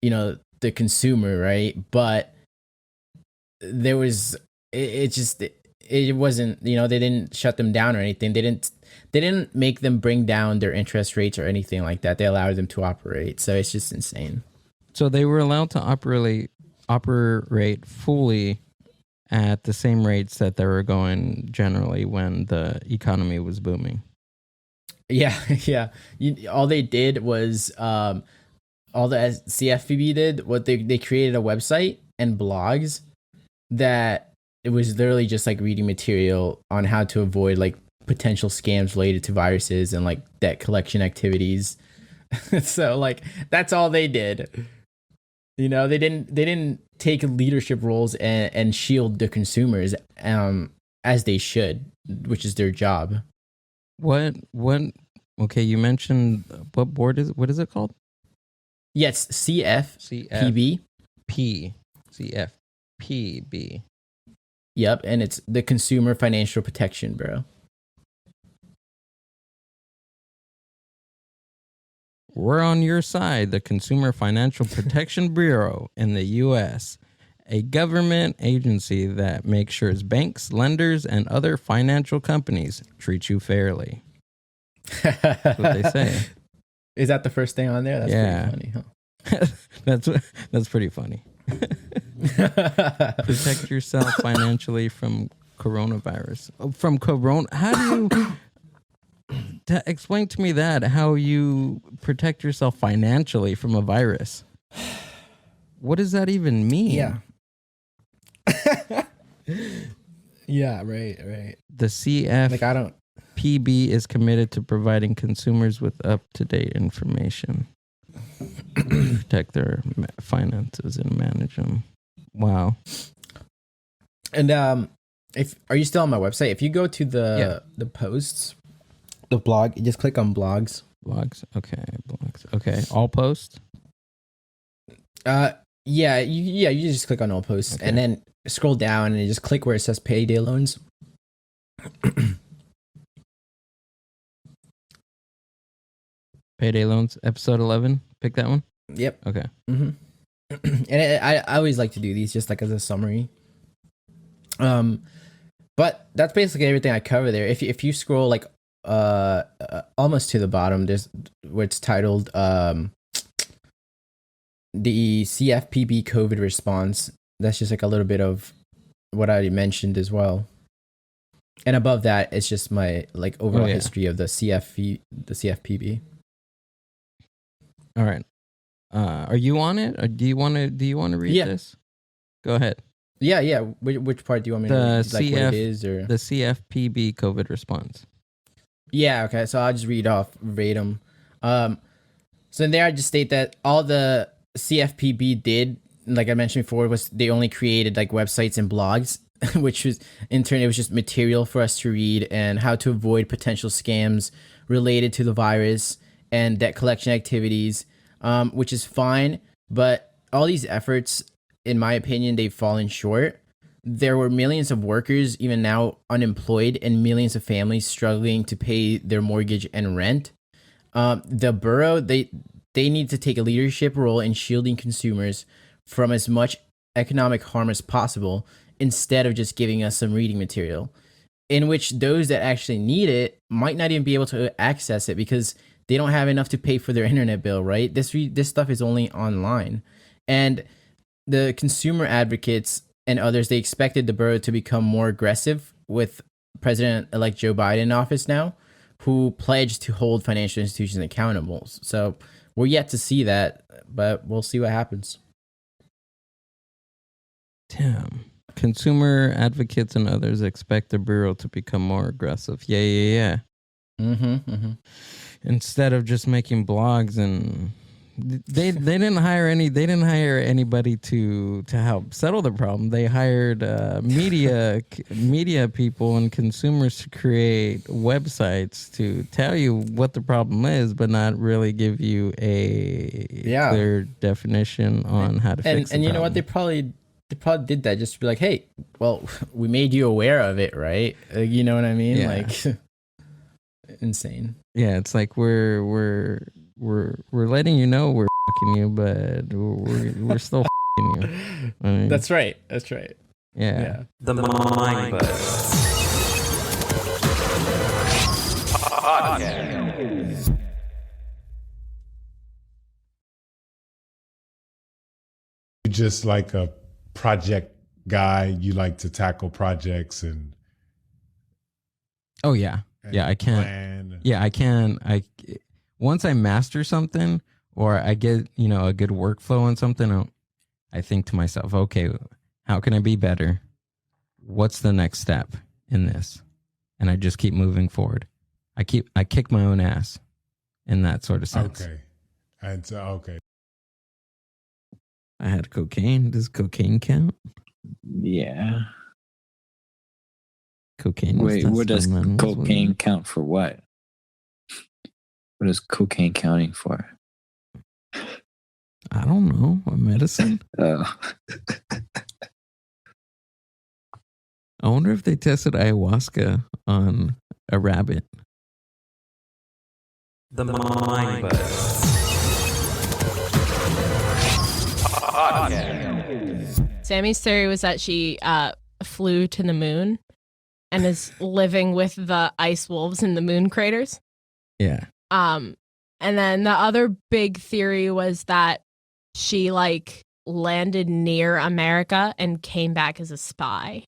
the consumer, right? But there was, it wasn't, they didn't shut them down or anything. They didn't make them bring down their interest rates or anything like that. They allowed them to operate. So it's just insane. So they were allowed to operate fully at the same rates that they were going generally when the economy was booming. Yeah, yeah. All they did was, all the CFPB did, what they created a website and blogs that it was literally just like reading material on how to avoid like potential scams related to viruses and like debt collection activities. So like that's all they did. They didn't take leadership roles and shield the consumers as they should, which is their job. What okay, you mentioned what is it called? Yes, CFPB. CFPB. Yep, and it's the Consumer Financial Protection Bureau. We're on your side, the Consumer Financial Protection Bureau in the U.S., a government agency that makes sure banks, lenders, and other financial companies treat you fairly. That's what they say. Is that the first thing on there? That's pretty funny, huh? That's pretty funny. Protect yourself financially from coronavirus. From corona. How do you explain to me that? How you protect yourself financially from a virus? What does that even mean? Yeah. Yeah. Right. The CFPB is committed to providing consumers with up-to-date information. Protect their finances and manage them. Wow. And are you still on my website? If you go to the posts, the blog, you just click on blogs. Blogs. Okay. Blogs. Okay. All posts. Yeah. You just click on all posts, and then scroll down and you just click where it says payday loans. Payday loans, episode 11. Pick that one. Yep. Okay. Mm-hmm. And I always like to do these just like as a summary. But that's basically everything I cover there. If you scroll like almost to the bottom, there's where it's titled the CFPB COVID response. That's just like a little bit of what I already mentioned as well. And above that, it's just my like overall history of the CFPB. All right. Are you on it, or do you want to read this? Go ahead. Yeah. Which part do you want me to read? Like what it is, or the CFPB COVID response? Yeah. Okay. So I'll just read off verbatim. So in there, I just state that all the CFPB did, like I mentioned before, was they only created like websites and blogs, which was in turn, it was just material for us to read and how to avoid potential scams related to the virus and debt collection activities, which is fine. But all these efforts, in my opinion, they've fallen short. There were millions of workers, even now unemployed, and millions of families struggling to pay their mortgage and rent. The borough, they need to take a leadership role in shielding consumers from as much economic harm as possible, instead of just giving us some reading material, in which those that actually need it might not even be able to access it because they don't have enough to pay for their internet bill, right? This stuff is only online. And the consumer advocates and others, they expected the borough to become more aggressive with President-elect Joe Biden in office now, who pledged to hold financial institutions accountable. So we're yet to see that, but we'll see what happens. Damn. Consumer advocates and others expect the bureau to become more aggressive. Yeah. Instead of just making blogs, and they didn't hire anybody to help settle the problem. They hired media people and consumers to create websites to tell you what the problem is, but not really give you a clear definition on how to fix it. And you know what? They probably did that just to be like, hey, well, we made you aware of it, right? You know what I mean? Yeah. Like, insane. Yeah, it's like we're letting you know we're fucking you, but we're still fucking you. I mean, That's right. Yeah. The Mind Buzz Podcast. You just like a project guy. You like to tackle projects and. Oh yeah. Yeah, I can. Plan. Yeah, I can. Once I master something, or I get a good workflow on something, I think to myself, okay, how can I be better? What's the next step in this? And I just keep moving forward. I kick my own ass in that sort of sense. Okay, and okay. I had cocaine. Does cocaine count? Yeah. Cocaine. Wait, what does cocaine count for? What is cocaine counting for? I don't know. A medicine? Oh. I wonder if they tested ayahuasca on a rabbit. The Mind Buzz Podcast. Sammy's theory was that she flew to the moon and is living with the ice wolves in the moon craters. Yeah. And then the other big theory was that she landed near America and came back as a spy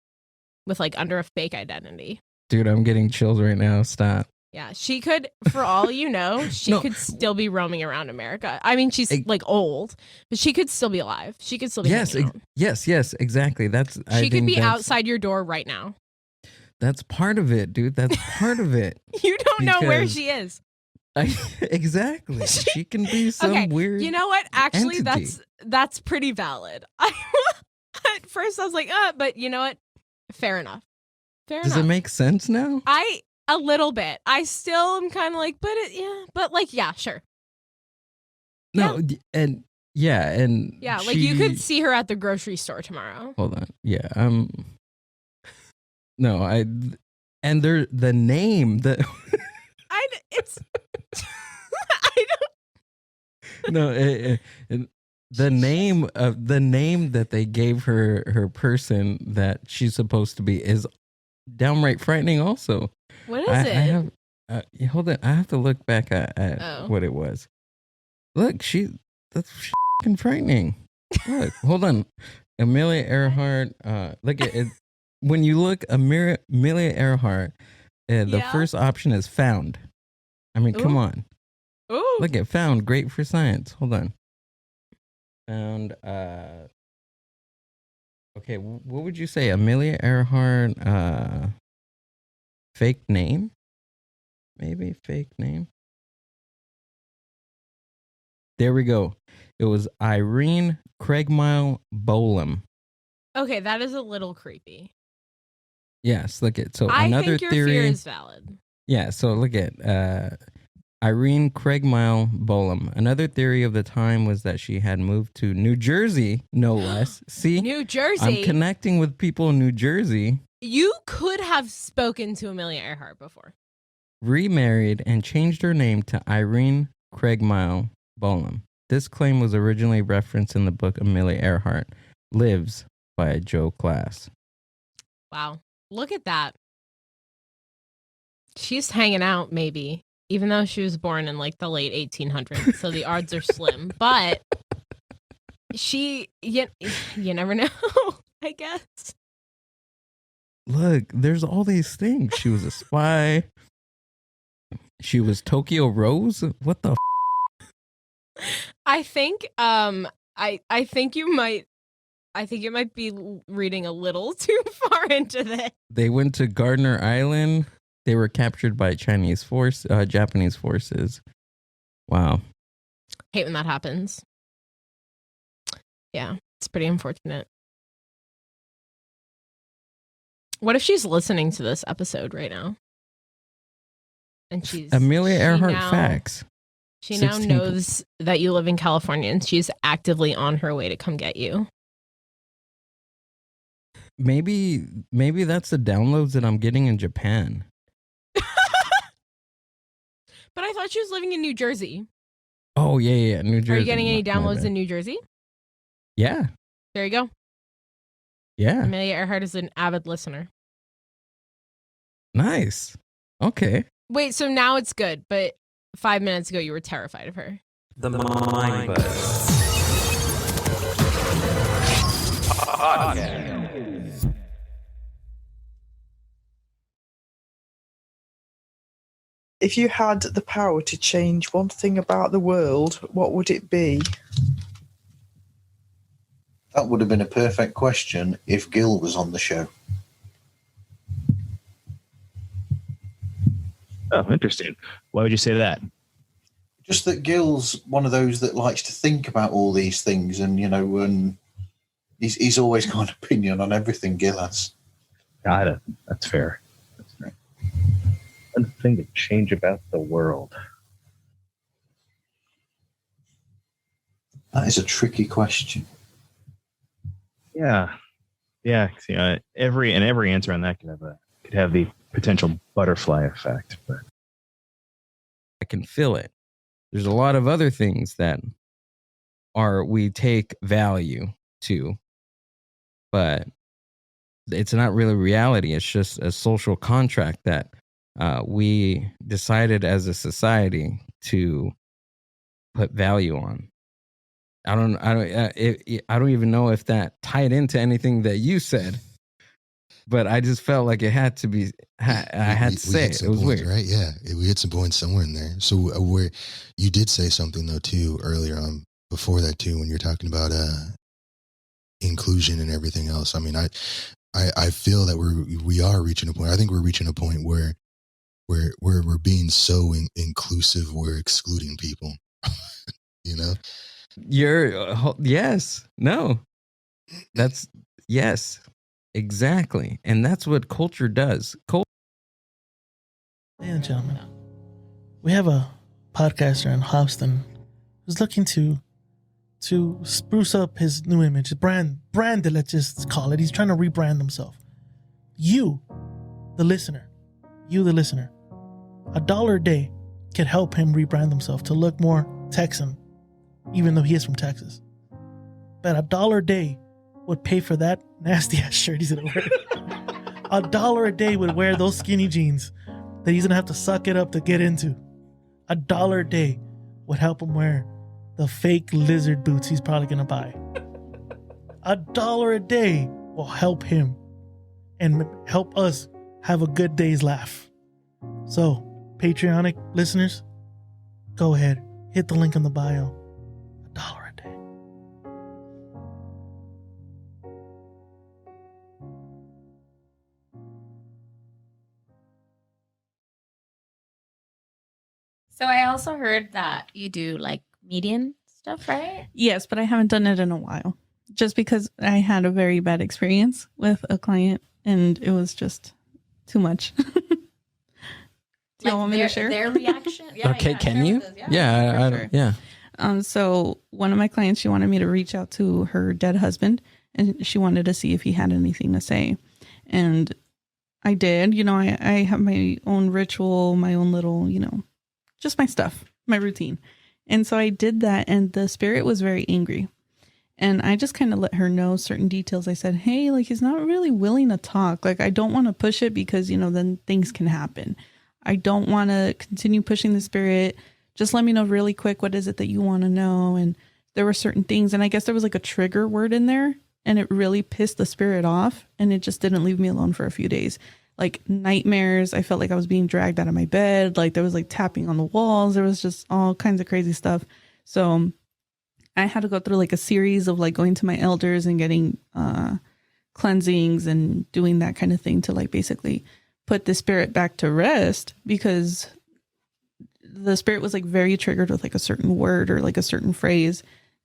with under a fake identity. Dude, I'm getting chills right now. Stop. Yeah, she could, for all you know, could still be roaming around America. I mean, she's old, but she could still be alive. She could still be yes, exactly. She could be outside your door right now. That's part of it, dude. That's part of it. You don't know where she is. Exactly. She can be some weird. You know what? Actually, entity. that's pretty valid. At first, I was like, but you know what? Fair enough. Does it make sense now? A little bit. I still am kind of yeah, sure. No, and you could see her at the grocery store tomorrow. Hold on. Yeah, no, and the name that it's I don't. No, the name that they gave her person that she's supposed to be is downright frightening. Also, what is it? Hold on, I have to look back at what it was. Look, that's fucking frightening. Look, hold on. Amelia Earhart. Look at it. When you look Amelia Earhart, the first option is found. I mean, come on. Ooh. Look at found. Great for science. Hold on. Found. Okay, what would you say? Amelia Earhart. Fake name? Maybe fake name. There we go. It was Irene Craigmile Bolam. Okay, that is a little creepy. Yes, look at so I another think your theory fear is valid. Yeah, so look at Irene Craigmile Bolam. Another theory of the time was that she had moved to New Jersey, no less. See, New Jersey. I'm connecting with people in New Jersey. You could have spoken to Amelia Earhart before. Remarried and changed her name to Irene Craigmile Bolam. This claim was originally referenced in the book Amelia Earhart Lives by Joe Class. Wow. Look at that. She's hanging out, maybe, even though she was born in like the late 1800s, so the odds are slim. But you never know, I guess. Look, there's all these things. She was a spy. She was Tokyo Rose. What the? I think I think you might be reading a little too far into this. They went to Gardner Island. They were captured by Japanese forces. Wow. Hate when that happens. Yeah, it's pretty unfortunate. What if she's listening to this episode right now? And she's Amelia Earhart facts. She now knows that you live in California and she's actively on her way to come get you. Maybe that's the downloads that I'm getting in Japan. But I thought she was living in New Jersey. Oh, yeah, New Jersey. Are you getting any downloads in New Jersey? Yeah. There you go. Yeah. Amelia Earhart is an avid listener. Nice. Okay. Wait, so now it's good, but 5 minutes ago you were terrified of her. The Mind Buzz Podcast. If you had the power to change one thing about the world, what would it be? That would have been a perfect question if Gill was on the show. Oh, interesting. Why would you say that? Just that Gill's one of those that likes to think about all these things, and he's always got an opinion on everything. Gill has. Got it. That's fair. That's fair. One thing to change about the world. That is a tricky question. Yeah. See, every answer on that could have the potential butterfly effect, but I can feel it. There's a lot of other things that we take value to, but it's not really reality. It's just a social contract that we decided as a society to put value on. I don't even know if that tied into anything that you said, but I just felt like it had to be. I had to say it. It was points, weird, right? Yeah, we hit some points somewhere in there. So where you did say something though too earlier on before that too, when you're talking about inclusion and everything else. I mean, I feel that we are reaching a point. I think we're reaching a point where we're being so inclusive, we're excluding people. Yes. No. That's yes. Exactly. And that's what culture does. Ladies and gentlemen, we have a podcaster in Houston who's looking to spruce up his new image, brand it, let's just call it. He's trying to rebrand himself. You, the listener, $1 a day could help him rebrand himself to look more Texan, even though he is from Texas. But $1 a day would pay for that nasty ass shirt he's gonna wear. $1 a day would wear those skinny jeans that he's gonna have to suck it up to get into. $1 a day would help him wear the fake lizard boots he's probably gonna buy. $1 a day will help him and help us have a good day's laugh. So, Patreonic listeners, go ahead, hit the link in the bio. $1 a day. So I also heard that you do like median stuff, right? Yes, but I haven't done it in a while. Just because I had a very bad experience with a client and it was just too much. Do you want me to share? Their reaction? Okay, can you? Yeah. So one of my clients, she wanted me to reach out to her dead husband and she wanted to see if he had anything to say. And I did. You know, I have my own ritual, my own little, you know, just my stuff, my routine. And so I did that and the spirit was very angry. And I just kind of let her know certain details. I said, hey, like, he's not really willing to talk. Like, I don't want to push it because, you know, then things can happen. I don't want to continue pushing the spirit. Just let me know really quick. What is it that you want to know? And there were certain things. And I guess there was like a trigger word in there and it really pissed the spirit off. And it just didn't leave me alone for a few days. Like nightmares. I felt like I was being dragged out of my bed. Like there was like tapping on the walls. There was just all kinds of crazy stuff. So I had to go through like a series of like going to my elders and getting cleansings and doing that kind of thing to like basically put the spirit back to rest, because the spirit was like very triggered with like a certain word or like a certain phrase.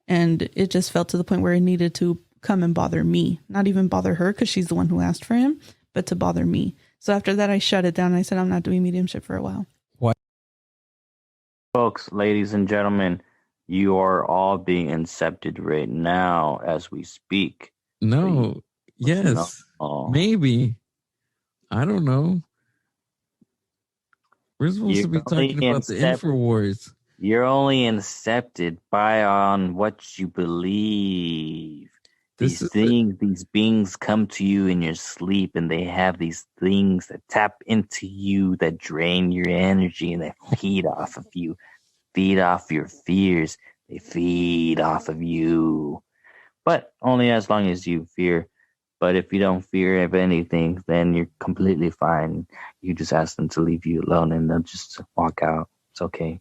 And it just felt to the point where it needed to come and bother me, not even bother her because she's the one who asked for him, but to bother me. So after that, I shut it down. I said, I'm not doing mediumship for a while. What? Folks, ladies and gentlemen, you are all being incepted right now as we speak. No. Yes. Maybe. I don't know. We're supposed to be talking about the InfoWars. You're only incepted by on what you believe. These beings come to you in your sleep, and they have these things that tap into you, that drain your energy, and they feed off of you, feed off your fears. They feed off of you, but only as long as you fear. But if you don't fear of anything, then you're completely fine. You just ask them to leave you alone, and they'll just walk out. It's okay.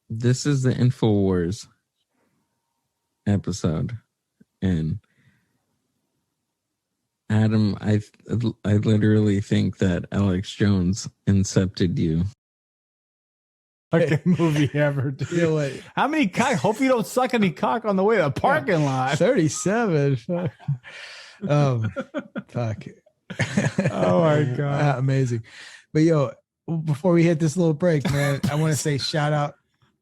This is the InfoWars episode, and Adam, I literally think that Alex Jones incepted you. Fucking movie ever, dude. You know what? How many cock? Hope you don't suck any cock on the way to the parking lot. 37. Fuck. Fuck. Oh my god. Amazing. But yo, before we hit this little break, man, I want to say shout out.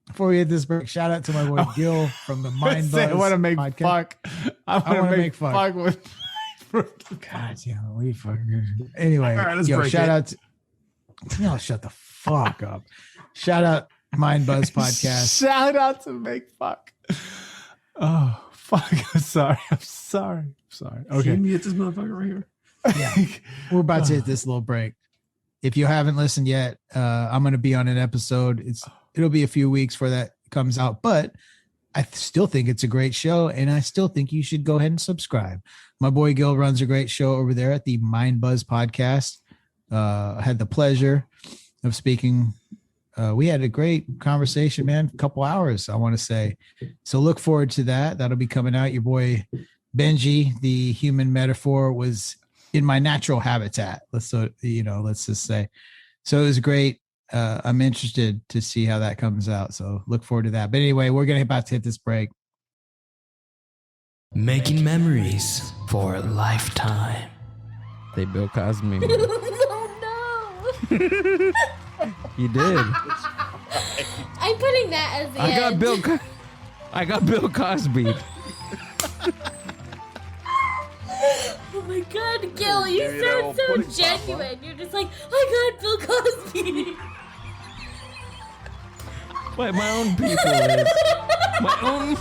Before we hit this break, shout out to my boy Gill from the Mind Buzz. I want to make podcast. fuck. I want to make fuck with. God, we fucking. Anyway, right, yo, shout out. Shut the fuck up. Shout out Mind Buzz podcast. Shout out to make fuck. Oh fuck! I'm sorry. Okay, me hit this motherfucker right here. Yeah, we're about to hit this little break. If you haven't listened yet, I'm going to be on an episode. It'll be a few weeks before that comes out, but I still think it's a great show, and I still think you should go ahead and subscribe. My boy Gill runs a great show over there at the Mind Buzz podcast. I had the pleasure of speaking. We had a great conversation, man. A couple hours, I want to say. So look forward to that. That'll be coming out. Your boy Benji, the human metaphor, was in my natural habitat. Let's just say. So it was great. I'm interested to see how that comes out. So look forward to that. But anyway, we're about to hit this break. Making memories for a lifetime. They Bill Cosby me. Oh no. You did. I'm putting that as the I got end. I got Bill Cosby. Oh my god, Gill, you sound so genuine. You're just like, I got Bill Cosby. But my own people is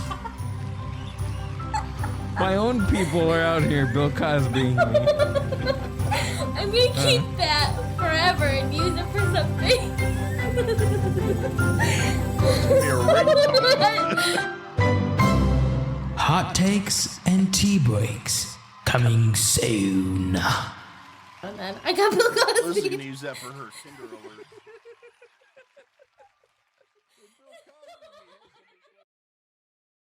my own people are out here Bill Cosby. I'm gonna keep that forever and use it for something. takes and tea breaks coming soon. And then I got Bill Cosby. Lizzie's gonna use that for her Tinder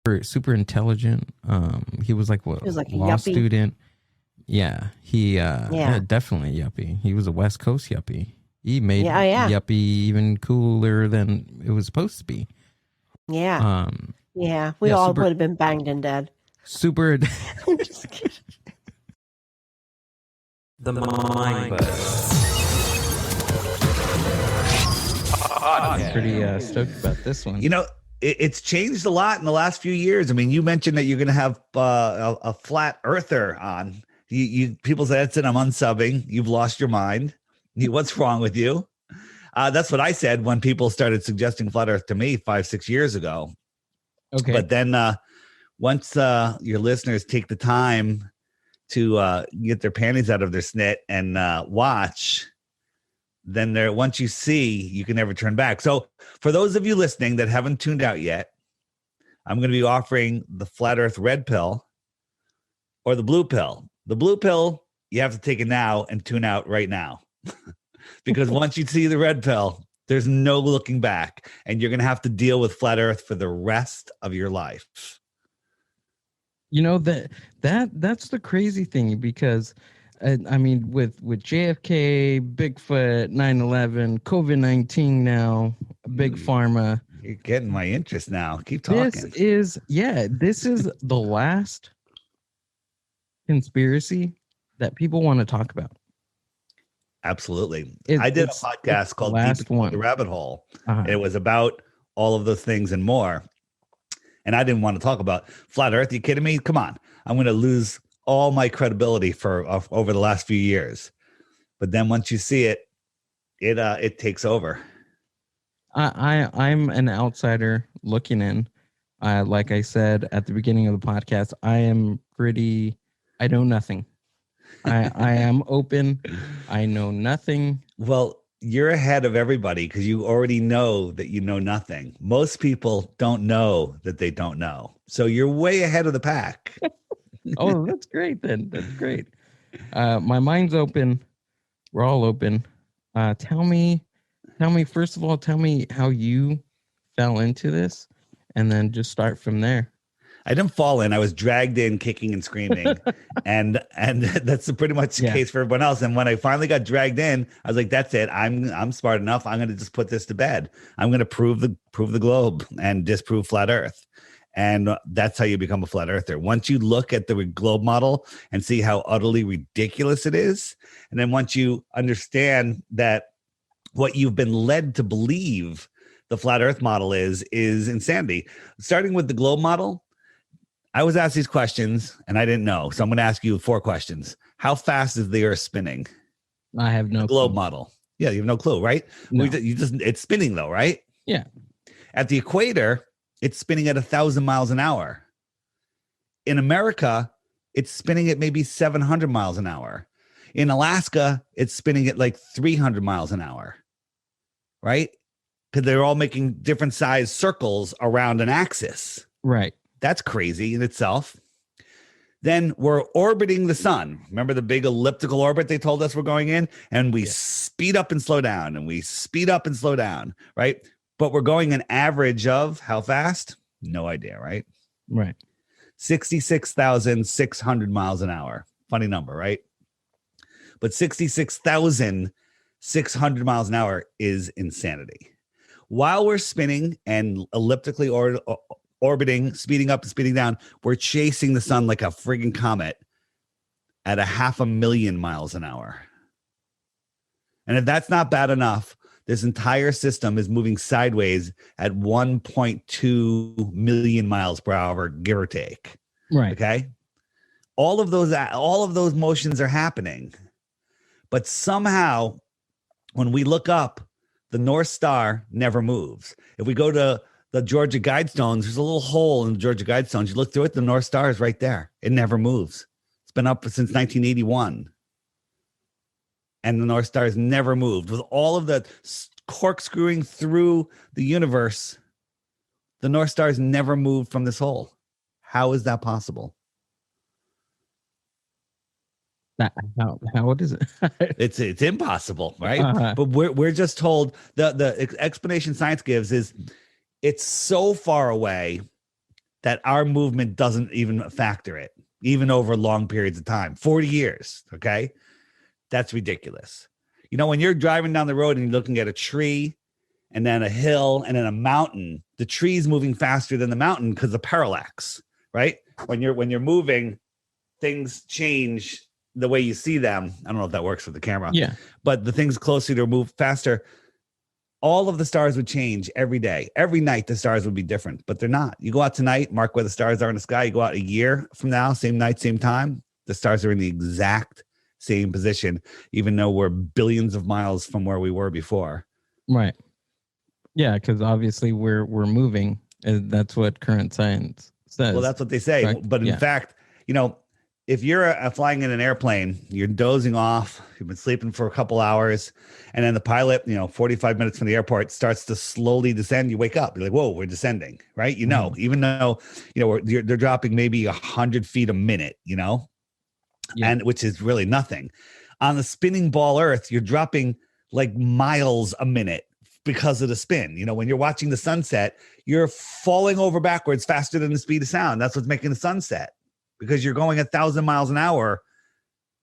alert. Super intelligent. He was like what? He was like a law yuppie. student. Yeah, he yeah, definitely a yuppie. He was a West Coast yuppie. He made yuppie even cooler than it was supposed to be. Yeah. Yeah. We all would have been banged and dead. Super. I'm just kidding. The Mind Buzz. Pretty stoked about this one. You know, it's changed a lot in the last few years. I mean, you mentioned that you're going to have a flat earther on. You people say that's it. I'm unsubbing. You've lost your mind. What's wrong with you? That's what I said when people started suggesting flat Earth to me 5-6 years ago. Okay, but then once your listeners take the time to get their panties out of their snit and watch, then once you see, you can never turn back. So for those of you listening that haven't tuned out yet, I'm going to be offering the flat Earth red pill or the blue pill. The blue pill, you have to take it now and tune out right now. Because once you see the red pill, there's no looking back, and you're going to have to deal with flat Earth for the rest of your life. You know, that's the crazy thing, because I mean, with JFK, Bigfoot, 9/11, COVID-19 now, Big Pharma. You're getting my interest now. Keep talking. This is the last conspiracy that people want to talk about. Absolutely. I did a podcast called Deep Into the Rabbit Hole. And it was about all of those things and more. And I didn't want to talk about flat Earth. Are you kidding me? Come on. I'm going to lose all my credibility for over the last few years. But then once you see it, it takes over. I'm an outsider looking in. Like I said at the beginning of the podcast, I know nothing. I am open. I know nothing. Well, you're ahead of everybody because you already know that you know nothing. Most people don't know that they don't know. So you're way ahead of the pack. Oh, that's great then. That's great. My mind's open. We're all open. Tell me, first of all, tell me how you fell into this, and then just start from there. I didn't fall in. I was dragged in kicking and screaming. and that's pretty much the case for everyone else. And when I finally got dragged in, I was like, that's it. I'm smart enough. I'm going to just put this to bed. I'm going to prove the globe and disprove flat Earth. And that's how you become a flat earther. Once you look at the globe model and see how utterly ridiculous it is, and then once you understand that what you've been led to believe the flat Earth model is insanity. Starting with the globe model, I was asked these questions and I didn't know. So I'm going to ask you 4 questions. How fast is the Earth spinning? I have no globe clue. model. Yeah, you have no clue, right? No. It's spinning though, right? Yeah. At the equator, it's spinning at 1,000 miles an hour. In America, it's spinning at maybe 700 miles an hour. In Alaska, it's spinning at like 300 miles an hour, right? Because they're all making different size circles around an axis. Right. That's crazy in itself. Then we're orbiting the sun. Remember the big elliptical orbit they told us we're going in? And we speed up and slow down, and we speed up and slow down, right? But we're going an average of how fast? No idea, right? Right. 66,600 miles an hour. Funny number, right? But 66,600 miles an hour is insanity. While we're spinning and elliptically orbiting, speeding up and speeding down, we're chasing the sun like a friggin' comet at 500,000 miles an hour. And if that's not bad enough, this entire system is moving sideways at 1.2 million miles per hour, give or take. Right. Okay. All of those motions are happening. But somehow, when we look up, the North Star never moves. If we go to the Georgia Guidestones, there's a little hole in the Georgia Guidestones. You look through it, the North Star is right there. It never moves. It's been up since 1981. And the North Star has never moved. With all of the corkscrewing through the universe, the North Star has never moved from this hole. How is that possible? How is it? It's impossible, right? Uh-huh. But we're just told the explanation science gives is it's so far away that our movement doesn't even factor it, even over long periods of time, 40 years. Okay. That's ridiculous. You know, when you're driving down the road and you're looking at a tree and then a hill and then a mountain, the tree's moving faster than the mountain because of parallax, right? When you're moving, things change the way you see them. I don't know if that works with the camera. Yeah. But the things closer to move faster, all of the stars would change every day. Every night, the stars would be different, but they're not. You go out tonight, mark where the stars are in the sky. You go out a year from now, same night, same time, the stars are in the exact same position, even though we're billions of miles from where we were before. Right. Yeah, because obviously we're moving. And that's what current science says. Well, that's what they say. Correct? But in Yeah. fact, you know, if you're flying in an airplane, you're dozing off, you've been sleeping for a couple hours, and then the pilot, 45 minutes from the airport starts to slowly descend, you wake up. You're like, whoa, we're descending, right? You know, even though, they're dropping maybe 100 feet a minute, and which is really nothing. On the spinning ball Earth, you're dropping like miles a minute because of the spin. When you're watching the sunset, you're falling over backwards faster than the speed of sound. That's what's making the sunset, because you're going 1,000 miles an hour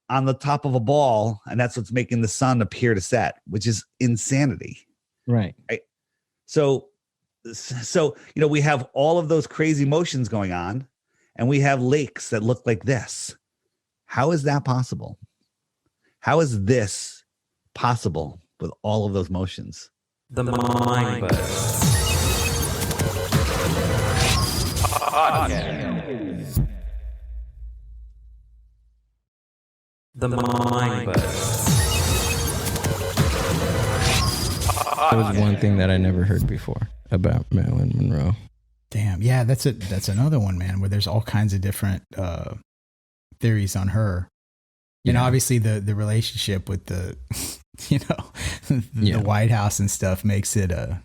on the top of a ball, and that's what's making the sun appear to set, which is insanity. Right. So we have all of those crazy motions going on, and we have lakes that look like this. How is that possible? How is this possible with all of those motions? The Mind Buzz Podcast. The Mind Buzz. That was one thing that I never heard before about Marilyn Monroe. Damn. Yeah, that's another one, man, where there's all kinds of different theories on her. And obviously the relationship with the the White House and stuff makes it an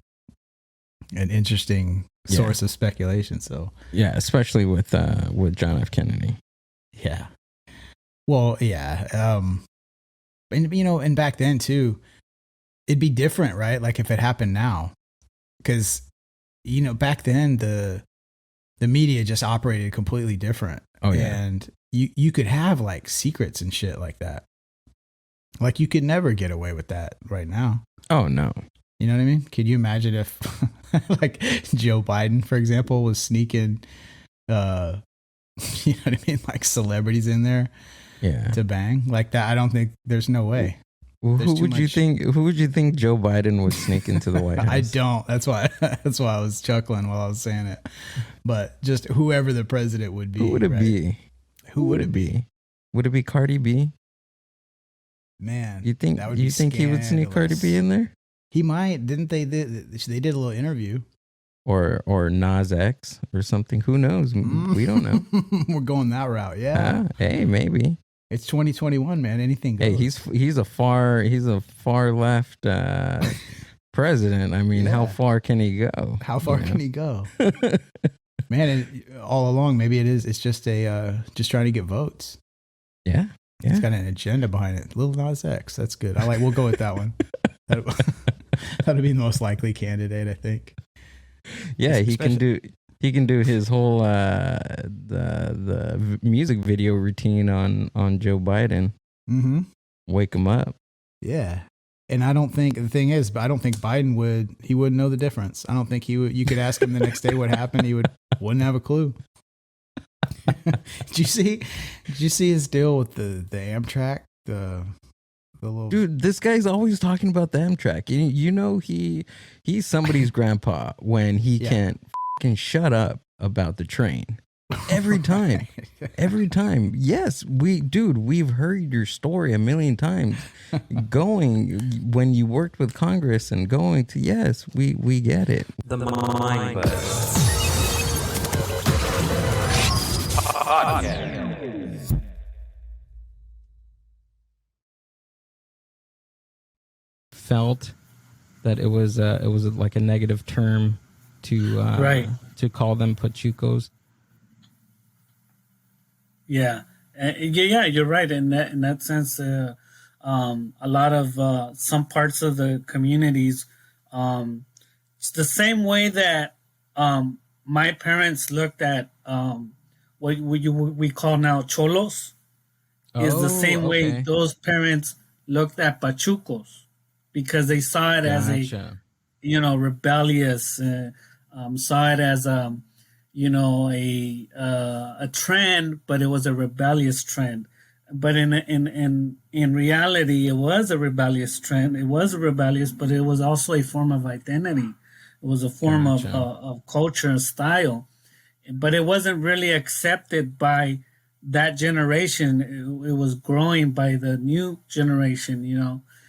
interesting source of speculation. So yeah, especially with John F. Kennedy. Yeah. Well, yeah. And back then too, it'd be different, right? Like if it happened now, because back then the media just operated completely different. Oh yeah. And you could have like secrets and shit like that. Like you could never get away with that right now. Oh no. You know what I mean? Could you imagine if like Joe Biden, for example, was sneaking you know what I mean? Like celebrities in there to bang like that. I don't think there's no way. Well, who would you think Joe Biden would sneak into the White House? I don't. That's why I was chuckling while I was saying it. But just whoever the president would be. Who would it be? Who would it be? Would it be Cardi B? Man, you think he would sneak Cardi B in there? He might. Didn't they? They did a little interview. Or Nas X or something. Who knows? We don't know. We're going that route. Yeah. Hey, maybe. It's 2021, man. Anything goes. Hey, he's a far left president. I mean, how far can he go? How far can he go? Man, and all along, maybe it's just just trying to get votes. Yeah. It's got an agenda behind it. Lil Nas X. That's good. We'll go with that one. That'll be the most likely candidate, I think. Yeah, he can do his whole the music video routine on Joe Biden. Mm-hmm. Wake him up. Yeah. And I don't think Biden wouldn't know the difference. I don't think he would. You could ask him the next day what happened. He wouldn't have a clue. Did you see his deal with the Amtrak? The little dude, this guy's always talking about the Amtrak. He's somebody's grandpa when he can't fucking shut up about the train. Every time. Yes, we've heard your story a million times. Going when you worked with Congress and going to we get it. The Mind Buzz Podcast. Felt that it was like a negative term to call them pachucos. Yeah, yeah, you're right. In that sense, a lot of some parts of the communities, it's the same way that my parents looked at what we call now cholos. Is the same way okay. those parents looked at pachucos because they saw it as Gotcha. rebellious, saw it as a trend, but it was a rebellious trend. But in reality, it was a rebellious trend. It was rebellious, but it was also a form of identity. It was a form Gotcha. of culture and style, but it wasn't really accepted by that generation. It was growing by the new generation,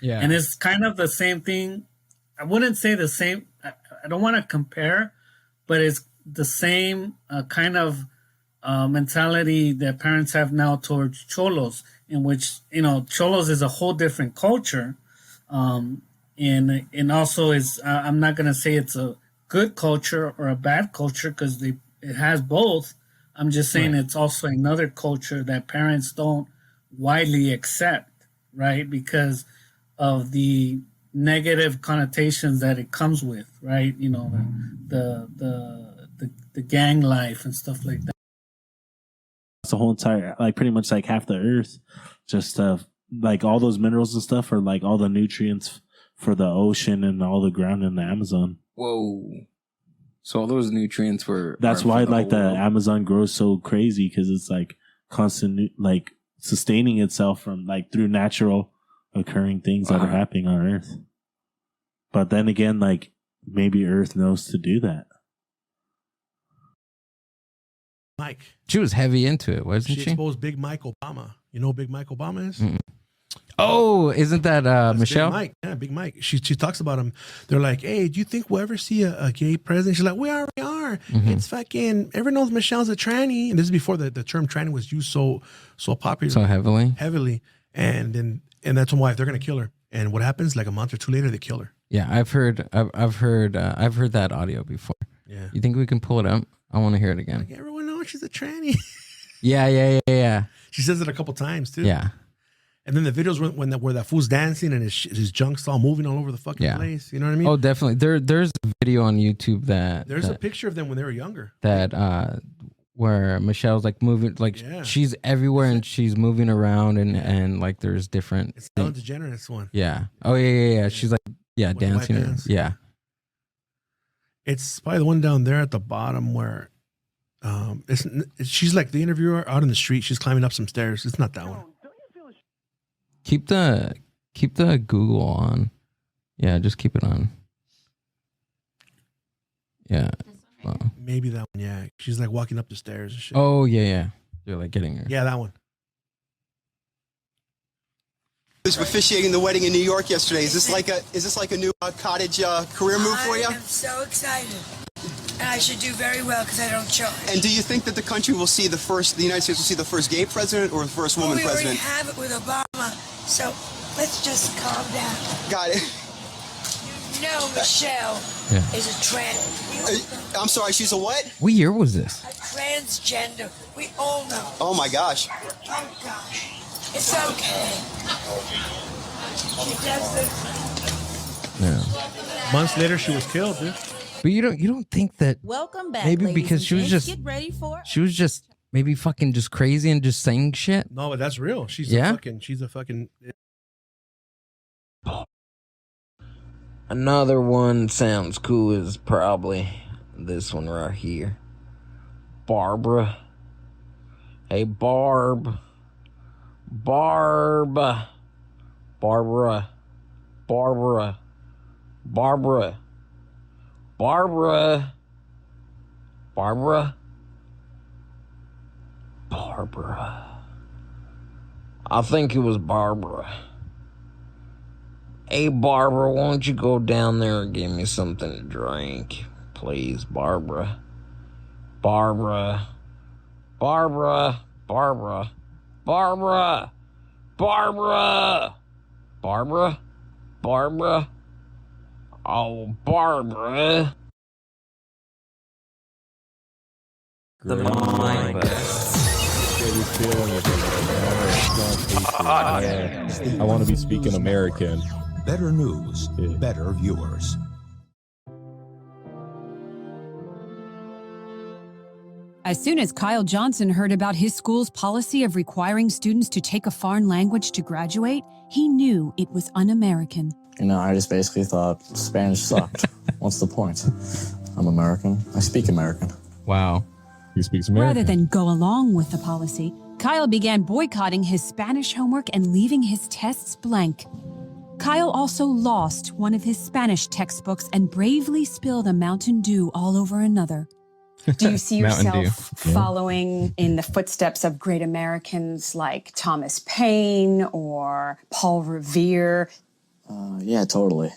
Yeah. And it's kind of the same thing. I wouldn't say the same. I don't want to compare, but it's the same kind of mentality that parents have now towards cholos, in which cholos is a whole different culture, and also is I'm not going to say it's a good culture or a bad culture because it has both. I'm just saying Right. it's also another culture that parents don't widely accept, right? Because of the negative connotations that it comes with, right? The gang life and stuff like that. It's the whole entire, like pretty much like half the earth, just like all those minerals and stuff are like all the nutrients for the ocean and all the ground in the Amazon. Whoa. So all those nutrients were. That's are why for the like the whole world. Amazon grows so crazy because it's like constant, like sustaining itself from like through natural occurring things that are happening on Earth. But then again, like maybe Earth knows to do that. Mike. She was heavy into it, wasn't She she? exposed Big Mike Obama. You know who Big Mike Obama is? Mm-mm. Oh, isn't that That's Michelle? Big Mike. Yeah, Big Mike. She talks about him. They're like, hey, do you think we'll ever see a gay president? She's like, we already are. Mhm. It's fucking, everyone knows Michelle's a tranny. And this is before the term tranny was used so popular. So heavily? Heavily. And that's why they're going to kill her. And what happens? Like a month or two later, they kill her. Yeah, I've heard that audio before. Yeah. You think we can pull it up? I want to hear it again. Like, everyone knows she's a tranny. Yeah. She says it a couple times too. Yeah. And then the videos where that fool's dancing and his junk's all moving all over the fucking Yeah. place. You know what I mean? Oh, definitely. There's a video on YouTube that There's a picture of them when they were younger. where Michelle's like moving, like Yeah. she's everywhere and she's moving around and like there's different. It's the Ellen DeGeneres one. Yeah. Oh yeah. She's like With the white dancing. pants. Yeah. It's probably the one down there at the bottom where she's like the interviewer out in the street. She's climbing up some stairs. It's not that one. Keep the Google on. Yeah, just keep it on. Yeah. Maybe that one. Yeah, she's like walking up the stairs and shit. Oh yeah. They're like getting her. Yeah, that one. Was officiating the wedding in New York yesterday. Is this like a new cottage career move for you? I'm so excited, and I should do very well because I don't charge. And do you think that the country will see the United States will see the first gay president or the first woman we president? already have it with Obama, so let's just calm down. Got it. You know Michelle is a trans. I'm sorry, she's a what? What year was this? Transgender. We all know. Oh my gosh. Oh gosh. It's okay. She does Yeah. Months later, she was killed, dude. But you don't think that Welcome back. maybe ladies because and she was gents. just Get ready for maybe fucking just crazy and just saying shit? No, but that's real. She's Yeah? a fucking. Another one sounds cool is probably this one right here. Barbara. Hey, Barbara. Barbara. Barbara. Barbara. I think it was Barbara. Hey, Barbara, won't you go down there and give me something to drink? Please, Barbara. Barbara. Oh, Barbara. The Mind Bus. feeling of it. I want to be speaking American. Better news, better viewers. As soon as Kyle Johnson heard about his school's policy of requiring students to take a foreign language to graduate, he knew it was un-American. You know, I just basically thought Spanish sucked. What's the point? I'm American. I speak American. Wow. He speaks American. Rather than go along with the policy, Kyle began boycotting his Spanish homework and leaving his tests blank. Kyle also lost one of his Spanish textbooks and bravely spilled a Mountain Dew all over another. Do you see Mountain yourself Dew. following in the footsteps of great Americans like Thomas Paine or Paul Revere? Yeah, totally.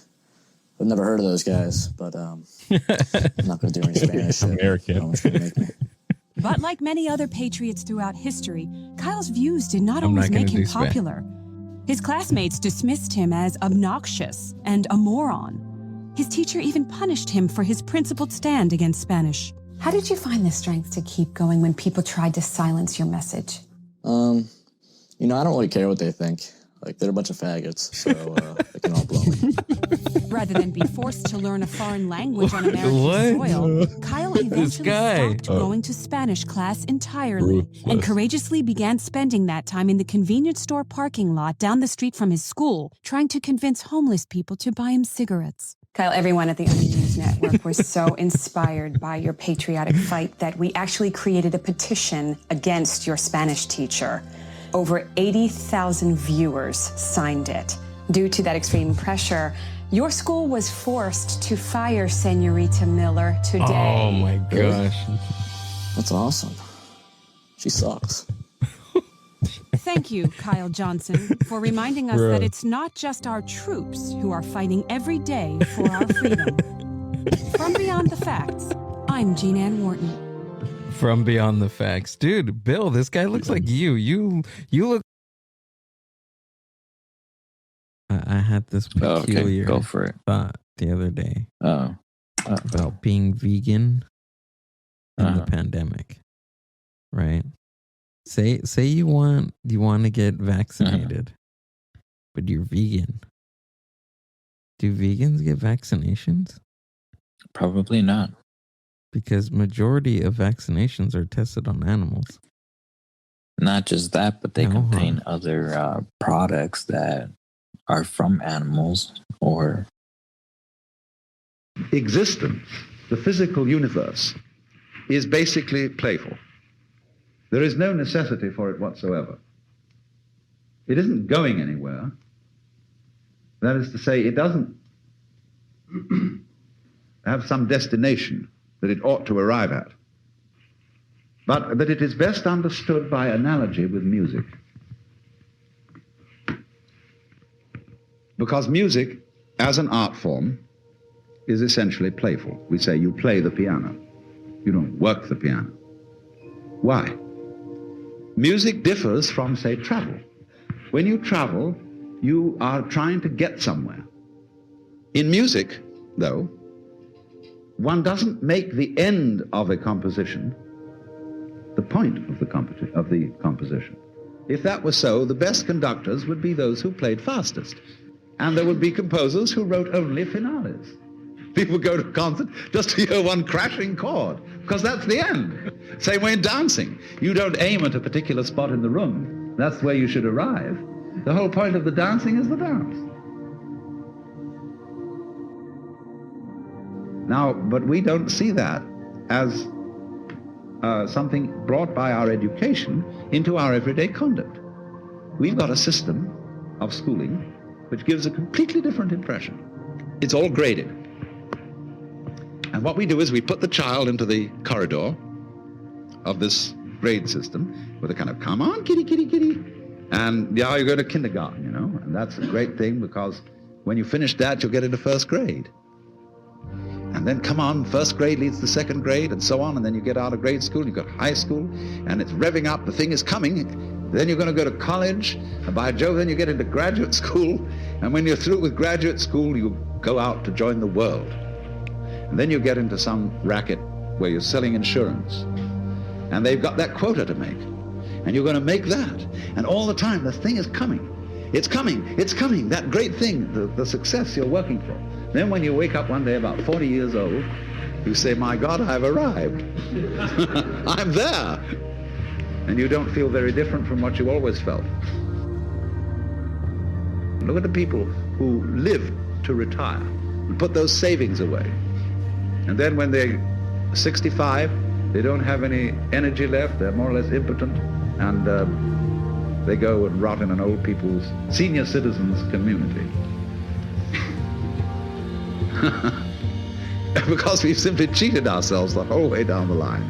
I've never heard of those guys, but I'm not going to do any Spanish shit. American. No one's gonna make me. But like many other patriots throughout history, Kyle's views did not I'm always not gonna make him do Spa- popular. His classmates dismissed him as obnoxious and a moron. His teacher even punished him for his principled stand against Spanish. How did you find the strength to keep going when people tried to silence your message? You know, I don't really care what they think. Like, they're a bunch of faggots, so they can all blow me. Rather than be forced to learn a foreign language on American What? soil, Kyle eventually guy. stopped going to Spanish class entirely and courageously began spending that time in the convenience store parking lot down the street from his school, trying to convince homeless people to buy him cigarettes. Kyle, everyone at the Onion News Network was so inspired by your patriotic fight that we actually created a petition against your Spanish teacher. Over 80,000 viewers signed it. Due to that extreme pressure, your school was forced to fire Senorita Miller today. Oh my gosh. That's awesome. She sucks. Thank you, Kyle Johnson, for reminding us Bruh. that it's not just our troops who are fighting every day for our freedom. From Beyond the Facts, I'm Jean Ann Wharton. From Beyond the Facts. Dude, Bill, this guy looks like you. You look... I had this peculiar Go for it. thought the other day Oh. about being vegan in the pandemic, right? Say you want to get vaccinated, but you're vegan. Do vegans get vaccinations? Probably not. Because majority of vaccinations are tested on animals. Not just that, but they No, contain other products that are from animals or Existence, the physical universe, is basically playful. There is no necessity for it whatsoever. It isn't going anywhere. That is to say, it doesn't have some destination that it ought to arrive at, but that it is best understood by analogy with music. Because music, as an art form, is essentially playful. We say you play the piano. You don't work the piano. Why? Music differs from, say, travel. When you travel, you are trying to get somewhere. In music, though, one doesn't make the end of a composition the point of the composition. If that were so, the best conductors would be those who played fastest. And there would be composers who wrote only finales. People go to a concert just to hear one crashing chord, because that's the end. Same way in dancing. You don't aim at a particular spot in the room. That's where you should arrive. The whole point of the dancing is the dance. Now, but we don't see that as something brought by our education into our everyday conduct. We've got a system of schooling which gives a completely different impression. It's all graded. And what we do is we put the child into the corridor of this grade system with a kind of, come on, kitty, kitty, kitty. And now you go to kindergarten, you know, and that's a great thing because when you finish that, you'll get into first grade. And then come on, first grade leads to second grade and so on, and then you get out of grade school, you go to high school, and it's revving up, the thing is coming. Then you're going to go to college, and by Jove, then you get into graduate school, and when you're through with graduate school, you go out to join the world. And then you get into some racket where you're selling insurance, and they've got that quota to make. And you're going to make that. And all the time, the thing is coming. It's coming. It's coming. That great thing, the success you're working for. Then when you wake up one day about 40 years old, you say, my God, I've arrived. I'm there. And you don't feel very different from what you always felt. Look at the people who live to retire and put those savings away. And then when they're 65, they don't have any energy left. They're more or less impotent. And they go and rot in an old people's, senior citizens community. Because we've simply cheated ourselves the whole way down the line.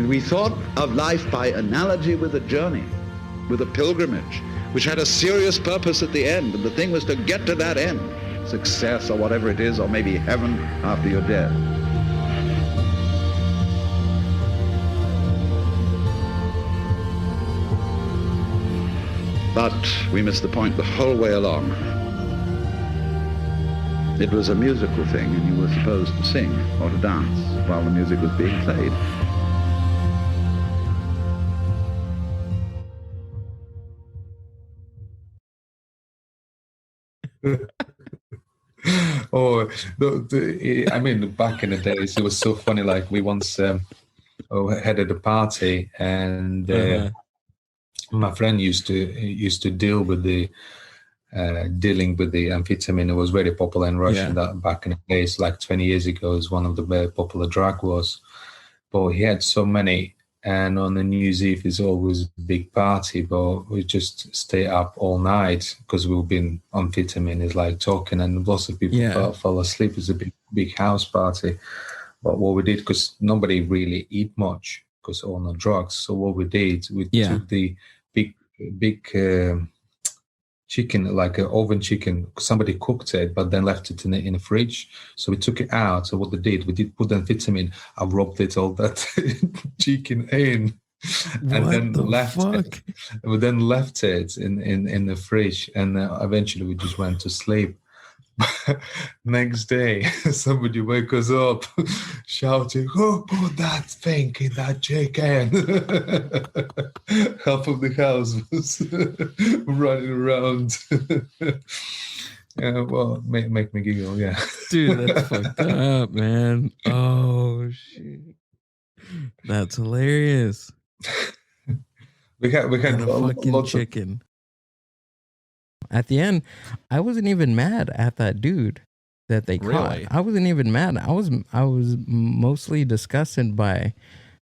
We thought of life by analogy with a journey, with a pilgrimage, which had a serious purpose at the end, and the thing was to get to that end, success or whatever it is, or maybe heaven after you're dead. But we missed the point the whole way along. It was a musical thing, and you were supposed to sing or to dance while the music was being played. I mean, back in the days, it was so funny. Like we once headed a party, and my friend used to deal with the dealing with the amphetamine. It was very popular in Russia that back in the days, like 20 years ago, is one of the very popular drug was. But he had so many, and on the New Year's Eve is always a big party, but we just stay up all night because we've been on amphetamine, is like talking, and lots of people fell asleep. It's a big house party. But what we did, because nobody really eat much because all on drugs, so what we did, we took the big chicken, like an oven chicken. Somebody cooked it, but then left it in the fridge. So we took it out. So what we did put amphetamine. I rubbed it all that chicken in, and then left it. We then left it in the fridge, and eventually we just went to sleep. Next day, somebody wake us up shouting, "Who put that thing in that chicken?" Half of the house was running around. Well, make me giggle, Dude, that's fucked up, man. Oh shit, that's hilarious. We had a fucking chicken. At the end, I wasn't even mad at that dude that they caught. Really? I wasn't even mad. I was mostly disgusted by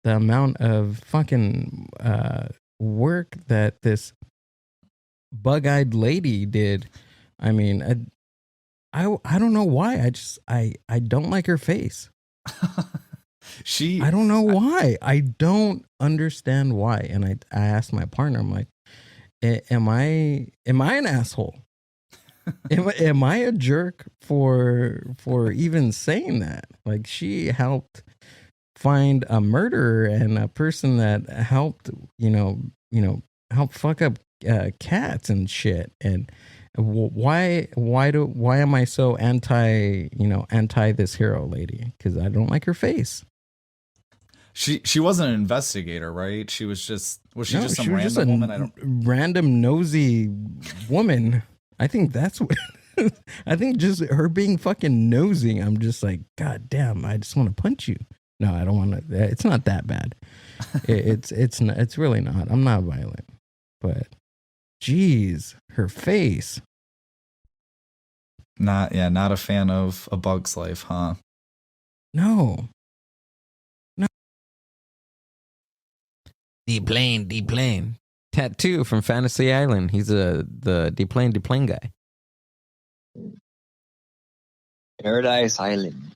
the amount of fucking work that this bug-eyed lady did. I mean, I don't know why. I don't like her face. I don't know why. I don't understand why. And I asked my partner, I'm like, Am I an asshole? Am I a jerk for even saying that? Like, she helped find a murderer and a person that helped, help fuck up cats and shit. And why am I so anti this hero lady? Because I don't like her face. She wasn't an investigator, right? She was just some random woman? Random nosy woman. I think that's what I think, just her being fucking nosy. I'm just like, God damn, I just want to punch you. No, I don't want to. It's not that bad. It's really not. I'm not violent, but geez, her face. Not a fan of A Bug's Life, huh? No. D-Plane. Tattoo from Fantasy Island. He's the D-Plane guy. Paradise Island.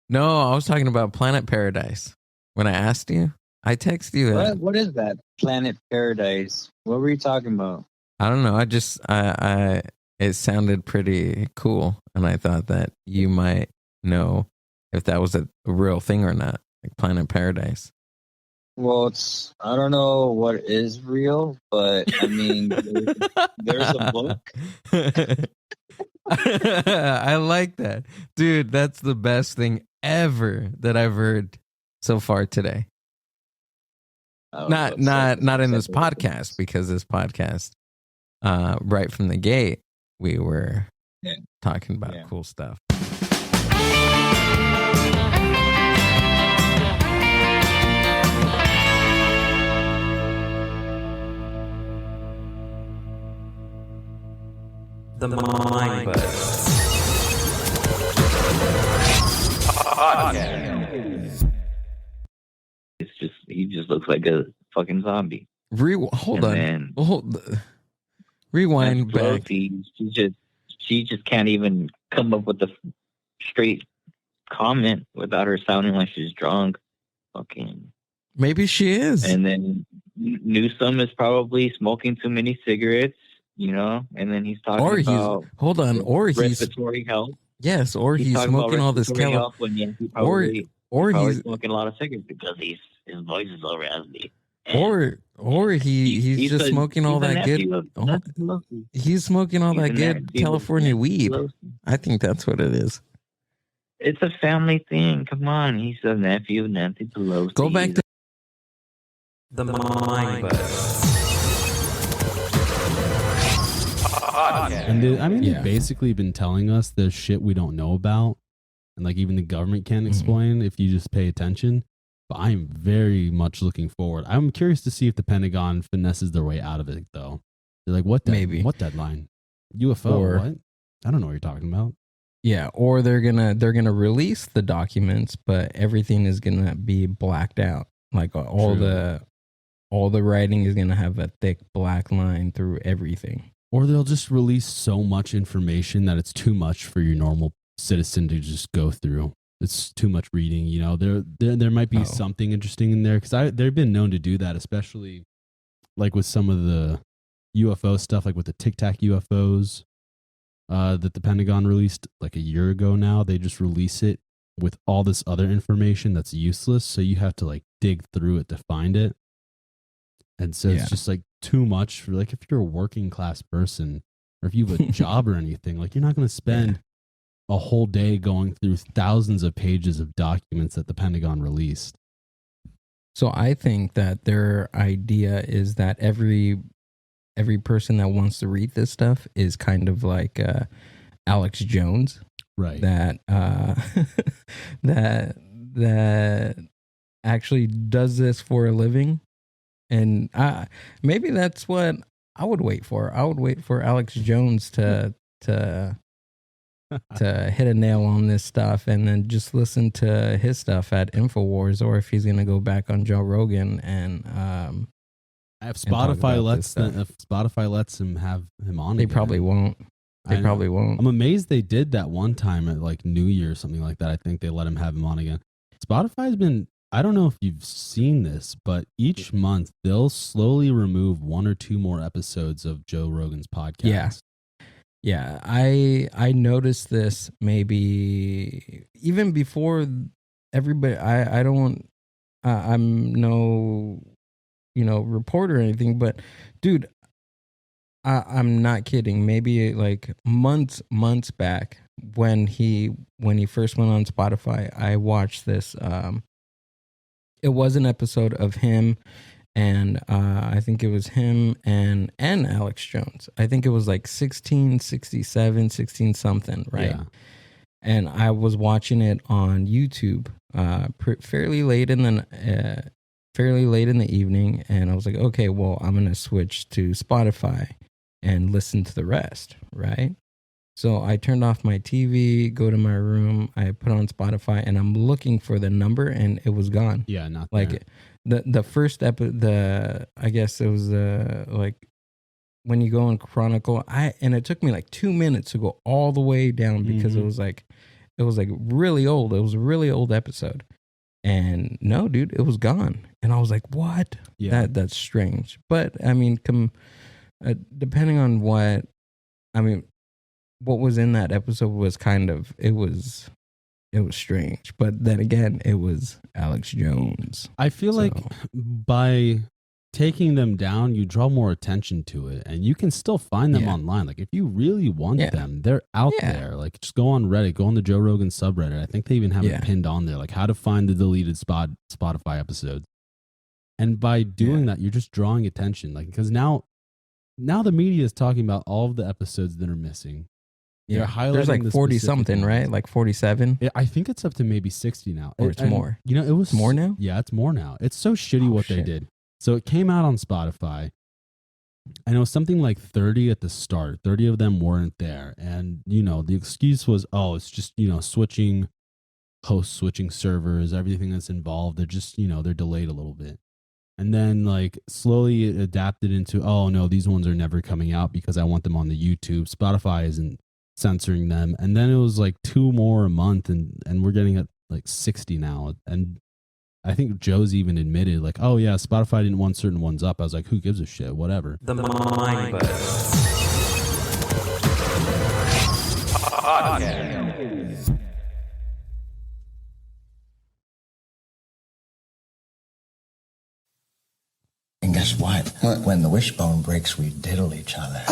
No, I was talking about Planet Paradise. When I asked you, I texted you that. What is that? Planet Paradise. What were you talking about? I don't know. I it sounded pretty cool, and I thought that you might know if that was a real thing or not. Like Planet Paradise. Well, I don't know what is real, but I mean, there's a book. I like that. Dude, that's the best thing ever that I've heard. so far today? Not in this podcast, because this podcast, right from the gate, we were talking about cool stuff. The Mind Buzz. It's just he just looks like a fucking zombie. Hold on. Rewind back. She just can't even come up with a straight comment without her sounding like she's drunk. Fucking. Maybe she is. And then Newsom is probably smoking too many cigarettes, you know. And then he's talking about respiratory health. Yes, or he's smoking all this or he's smoking a lot of cigarettes because his voice is so raspy. Or he's just smoking all that good. He's smoking all that good California weed. I think that's what it is. It's a family thing. Come on, he's a nephew of Nancy Pelosi. Go back to the Mind Buzz. And they've basically been telling us there's shit we don't know about, and like even the government can't explain if you just pay attention. But I'm very much looking forward. I'm curious to see if the Pentagon finesses their way out of it, though. They're like, what deadline? UFO? What? I don't know what you're talking about. Yeah, or they're gonna release the documents, but everything is gonna be blacked out. Like all the writing is gonna have a thick black line through everything. Or they'll just release so much information that it's too much for your normal citizen to just go through. It's too much reading, you know. There might be something interesting in there, because they've been known to do that, especially like with some of the UFO stuff, like with the Tic Tac UFOs that the Pentagon released like a year ago now. They just release it with all this other information that's useless, so you have to like dig through it to find it. And so it's just like too much for, like, if you're a working class person or if you have a job or anything, like you're not going to spend a whole day going through thousands of pages of documents that the Pentagon released. So I think that their idea is that every person that wants to read this stuff is kind of like Alex Jones, right? That that actually does this for a living. And maybe that's what I would wait for. I would wait for Alex Jones to hit a nail on this stuff, and then just listen to his stuff at InfoWars, or if he's gonna go back on Joe Rogan and if Spotify lets him have him on, they probably won't. They probably won't. I'm amazed they did that one time at like New Year or something like that. I think they let him have him on again. Spotify's been, I don't know if you've seen this, but each month they'll slowly remove one or two more episodes of Joe Rogan's podcast. Yeah, I noticed this maybe even before everybody. I don't want. I'm no, reporter or anything, but dude, I'm not kidding. Maybe like months back when he first went on Spotify, I watched this. It was an episode of him, and I think it was him and Alex Jones. I think it was like 1667, 16 something, right? Yeah. And I was watching it on YouTube fairly late in the evening, and I was like, okay, well, I'm gonna switch to Spotify and listen to the rest, right? So I turned off my TV, go to my room, I put on Spotify, and I'm looking for the number, and it was gone. Yeah, not like there. the first I guess it was like when you go in Chronicle, and it took me like 2 minutes to go all the way down because it was like really old. It was a really old episode, and no, dude, it was gone, and I was like, what? Yeah, that's strange. But I mean, depending on what was in that episode was it was strange. But then again, it was Alex Jones. I feel like by taking them down, you draw more attention to it, and you can still find them online. Like if you really want them, they're out there. Like just go on Reddit, go on the Joe Rogan subreddit. I think they even have it pinned on there, like how to find the deleted Spotify episodes. And by doing that, you're just drawing attention. Like because now the media is talking about all of the episodes that are missing. Yeah, there's like 40 something, right? Like 47. I think it's up to maybe 60 now, or it's more. You know, it was more now. Yeah, it's more now. It's so shitty what they did. So it came out on Spotify, and it was something like 30 at the start. 30 of them weren't there, and you know the excuse was, oh, it's just switching hosts, switching servers, everything that's involved. They're just they're delayed a little bit. And then like slowly it adapted into, oh no, these ones are never coming out because I want them on the YouTube. Spotify isn't censoring them. And then it was like 2 more a month and we're getting at like 60 now. And I think Joe's even admitted like, oh yeah, Spotify didn't want certain ones up. I was like, who gives a shit? Whatever. The Mind Buzz. And guess what? When the wishbone breaks, we diddle each other.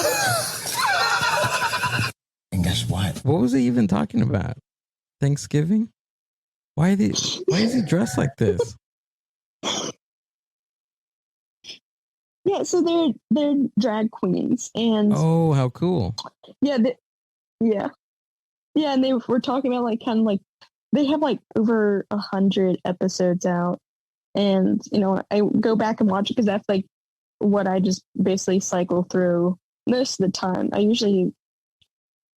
And guess what? What was he even talking about? Thanksgiving? Why is he dressed like this? Yeah, so they're drag queens, and oh, how cool! Yeah, and they were talking about like kind of like they have like over 100 episodes out, and I go back and watch it because that's like what I just basically cycle through most of the time. I usually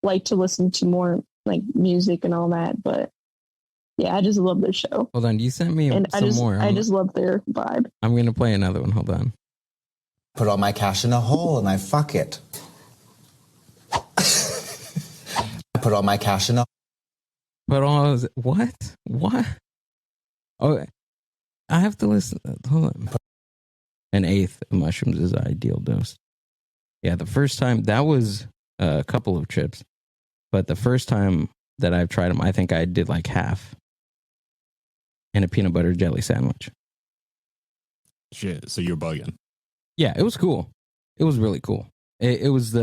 like to listen to more like music and all that, but yeah, I just love the show. Hold on, you sent me more. I just love their vibe. I'm gonna play another one. Hold on. Put all my cash in a hole and I fuck it. I put all my cash in a. But all what? Oh, I have to listen. Hold on. An eighth of mushrooms is the ideal dose. Yeah, the first time that was a couple of trips, but the first time that I've tried them, I think I did like half in a peanut butter jelly sandwich. Shit, so you're bugging. Yeah, it was cool. It was really cool. It was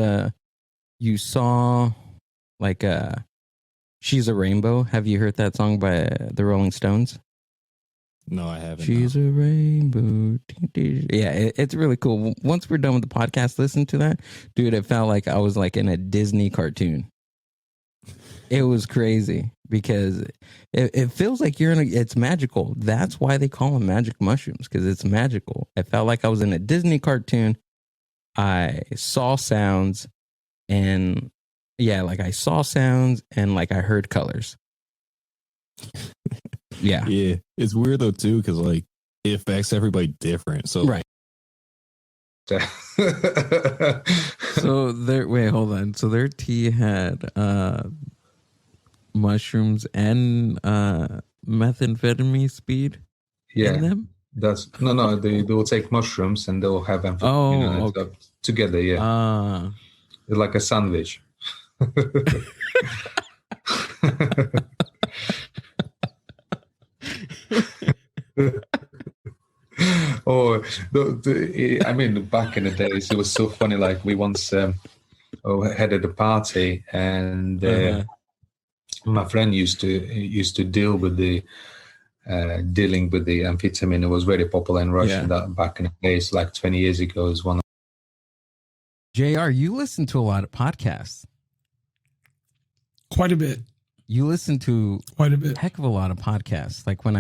you saw like She's a Rainbow. Have you heard that song by the Rolling Stones? No, I haven't. She's a rainbow. Yeah, it's really cool. Once we're done with the podcast, listen to that. Dude, it felt like I was like in a Disney cartoon. It was crazy because it feels like you're it's magical. That's why they call them magic mushrooms, because it's magical. It felt like I was in a Disney cartoon. I saw sounds and like I saw sounds and like I heard colors. Yeah. Yeah. It's weird though too, because like it affects everybody different. So right. So hold on. So their tea had mushrooms and methamphetamine speed in them? That's no. They will take mushrooms and they'll have them together. Yeah. It's like a sandwich. I mean, back in the days, it was so funny. Like we once had at a party, and my friend used to deal with the dealing with the amphetamine. It was very popular in Russia that back in the days, like 20 years ago. Is one. JR, you listen to a lot of podcasts. Quite a bit. You listen to quite a bit. Heck of a lot of podcasts. Like when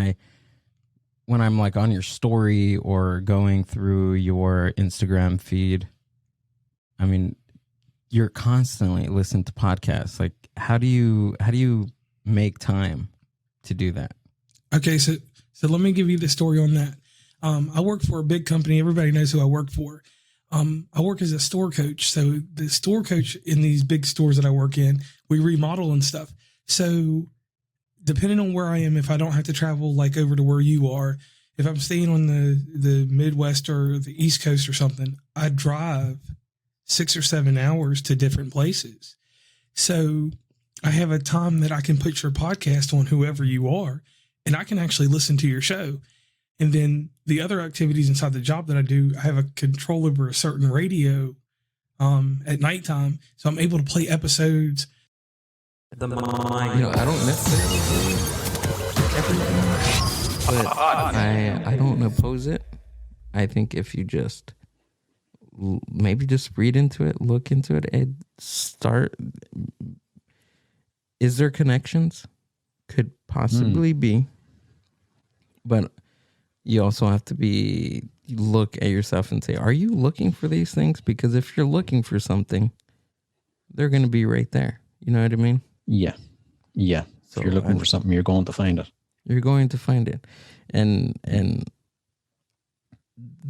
I'm like on your story or going through your Instagram feed, I mean, you're constantly listening to podcasts. Like how do you make time to do that? Okay, so let me give you the story on that. I work for a big company. Everybody knows who I work for. I work as a store coach. So the store coach in these big stores that I work in, we remodel and stuff. So depending on where I am, if I don't have to travel like over to where you are, if I'm staying on the Midwest or the East Coast or something, I drive 6 or 7 hours to different places. So I have a time that I can put your podcast on, whoever you are, and I can actually listen to your show. And then the other activities inside the job that I do, I have a control over a certain radio at nighttime. So I'm able to play episodes. I don't necessarily believe everything, but I don't oppose it. I think if you just maybe just read into it, look into it, and start. Is there connections? Could possibly be, but you also have to look at yourself and say, are you looking for these things? Because if you're looking for something, they're going to be right there. You know what I mean? Yeah. So if you're looking for something, you're going to find it. You're going to find it. And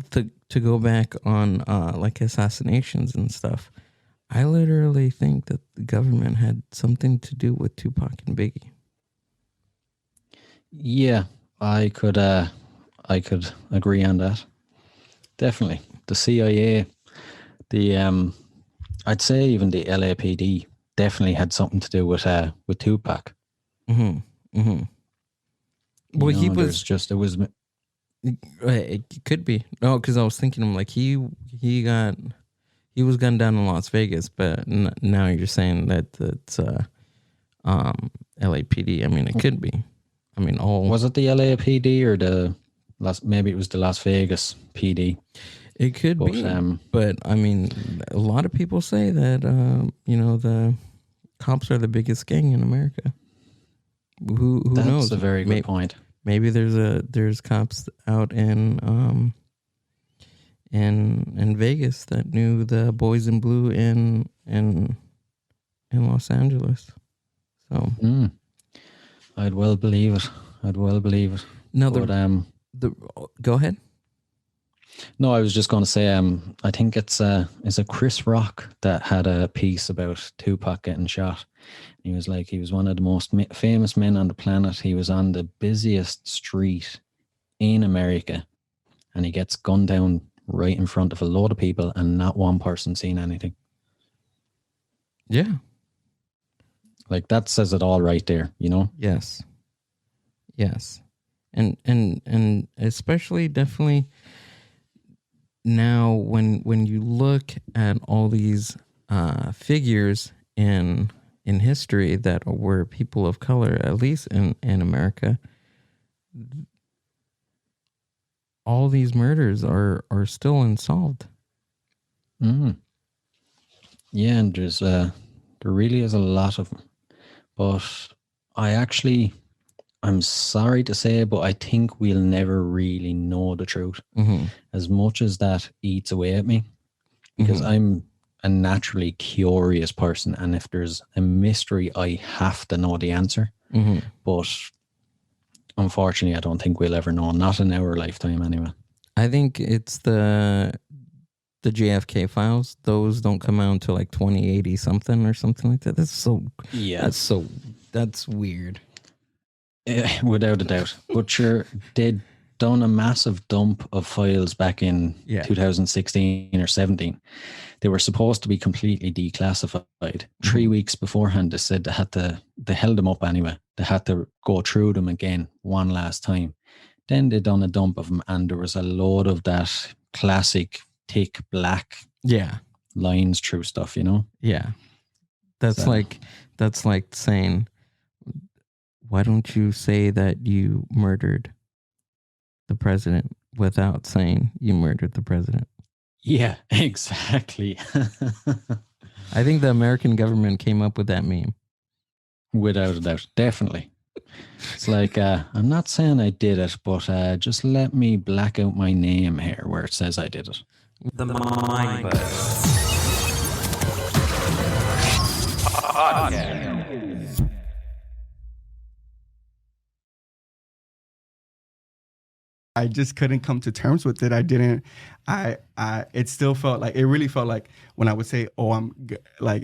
to go back on like assassinations and stuff, I literally think that the government had something to do with Tupac and Biggie. Yeah, I could agree on that. Definitely. The CIA, I'd say even the LAPD definitely had something to do with Tupac. Mm-hmm. Mm-hmm. Well, he was just, it was. It could be. No, because I was thinking him like he was gunned down in Las Vegas, but now you're saying that it's LAPD. I mean, it could be. I mean, was it the LAPD or maybe it was the Las Vegas PD? It could be. But I mean, a lot of people say that the cops are the biggest gang in America. Who knows? That's a very good point. Maybe there's cops out in Vegas that knew the boys in blue in Los Angeles. So I'd well believe it. No, go ahead. No, I was just going to say, I think it's a Chris Rock that had a piece about Tupac getting shot. He was like, he was one of the most famous men on the planet. He was on the busiest street in America, and he gets gunned down right in front of a load of people, and not one person seen anything. Yeah. Like, that says it all right there, you know? Yes. And especially definitely now when you look at all these figures in history that were people of color, at least in America, all these murders are still unsolved. Yeah, and there really is a lot of them. But I'm sorry to say, but I think we'll never really know the truth. Mm-hmm. As much as that eats away at me, because I'm a naturally curious person, and if there's a mystery, I have to know the answer. Mm-hmm. But unfortunately, I don't think we'll ever know, not in our lifetime anyway. I think it's the JFK files. Those don't come out until like 2080 something or something like that. That's weird. Without a doubt. But sure, they'd done a massive dump of files back in 2016 or 17. They were supposed to be completely declassified. 3 weeks beforehand, they said they held them up anyway. They had to go through them again one last time. Then they done a dump of them, and there was a load of that classic thick black lines through stuff, you know? Yeah. That's like saying, why don't you say that you murdered the president without saying you murdered the president? Yeah, exactly. I think the American government came up with that meme. Without a doubt, definitely. It's like, I'm not saying I did it, but just let me black out my name here where it says I did it. The Mind Buzz Podcast. I just couldn't come to terms with it. It still felt like, it really felt like when I would say, oh,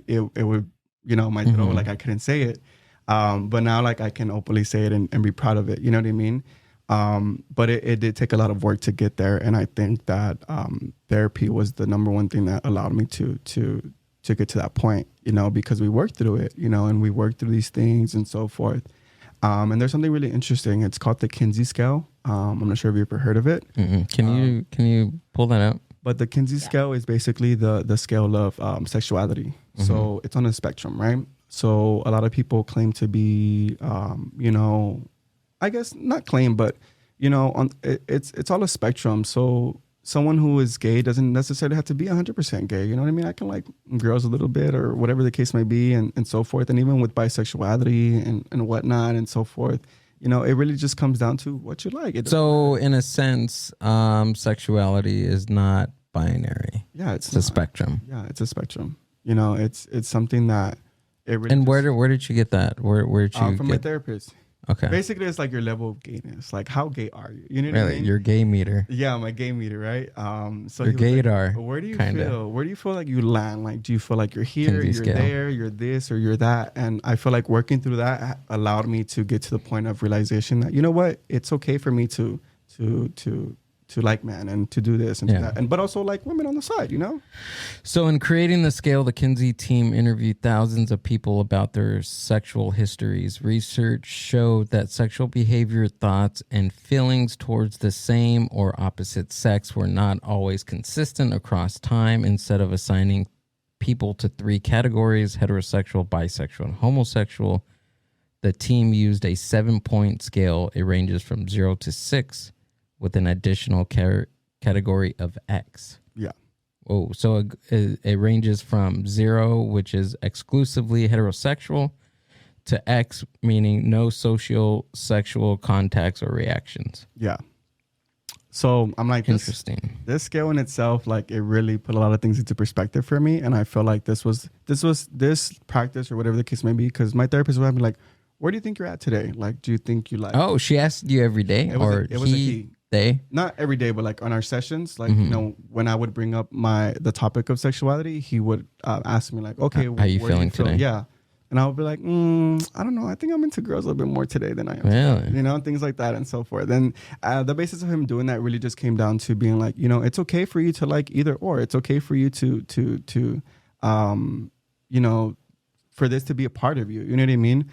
it would, my throat, like I couldn't say it. But now like I can openly say it and be proud of it. You know what I mean? But it did take a lot of work to get there. And I think that therapy was the number one thing that allowed me to get to that point, because we worked through it, and we worked through these things and so forth. And there's something really interesting. It's called the Kinsey scale. I'm not sure if you've ever heard of it. Can you pull that up? But the Kinsey scale is basically the scale of sexuality. So it's on a spectrum, right? So a lot of people claim to be, I guess not claim, but it's all a spectrum. So someone who is gay doesn't necessarily have to be 100% gay. You know what I mean? I can like girls a little bit or whatever the case may be, and so forth. And even with bisexuality and whatnot and so forth, it really just comes down to what you like. So in a sense, sexuality is not binary. Yeah, it's a spectrum. Yeah, it's a spectrum. It's something that it really. And where did you get that? Where did you from my therapist? Okay. Basically, it's like your level of gayness. Like, how gay are you? You know what I mean? Your gay meter. Yeah, my gay meter, right? So your gaydar. Like, where do you feel? Where do you feel like you land? Like, do you feel like you're here, you're there, you're this, or you're that? And I feel like working through that allowed me to get to the point of realization that, you know what, it's okay for me to like man and to do this and do that, but also like women on the side, So in creating the scale, the Kinsey team interviewed thousands of people about their sexual histories. Research showed that sexual behavior, thoughts, and feelings towards the same or opposite sex were not always consistent across time. Instead of assigning people to 3 categories, heterosexual, bisexual, and homosexual, the team used a 7-point scale. It ranges from 0 to 6. With an additional category of X. Yeah. Oh, so it ranges from 0, which is exclusively heterosexual, to X, meaning no social sexual contacts or reactions. Yeah. So I'm like, interesting. This scale in itself, like, it really put a lot of things into perspective for me, and I feel like this practice or whatever the case may be, because my therapist would have been like, "Where do you think you're at today? Like, do you think you like?" Oh, she asked you every day, it was a key. They not every day, but like on our sessions, like when I would bring up the topic of sexuality, he would ask me like, "Okay, how you feeling today?" Yeah, and I would be like, "I don't know. I think I'm into girls a little bit more today than I am." Really? Things like that and so forth. And the basis of him doing that really just came down to being like, it's okay for you to like either or. It's okay for you to for this to be a part of you. You know what I mean?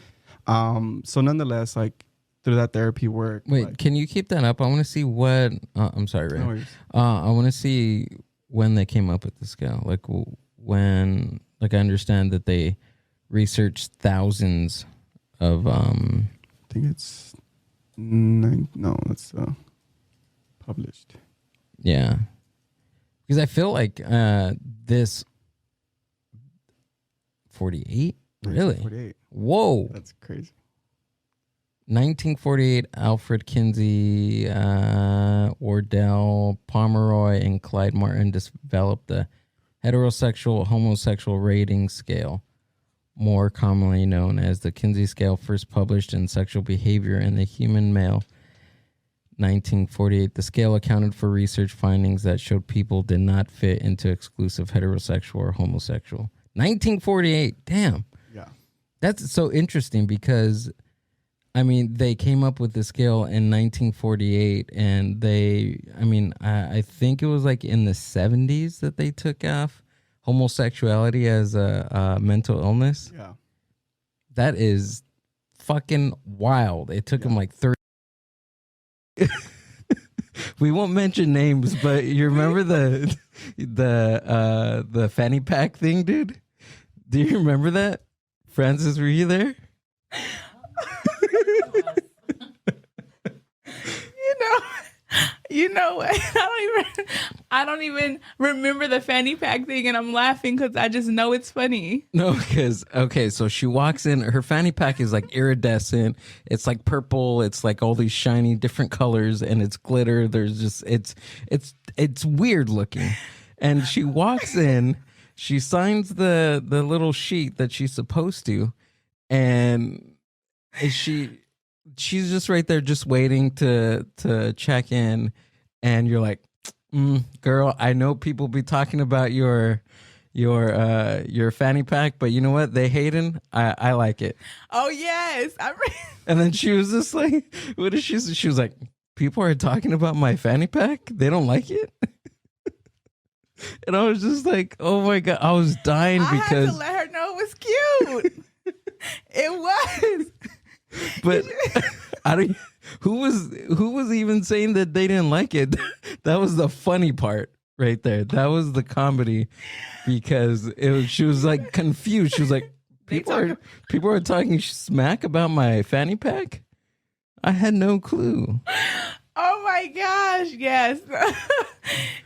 So nonetheless, like, through that therapy work. Wait, like, can you keep that up? I want to see what. I'm sorry, Ray. No worries. I want to see when they came up with the scale. Like when, like, I understand that they researched thousands of. I think it's 9. No, it's published. Yeah, because I feel like this 48. Really? 48. Whoa, that's crazy. 1948, Alfred Kinsey, Ordell, Pomeroy, and Clyde Martin developed the heterosexual homosexual rating scale, more commonly known as the Kinsey scale, first published in Sexual Behavior in the Human Male. 1948, the scale accounted for research findings that showed people did not fit into exclusive heterosexual or homosexual. 1948, damn. Yeah. That's so interesting because, I mean, they came up with the scale in 1948, and I think it was like in the 70s that they took off homosexuality as a mental illness. Yeah. That is fucking wild. It took them like 30. We won't mention names, but you remember the fanny pack thing, dude? Do you remember that? Francis, were you there? You know what? I don't even remember the fanny pack thing, and I'm laughing because I just know it's funny. No, because so she walks in. Her fanny pack is like iridescent. It's like purple. It's like all these shiny different colors, and it's glitter. There's just it's weird looking. And she walks in. She signs the little sheet that she's supposed to, and she's just right there, just waiting to check in. And you're like, girl, I know people be talking about your fanny pack, but you know what? They hating. I like it. Oh yes, And then she was just like, what did she say? She was like, people are talking about my fanny pack. They don't like it. And I was just like, oh my God, I was dying because I had to let her know it was cute. It was. But who was even saying that they didn't like it? That was the funny part right there. That was the comedy, because she was like confused. She was like, people are talking smack about my fanny pack. I had no clue. Oh my gosh, yes.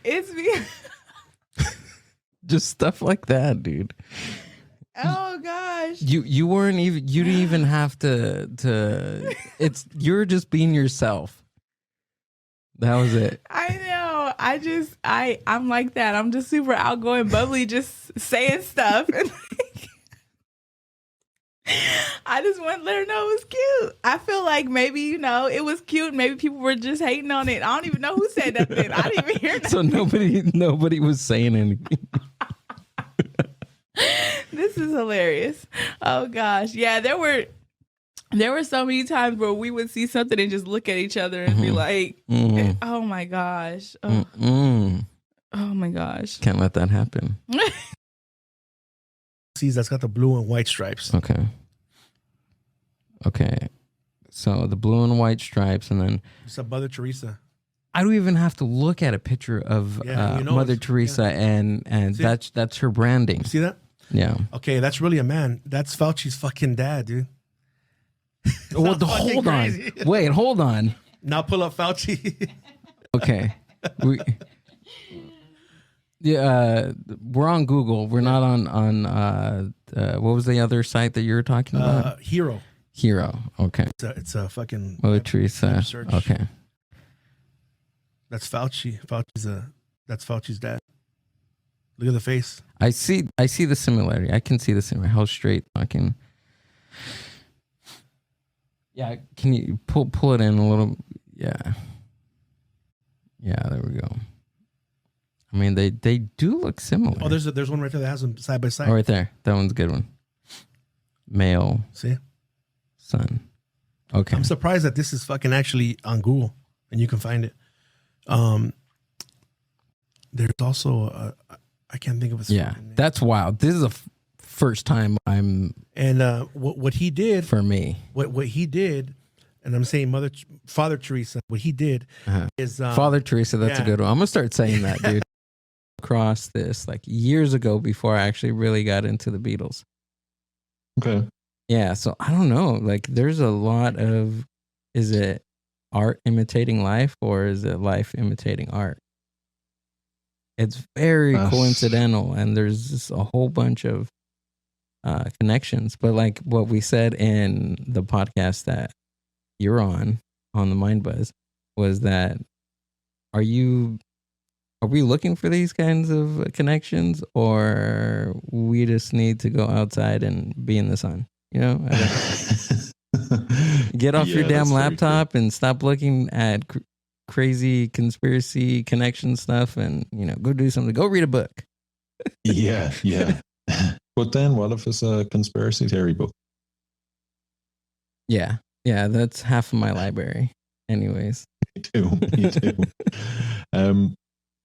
It's me. Just stuff like that, dude. Oh gosh. You weren't even, you didn't even have to you're just being yourself. That was it. I know. I'm like that. I'm just super outgoing, bubbly, just saying stuff. And I just want to let her know it was cute. I feel like maybe, it was cute. Maybe people were just hating on it. I don't even know who said nothing. I didn't even hear nothing. So nobody was saying anything. This is hilarious. Oh gosh. Yeah, there were so many times where we would see something and just look at each other and be like, oh my gosh. Oh my gosh. Can't let that happen. That's got the blue and white stripes. Okay. So the blue and white stripes, and then It's a Mother Teresa. I don't even have to look at a picture of Mother Teresa, and that's her branding. You see that? Yeah. Okay, that's really a man. That's Fauci's fucking dad, dude. Well, hold on. Wait, hold on. Now pull up Fauci. Okay. We're on Google. We're not on what was the other site that you were talking about? Hero. Okay. It's a fucking Mother Teresa. search. Okay. That's Fauci. That's Fauci's dad. Look at the face. I see the similarity. I can see the similarity. How straight fucking. Yeah, can you pull it in a little? Yeah. Yeah, there we go. I mean, they do look similar. Oh, there's one right there that has them side by side. Oh, right there. That one's a good one. Male. See? Son. Okay. I'm surprised that this is fucking actually on Google and you can find it. There's also I can't think of his Yeah, that's wild. This is the first time I'm. And what he did for me, what he did, and I'm saying Father Teresa, what he did is Father Teresa. That's a good one. I'm gonna start saying that, dude. Across this like years ago before I actually really got into the Beatles. Okay. Yeah, so I don't know. Like, there's a lot of. Is it art imitating life, or is it life imitating art? It's very coincidental, and there's just a whole bunch of connections. But like what we said in the podcast that you're on the Mind Buzz was that are we looking for these kinds of connections, or we just need to go outside and be in the sun? Get off your damn laptop and stop looking at crazy conspiracy connection stuff, and go do something. Go read a book. Yeah. But then what if it's a conspiracy theory book? Yeah, that's half of my library. Anyways. Me too.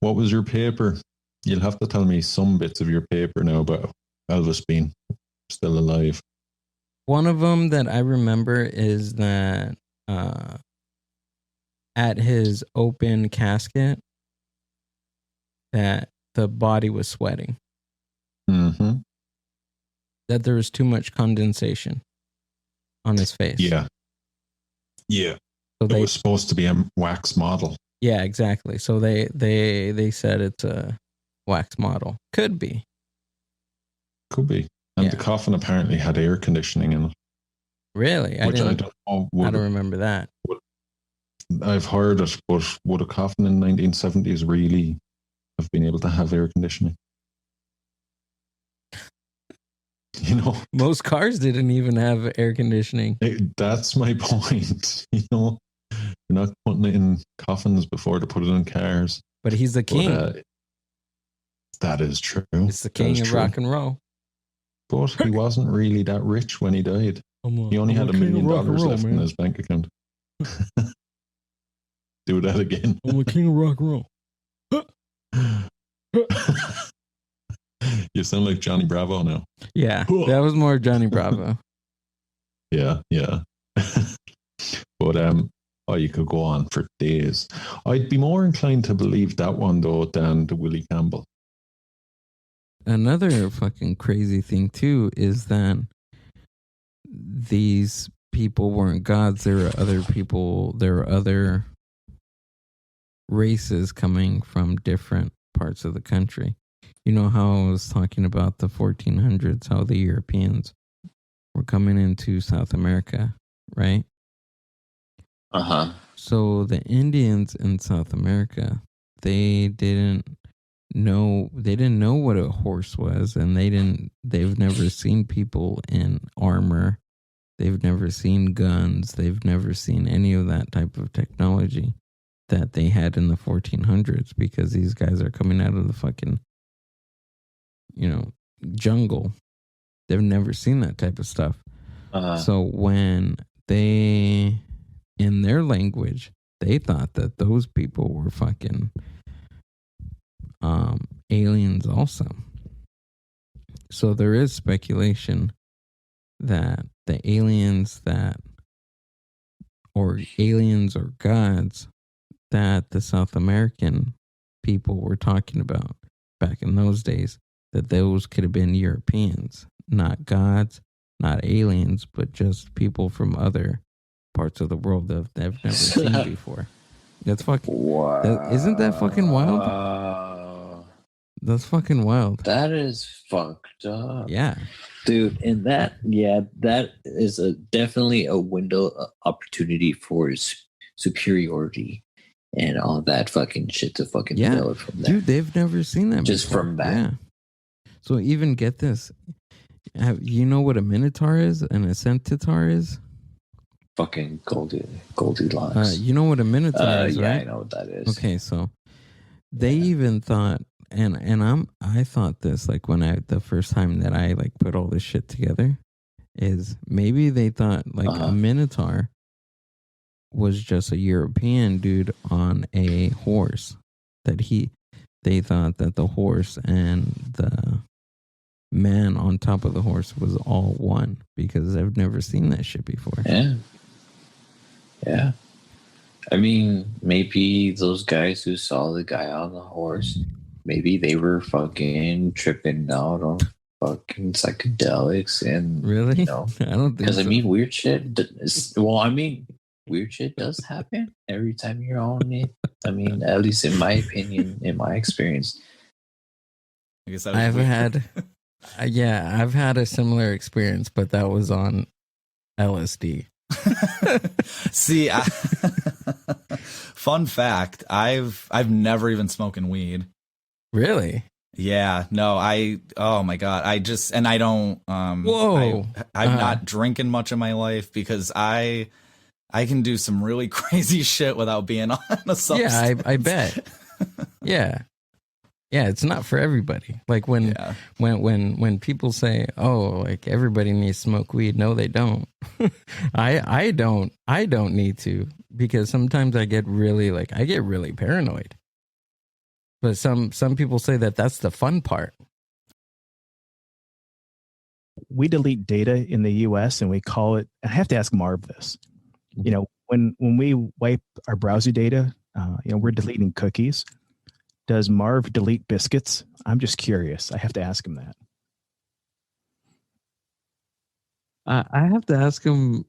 What was your paper? You'll have to tell me some bits of your paper now about Elvis being still alive. One of them that I remember is that at his open casket, that the body was sweating. Mm-hmm. That there was too much condensation on his face. Yeah. So it was supposed to be a wax model. Yeah, exactly. So they said it's a wax model. Could be. And the coffin apparently had air conditioning in it. Really? I don't know. I don't remember that. I've heard it, but would a coffin in the 1970s really have been able to have air conditioning? Most cars didn't even have air conditioning. That's my point. You're not putting it in coffins before to put it in cars. But he's the king. That is true. It's the king of rock and roll. But he wasn't really that rich when he died. He only had $1 million left in his bank account. Do that again. I'm the king of rock and roll. You sound like Johnny Bravo now. Yeah, that was more Johnny Bravo. Yeah. But Oh, you could go on for days. I'd be more inclined to believe that one though than the Willie Campbell. Another fucking crazy thing too is that these people weren't gods. There were other people. There were other races coming from different parts of the country. You know how I was talking about the 1400s, how the Europeans were coming into South America, right? So the Indians in South America, they didn't know what a horse was, and they've never seen people in armor. They've never seen guns. They've never seen any of that type of technology that they had in the 1400s, because these guys are coming out of the fucking, jungle. They've never seen that type of stuff. So when they, in their language, they thought that those people were fucking aliens also. So there is speculation that the aliens or gods that the South American people were talking about back in those days, that those could have been Europeans, not gods, not aliens, but just people from other parts of the world that they've never seen before. That's fucking. Wow. Isn't that fucking wild? That's fucking wild. That is fucked up. Yeah. Dude, and that is definitely a window opportunity for superiority and all that fucking shit to fucking build from there. Dude, they've never seen that just before. From that. Yeah. So even get this. You know what a minotaur is and a centaur is? Fucking Goldilocks. You know what a minotaur is, right? I know what that is. Okay, so they even thought, and I thought this like when the first time that I like put all this shit together, is maybe they thought like a minotaur was just a European dude on a horse, that they thought that the horse and the man on top of the horse was all one, because I've never seen that shit before. Yeah. I mean, maybe those guys who saw the guy on the horse, maybe they were fucking tripping out on fucking psychedelics and really, I don't think because so. I mean, weird shit. Weird shit does happen every time you're on it. I mean, at least in my opinion, in my experience. I guess that I've had a similar experience, but that was on LSD. See, fun fact, I've never even smoking weed. Really? Yeah, no, oh my God. I don't, whoa. I'm not drinking much in my life because I can do some really crazy shit without being on a substance. Yeah, I bet. Yeah. Yeah, it's not for everybody. Like when people say, "Oh, like everybody needs to smoke weed," no, they don't. I don't need to, because sometimes I get really paranoid. But some people say that that's the fun part. We delete data in the U.S. and we call it. I have to ask Marv this. You know, when we wipe our browser data, we're deleting cookies. Does Marv delete biscuits? I'm just curious. I have to ask him that. I have to ask him,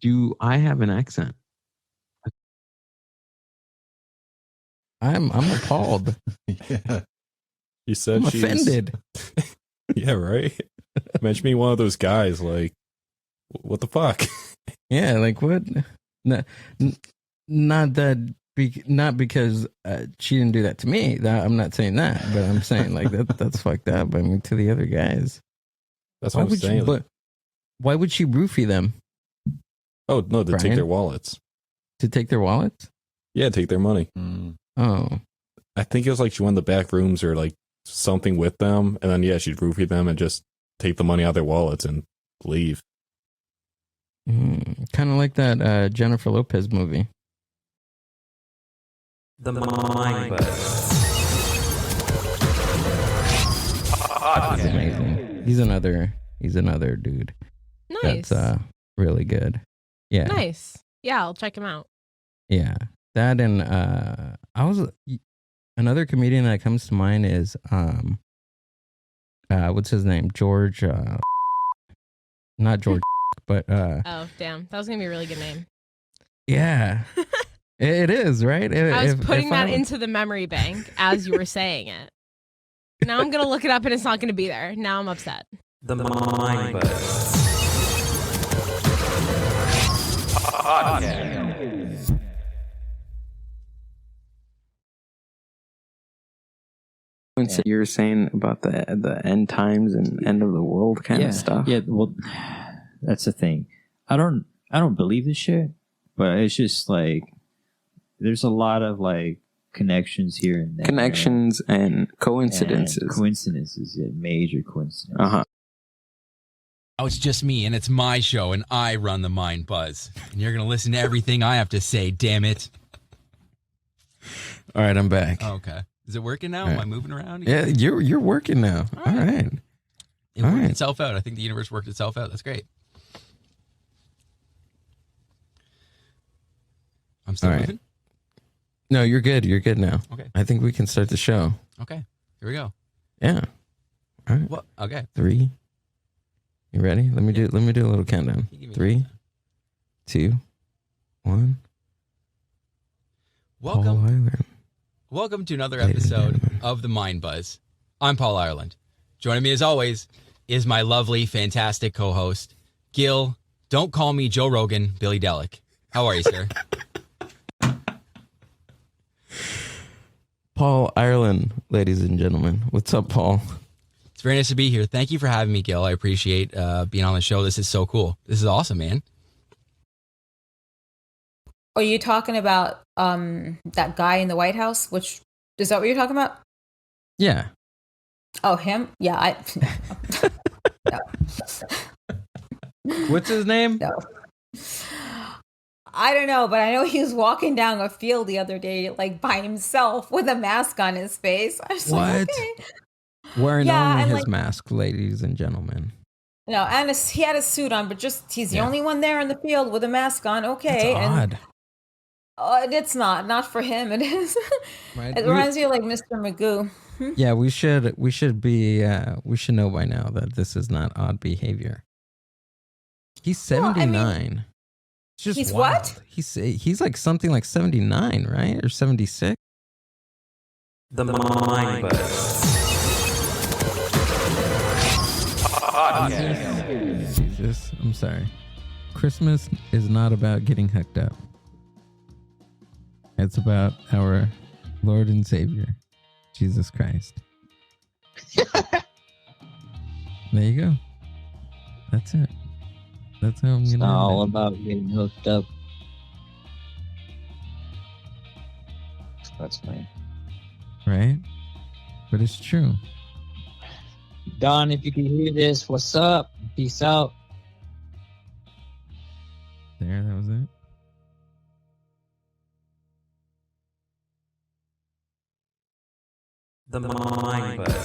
do I have an accent? I'm appalled. Yeah. You said I'm she's offended. Yeah, right? Imagine me one of those guys, like, what the fuck? Yeah, like what? Not because she didn't do that to me. I'm not saying that, but I'm saying like that's fucked up. I mean, to the other guys. That's what I'm saying. But why would she roofie them? Oh no, to take their wallets. To take their wallets? Yeah, take their money. Oh, I think it was like she went in the back rooms or like something with them, and then she'd roofie them and just take the money out of their wallets and leave. Kind of like that Jennifer Lopez movie. The Mind Buzz. He's amazing. He's another dude. Nice. That's really good. Yeah. Nice. Yeah, I'll check him out. Yeah, that and another comedian that comes to mind is what's his name? George, not George, but Oh, damn. That was going to be a really good name. yeah, it is, right? I was putting that into the memory bank as you were saying it. Now I'm going to look it up and it's not going to be there. Now I'm upset. The Mind Buzz Podcast. You were saying about the end times and end of the world kind of stuff. Yeah, well, that's the thing. I don't believe this shit, but it's just like there's a lot of like connections here and there. Connections and coincidences. And coincidences, yeah, major coincidences. Uh-huh. Oh, it's just me, and it's my show, and I run the Mind Buzz. And you're going to listen to everything I have to say, damn it. All right, I'm back. Oh, okay. Is it working now? Right. Am I moving around? Yeah, you're working now. All right. It worked itself out. I think the universe worked itself out. That's great. I'm still All right. moving? No, you're good. You're good now. Okay. I think we can start the show. Okay. Here we go. Yeah. All right. What? Okay. 3. You ready? Let me do a little countdown. 3, 2, 1. Paul Ireland. Welcome to another episode of the Mind Buzz. I'm Paul Ireland. Joining me as always is my lovely, fantastic co-host, Gill. Don't call me Joe Rogan, Billy Delic. How are you, sir? Paul Ireland, ladies and gentlemen. What's up, Paul? It's very nice to be here. Thank you for having me, Gill. I appreciate being on the show. This is so cool. This is awesome, man. Are you talking about that guy in the White House? Which is that what you're talking about? Yeah. Oh, him? Yeah, What's his name? No. I don't know, but I know he was walking down a field the other day, like by himself with a mask on his face. I was like, okay. Wearing Yeah, only and, his like- mask, ladies and gentlemen. No, and he had a suit on, but just he's the only one there in the field with a mask on. Okay, That's odd. and it's not for him. It is. Right. It reminds me of like Mr. Magoo. Yeah, we should know by now that this is not odd behavior. He's 79. It's just he's wild. what? He's like something like 79, right? Or 76? The Mind Buzz Podcast. Jesus, I'm sorry. Christmas is not about getting hooked up. It's about our Lord and Savior, Jesus Christ. There you go. That's it. That's how I'm It's gonna. not end all it. about getting hooked up. That's fine. Right? But it's true. Don, if you can hear this, what's up? Peace out. There, that was it. The Mind Buzz